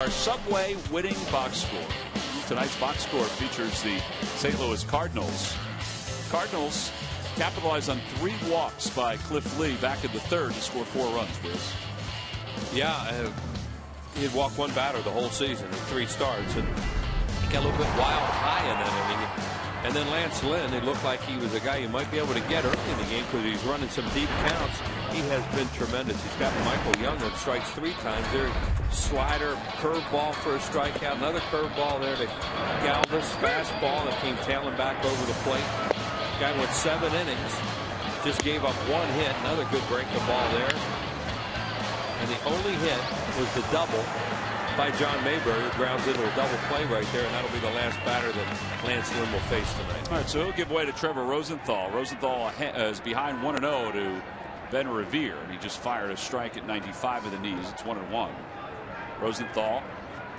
Our Subway winning box score. Tonight's box score features the St. Louis Cardinals. Cardinals capitalized on 3 walks by Cliff Lee back in the third to score 4 runs, Wiz. Yeah, he'd walk 1 batter the whole season in 3 starts, and he got a little bit wild high in that inning. And then Lance Lynn, it looked like he was a guy you might be able to get early in the game because he's running some deep counts. He has been tremendous. He's got Michael Young that strikes 3 times there. Slider, curveball for a strikeout, another curveball there to Galvis, fastball that came tailing back over the plate. Guy went 7 innings, just gave up 1 hit, another good breaking ball there. And the only hit was the double by John Mayberry, who grounds into a double play right there, and that'll be the last batter that Lance Lynn will face tonight. All right, so he'll give way to Trevor Rosenthal. Rosenthal is behind 1-0 to Ben Revere, and he just fired a strike at 95 of the knees. It's 1-1. Rosenthal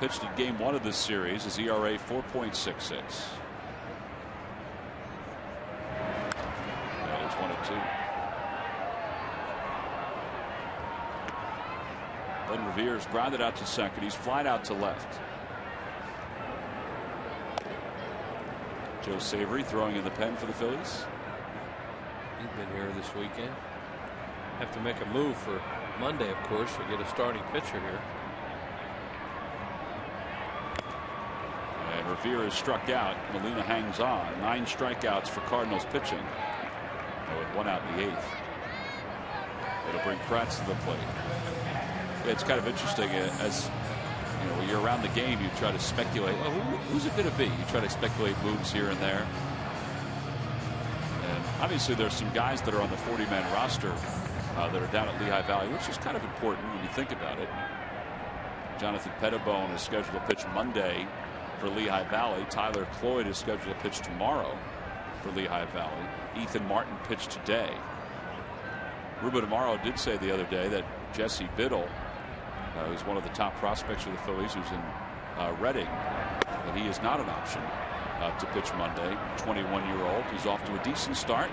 pitched in game 1 of this series. His ERA 4.66. That was 1-2. Ben Revere's grounded out to second. He's flied out to left. Joe Savory throwing in the pen for the Phillies. He's been here this weekend. Have to make a move for Monday, of course, to get a starting pitcher here. And Revere is struck out. Molina hangs on. 9 strikeouts for Cardinals pitching. With 1 out in the 8th. It'll bring Kratz to the plate. It's kind of interesting as you know, when you're around the game, you try to speculate, well, who's it going to be? You try to speculate moves here and there. And obviously there's some guys that are on the 40-man roster that are down at Lehigh Valley, which is kind of important when you think about it. Jonathan Pettibone is scheduled to pitch Monday for Lehigh Valley. Tyler Cloyd is scheduled to pitch tomorrow for Lehigh Valley. Ethan Martin pitched today. Ruben Amaro did say the other day that Jesse Biddle, who's one of the top prospects for the Phillies, who's in Reading, but he is not an option to pitch Monday. 21-year-old. He's off to a decent start.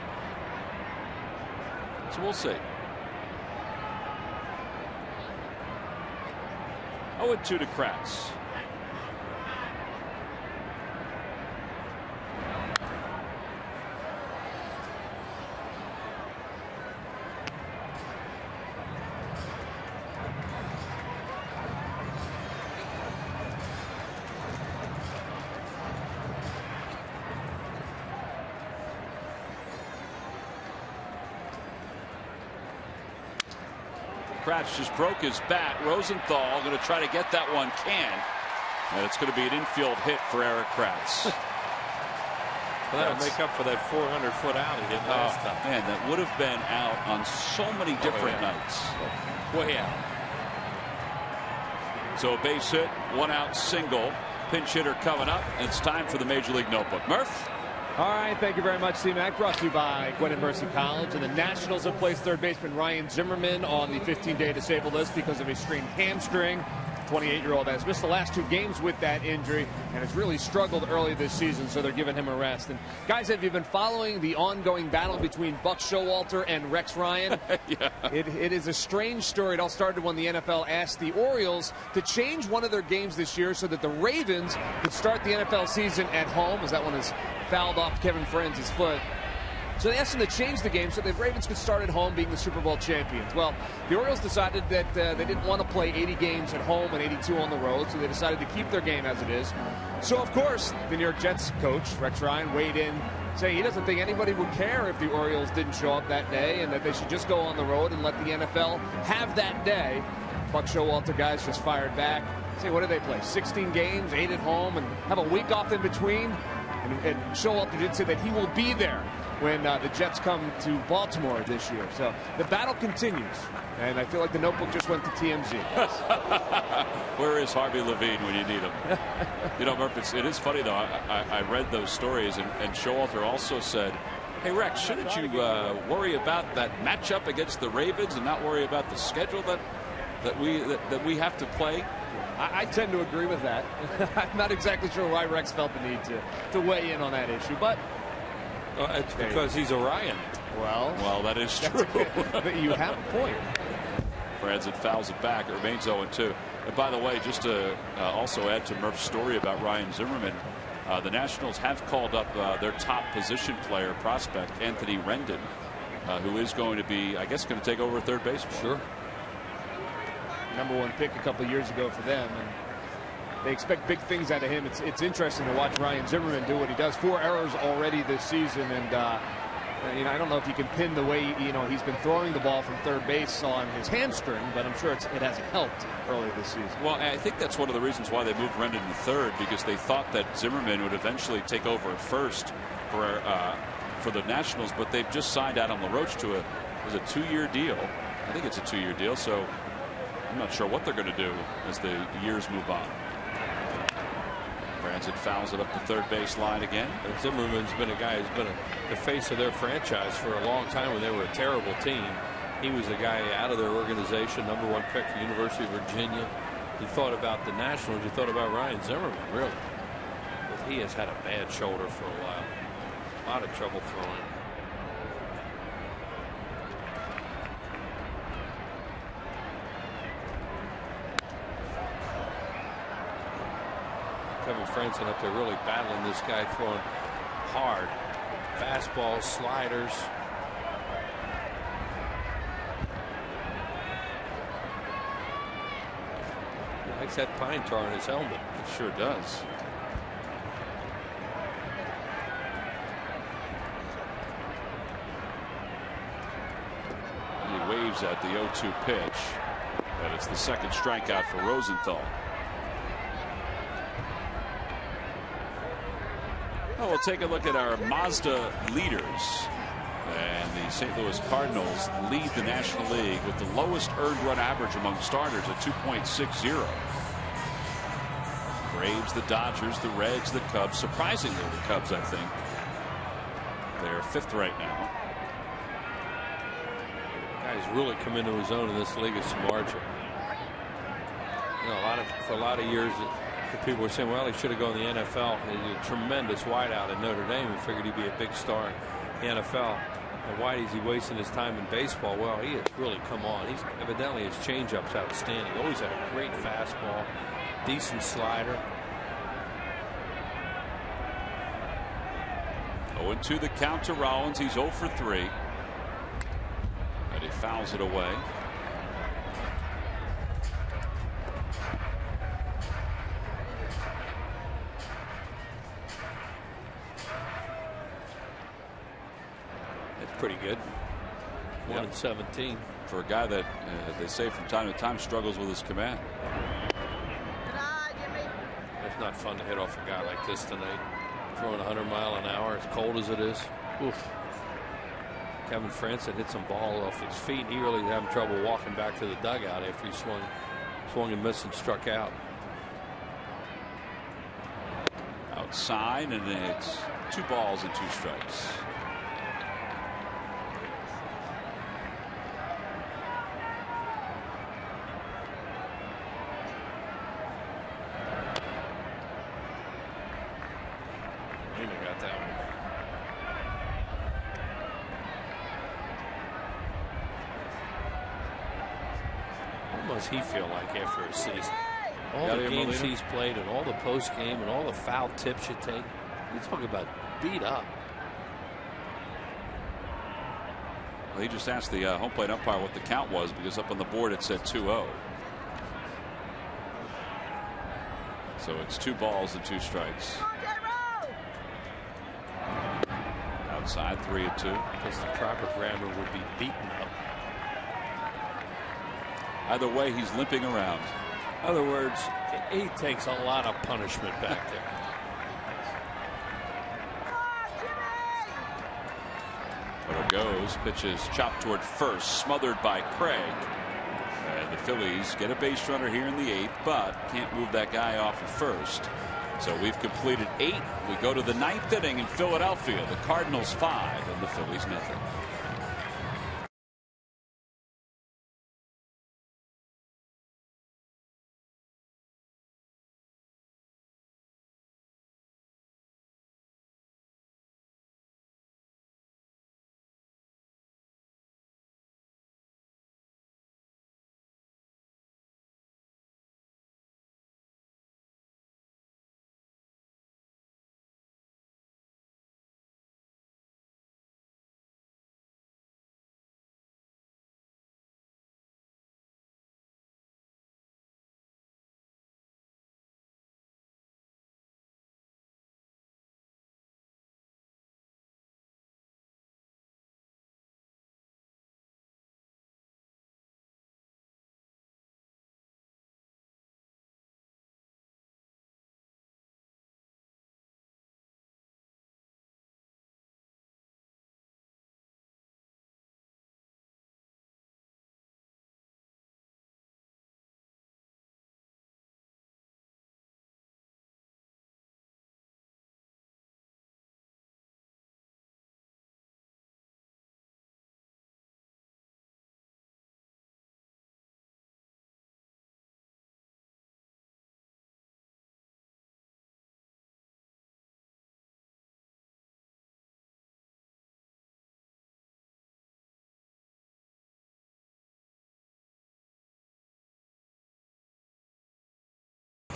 So we'll see. 0-2 to Kratz. Kratz just broke his bat. Rosenthal going to try to get that one. And it's going to be an infield hit for Eric Kratz. Well, that'll make up for that 400-foot out he hit last time. Man, that would have been out on so many different nights. Way out. So a base hit, 1 out single. Pinch hitter coming up. It's time for the Major League Notebook. Murph? All right, thank you very much, C-Mac. Brought to you by Gwinnett Mercy College. And the Nationals have placed third baseman Ryan Zimmerman on the 15-day disabled list because of a strained hamstring. 28-year-old has missed the last 2 games with that injury and has really struggled early this season, so they're giving him a rest. And guys, have you been following the ongoing battle between Buck Showalter and Rex Ryan? Yeah. It is a strange story. It all started when the NFL asked the Orioles to change one of their games this year so that the Ravens could start the NFL season at home, as that one is fouled off Kevin Friends' foot. So they asked them to change the game so the Ravens could start at home, being the Super Bowl champions. Well, the Orioles decided that they didn't want to play 80 games at home and 82 on the road, so they decided to keep their game as it is. So, of course, the New York Jets coach, Rex Ryan, weighed in, saying he doesn't think anybody would care if the Orioles didn't show up that day and that they should just go on the road and let the NFL have that day. Buck Showalter guys just fired back. Say, what do they play? 16 games, 8 at home, and have a week off in between? And Showalter did say that he will be there when the Jets come to Baltimore this year. So the battle continues. And I feel like the Notebook just went to TMZ. Where is Harvey Levine when you need him? You know, Murph, it is funny, though. I read those stories, and Showalter also said, hey, Rex, shouldn't you worry about that matchup against the Ravens and not worry about the schedule that we have to play? I tend to agree with that. I'm not exactly sure why Rex felt the need to weigh in on that issue, but it's because he's Orion. Well, that is true. But you have a point. Franzen fouls it back. It remains 0-2. And by the way, just to also add to Murph's story about Ryan Zimmerman, the Nationals have called up their top position player prospect, Anthony Rendon, who is going to be, I guess, going to take over third base. Sure. #1 pick a couple years ago for them, and they expect big things out of him. It's interesting to watch Ryan Zimmerman do what he does. 4 errors already this season, and I don't know if you can pin the way he's been throwing the ball from third base on his hamstring, but I'm sure it hasn't helped early this season. Well, I think that's one of the reasons why they moved Rendon to third, because they thought that Zimmerman would eventually take over at first for the Nationals, but they've just signed Adam LaRoche to a 2-year deal. I think it's a 2-year deal, so I'm not sure what they're going to do as the years move on. Franzen fouls it up the third base line again. And Zimmerman's been a guy who's been the face of their franchise for a long time when they were a terrible team. He was the guy out of their organization, #1 pick for the University of Virginia. You thought about the Nationals, you thought about Ryan Zimmerman, really. But he has had a bad shoulder for a while. A lot of trouble throwing. Kevin Franzen up there really battling this guy, throwing hard fastballs, sliders. He likes that pine tar on his helmet. It sure does. He waves at the 0-2 pitch, but it's the second strikeout for Rosenthal. Well, we'll take a look at our Mazda leaders. And the St. Louis Cardinals lead the National League with the lowest earned run average among starters at 2.60. Braves, the Dodgers, the Reds, the Cubs. Surprisingly, the Cubs, I think. They're 5th right now. Guy's really come into his own in this league is Samardzija. For a lot of years, people were saying, well, he should have gone to the NFL. He's a tremendous wideout at Notre Dame. We figured he'd be a big star in the NFL. And why is he wasting his time in baseball? Well, he has really come on. He's evidently his changeup's outstanding. Always had a great fastball, decent slider. 0-2 the count to Rollins. He's 0 for 3. And he fouls it away. Pretty good. 1-17 for a guy that they say from time to time struggles with his command. It's not fun to hit off a guy like this tonight. Throwing 100 mile an hour, as cold as it is. Oof. Kevin Franzen hit some ball off his feet. He really having trouble walking back to the dugout after he swung and missed and struck out. Outside, and it's 2 balls and 2 strikes. What does he feel like after a season? All the games he's played and all the post game and all the foul tips you take. You're talking about beat up. Well, he just asked the home plate umpire what the count was, because up on the board it said 2-0. So it's 2 balls and 2 strikes. Outside, 3-2. Because the proper grammar would be beaten up. Either way, he's limping around. In other words, he takes a lot of punishment back there. But it goes. Pitches chopped toward first, smothered by Craig. And the Phillies get a base runner here in the 8th, but can't move that guy off at first. So we've completed 8. We go to the 9th inning in Philadelphia. The Cardinals 5 and the Phillies nothing.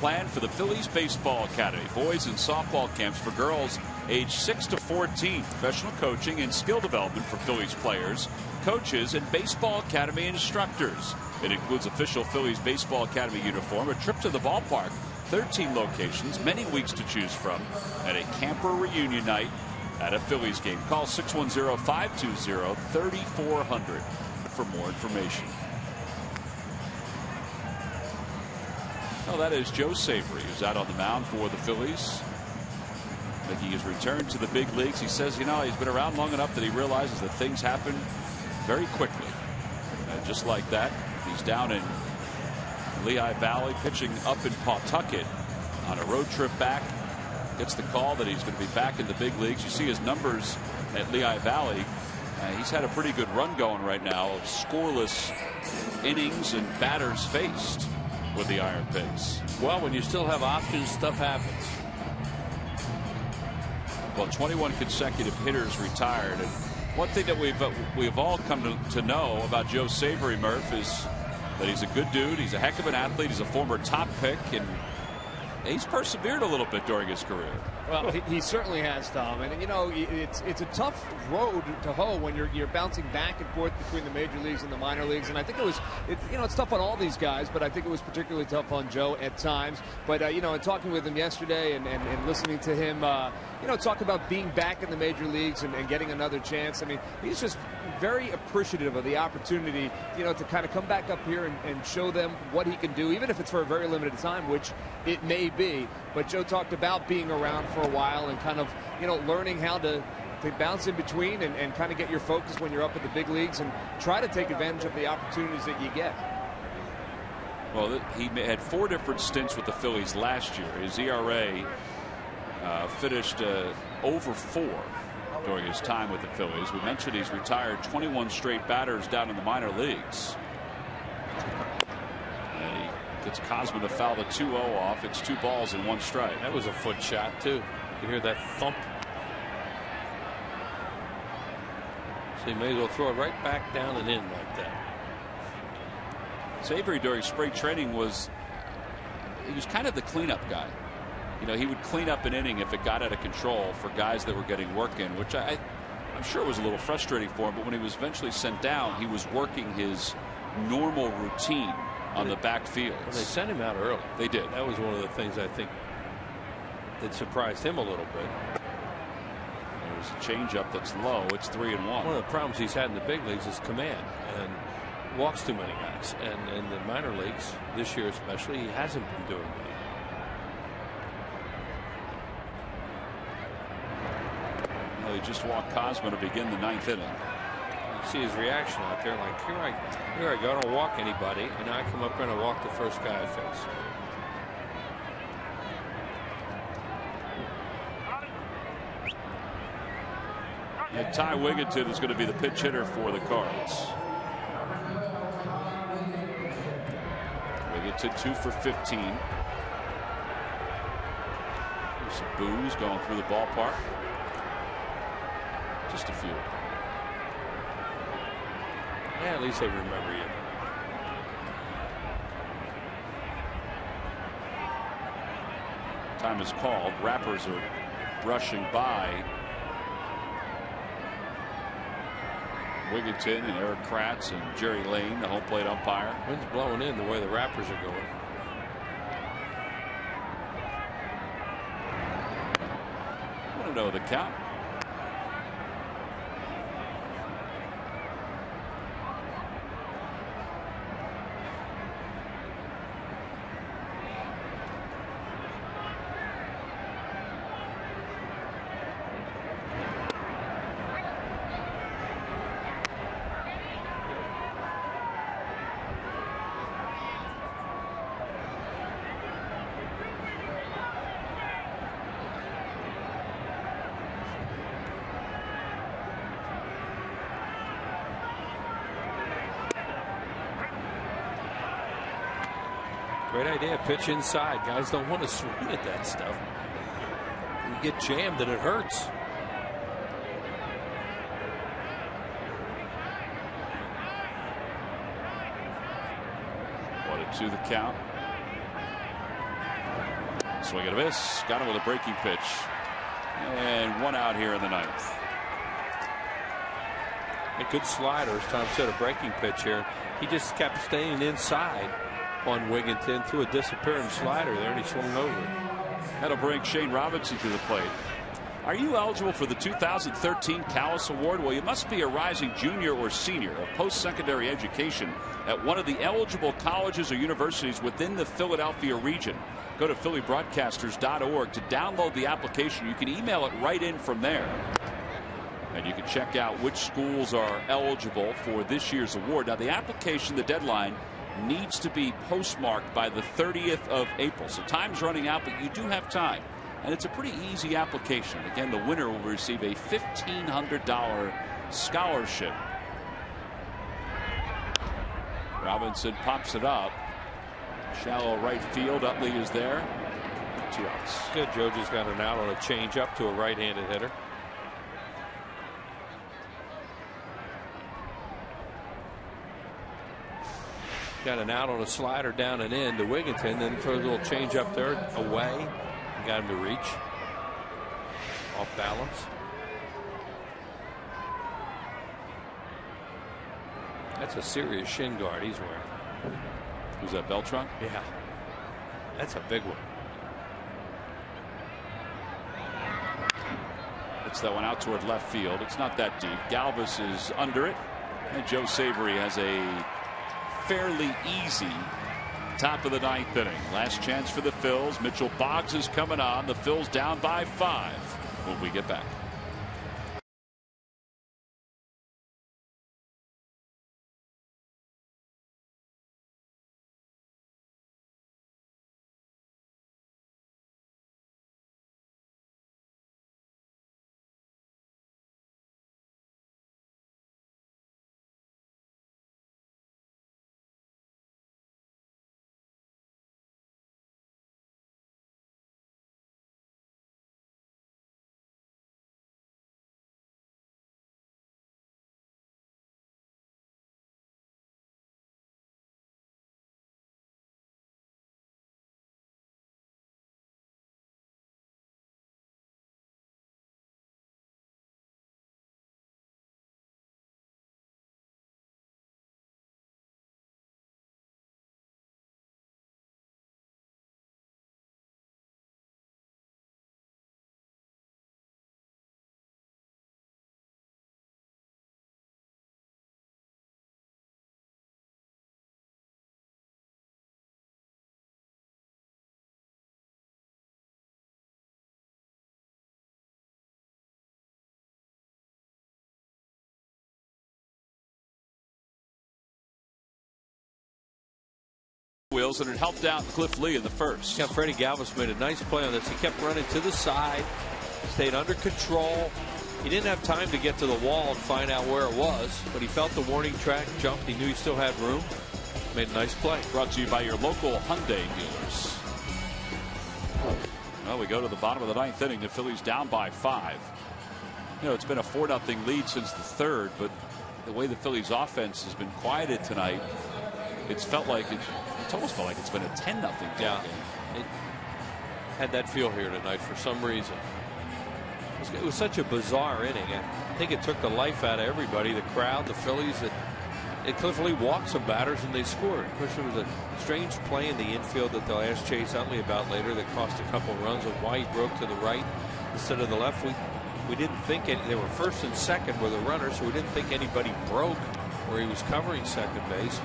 planned for the Phillies Baseball Academy. Boys and softball camps for girls age 6 to 14. Professional coaching and skill development for Phillies players, coaches, and Baseball Academy instructors. It includes official Phillies Baseball Academy uniform, a trip to the ballpark, 13 locations, many weeks to choose from, and a camper reunion night at a Phillies game. Call 610-520-3400 for more information. Well, that is Joe Savory, who's out on the mound for the Phillies, making his return to the big leagues. He says, he's been around long enough that he realizes that things happen very quickly. And just like that, he's down in Lehigh Valley pitching up in Pawtucket on a road trip back. Gets the call that he's going to be back in the big leagues. You see his numbers at Lehigh Valley. He's had a pretty good run going right now of scoreless innings and batters faced with the Iron Pigs. Well, when you still have options, stuff happens. Well, 21 consecutive hitters retired. And one thing that we've all come to know about Joe Savory, Murph, is that he's a good dude. He's a heck of an athlete. He's a former top pick, and he's persevered a little bit during his career. Well, he certainly has, Tom. And it's a tough road to hoe when you're bouncing back and forth between the major leagues and the minor leagues. And I think it's tough on all these guys, but I think it was particularly tough on Joe at times. But in talking with him yesterday and listening to him, talk about being back in the major leagues and getting another chance. I mean, he's just very appreciative of the opportunity, to kind of come back up here and show them what he can do, even if it's for a very limited time, which it may be. But Joe talked about being around for a while and kind of, learning how to bounce in between and kind of get your focus when you're up at the big leagues and try to take advantage of the opportunities that you get. Well, he had 4 different stints with the Phillies last year. His ERA finished over 4 during his time with the Phillies. We mentioned he's retired 21 straight batters down in the minor leagues. And he gets Cosman to foul the 2-0 off. It's 2 balls and 1 strike. That was a foot shot, too. You hear that thump? So you may as well throw it right back down and in like that. Savory during spring training he was kind of the cleanup guy. He would clean up an inning if it got out of control for guys that were getting work in, which I'm sure was a little frustrating for him. But when he was eventually sent down, he was working his normal routine on the backfield. Well, they sent him out early. They did. That was one of the things I think that surprised him a little bit. There's a changeup that's low. It's 3-1. One of the problems he's had in the big leagues is command and walks too many guys. And in the minor leagues this year especially, he hasn't been doing that. He just walked Cosman to begin the 9th inning. You see his reaction out there, like here I go, I don't walk anybody, and now I come up here and I walk the first guy I face. And Ty Wigginton is going to be the pinch hitter for the Cards. Wigginton 2 for 15. There's some boos going through the ballpark. Just a few. Yeah, at least they remember you. Time is called. Rappers are rushing by Wigginton and Eric Kratz and Jerry Lane, the home plate umpire. Wind's blowing in the way the Rappers are going. I want to know the count. Great idea. Pitch inside. Guys don't want to swing at that stuff. You get jammed and it hurts. One and two the count. Swing and a miss. Got him with a breaking pitch. And one out here in the ninth. A good slider, as Tom said, a breaking pitch here. He just kept staying inside on Wigginton, threw a disappearing slider there, and he swung over it. That'll bring Shane Robinson to the plate. Are you eligible for the 2013 Callis Award? Well, you must be a rising junior or senior of post-secondary education at one of the eligible colleges or universities within the Philadelphia region. Go to phillybroadcasters.org to download the application. You can email it right in from there. And you can check out which schools are eligible for this year's award. Now, the application, the deadline, needs to be postmarked by the 30th of April. So time's running out, but you do have time. And it's a pretty easy application. Again, the winner will receive a $1,500 scholarship. Robinson pops it up. Shallow right field. Utley is there. 2 outs. Good. Joji's got an out on a change up to a right-handed hitter. Got an out on a slider down and in to Wigginton, then throws a little change up there away. Got him to reach. Off balance. That's a serious shin guard he's wearing. Who's that, Beltran? Yeah. That's a big one. It's that one out toward left field. It's not that deep. Galvis is under it. And Joe Savory has a fairly easy top of the ninth inning. Last chance for the Phils. Mitchell Boggs is coming on. The Phils down by 5 when we get back. Wheels, and it helped out Cliff Lee in the first. Yeah, Freddie Galvis made a nice play on this. He kept running to the side, stayed under control. He didn't have time to get to the wall and find out where it was, but he felt the warning track, jumped. He knew he still had room. Made a nice play. Brought to you by your local Hyundai dealers. Well, we go to the bottom of the ninth inning. The Phillies down by 5. You know, it's been a 4-0 lead since the third, but the way the Phillies offense has been quieted tonight, it's almost felt like it's been a 10-0 game. Yeah, it had that feel here tonight for some reason. It was such a bizarre inning. I think it took the life out of everybody. The crowd, the Phillies. Cliff Lee walked some batters and they scored. Of course, there was a strange play in the infield that they'll ask Chase Utley about later that cost a couple runs of why he broke to the right instead of the left. We didn't think they were first and second with a runner, so we didn't think anybody broke where he was covering second base.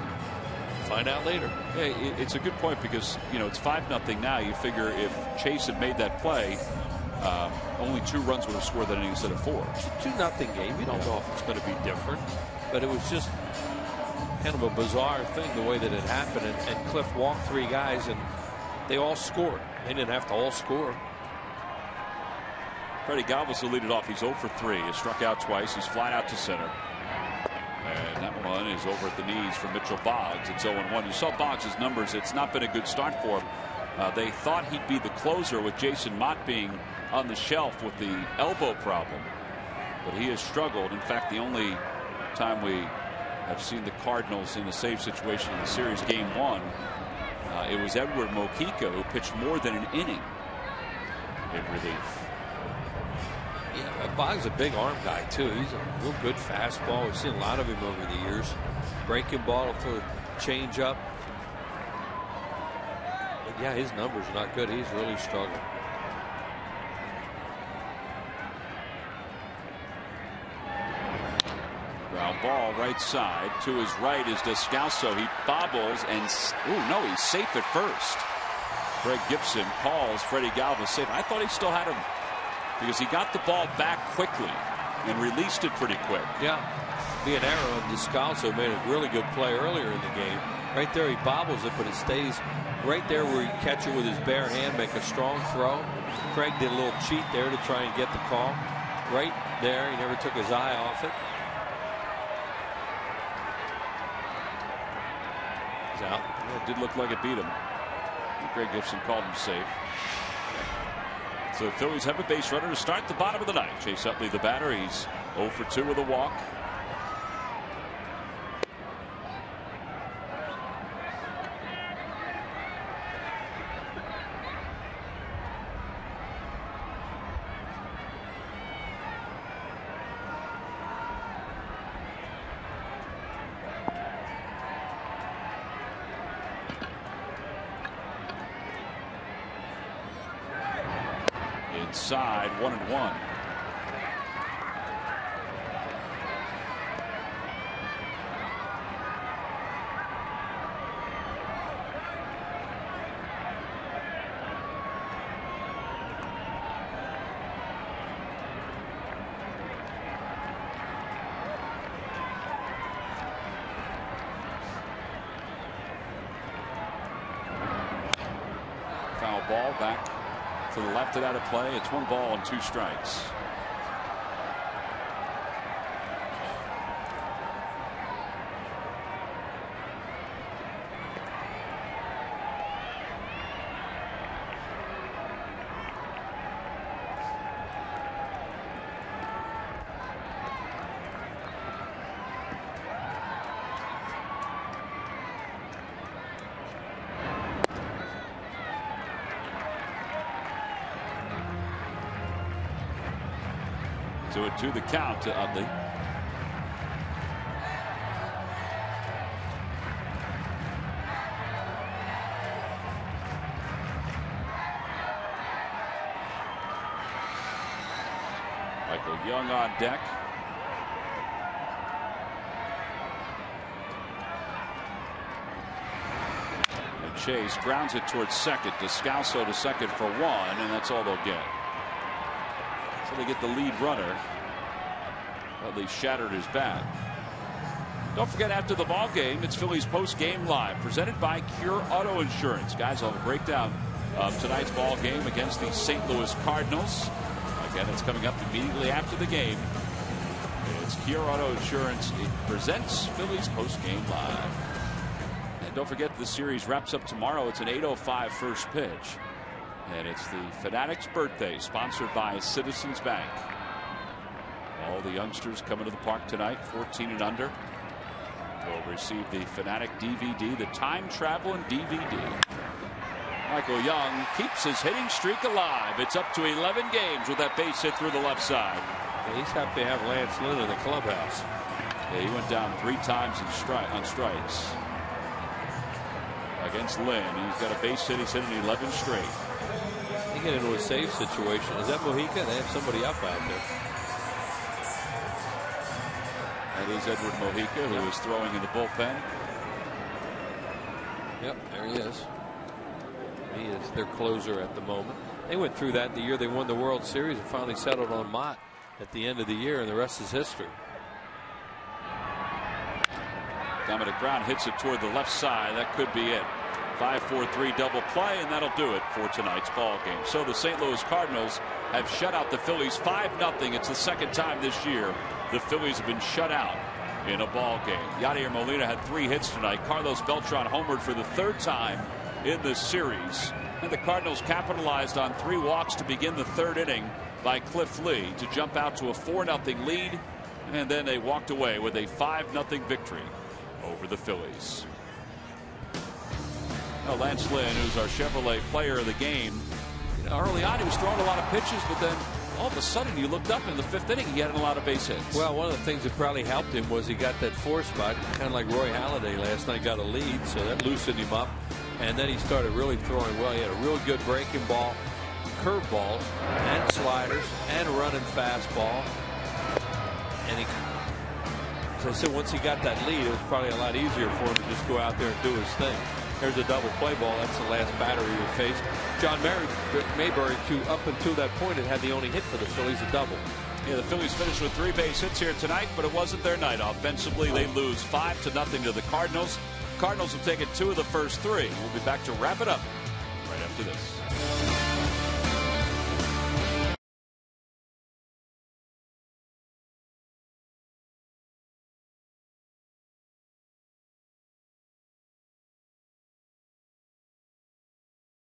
Find out later. Hey, it's a good point because, you know, it's 5-0 now. You figure if Chase had made that play, only 2 runs would have scored that inning instead of 4. It's a 2-0 game. You don't know if it's going to be different, but it was just kind of a bizarre thing the way that it happened. And Cliff walked 3 guys and they all scored. They didn't have to all score. Freddie Galvis will lead it off. He's 0 for 3. He struck out twice. He's flying out to center. And that one is over at the knees for Mitchell Boggs. It's 0-1. You saw Boggs' numbers. It's not been a good start for him. They thought he'd be the closer with Jason Mott being on the shelf with the elbow problem. But he has struggled. In fact, the only time we have seen the Cardinals in a save situation in the series, game 1, it was Edward Mojica who pitched more than an inning in relief. Yeah, Boggs a big arm guy too. He's a real good fastball. We've seen a lot of him over the years. Breaking ball for change up. But yeah, his numbers are not good. He's really struggling. Ground ball right side. To his right is Descalso. He bobbles and no, he's safe at first. Greg Gibson calls Freddie Galvis safe. I thought he still had him because he got the ball back quickly and released it pretty quick. Yeah, Bianero and Descalso made a really good play earlier in the game. Right there, he bobbles it, but it stays right there where he catch it with his bare hand, make a strong throw. Craig did a little cheat there to try and get the call. Right there, he never took his eye off it. He's out. Yeah, it did look like it beat him. Greg Gibson called him safe. So the Phillies have a base runner to start the bottom of the ninth. Chase Utley, the batter. He's 0 for 2 with a walk. Inside, 1-1. Foul ball back to the left and out of play. It's 1 ball and 2 strikes. So it to the count to Utley. Michael Young on deck. And Chase grounds it towards second. Descalso to second for 1, and that's all they'll get. So they get the lead runner. Well, they shattered his bat. Don't forget, after the ball game, it's Phillies Post Game Live, presented by Cure Auto Insurance. Guys, I'll have a breakdown of tonight's ball game against the St. Louis Cardinals. Again, it's coming up immediately after the game. It's Cure Auto Insurance. It presents Phillies Post Game Live. And don't forget, the series wraps up tomorrow. It's an 8:05 first pitch. And it's the Fanatics' birthday, sponsored by Citizens Bank. All the youngsters coming to the park tonight, 14 and under, will receive the Fanatic DVD, the Time Traveling DVD. Michael Young keeps his hitting streak alive. It's up to 11 games with that base hit through the left side. Yeah, he's happy to have Lance Lynn in the clubhouse. Yeah, he went down 3 times on strikes against Lynn. He's got a base hit. He's hit in 11 straight. They get into a save situation. Is that Mojica? They have somebody up out there. That is Edward Mojica, who is throwing in the bullpen. Yep, there he is. He is their closer at the moment. They went through that the year they won the World Series and finally settled on Mott at the end of the year, and the rest is history. Dominic Brown hits it toward the left side. That could be it. 5-4-3 double play, and that'll do it for tonight's ball game. So the St. Louis Cardinals have shut out the Phillies 5-0. It's the second time this year the Phillies have been shut out in a ball game. Yadier Molina had 3 hits tonight. Carlos Beltran homered for the 3rd time in this series. And the Cardinals capitalized on 3 walks to begin the 3rd inning by Cliff Lee to jump out to a 4-0 lead. And then they walked away with a 5-0 victory over the Phillies. Now Lance Lynn, who's our Chevrolet player of the game, early on he was throwing a lot of pitches, but then all of a sudden you looked up in the 5th inning, he had a lot of base hits. Well, one of the things that probably helped him was he got that 4 spot, kind of like Roy Halladay last night, got a lead, so that loosened him up. And then he started really throwing well. He had a real good breaking ball, curveballs, and sliders, and running fastball. And he, as I said, once he got that lead, it was probably a lot easier for him to just go out there and do his thing. There's a double play ball. That's the last batter he would face. John Mayberry, up until that point, had the only hit for the Phillies, a double. Yeah, the Phillies finished with 3 base hits here tonight, but it wasn't their night. Offensively, they lose 5-0 to the Cardinals. Cardinals have taken 2 of the first 3. We'll be back to wrap it up right after this.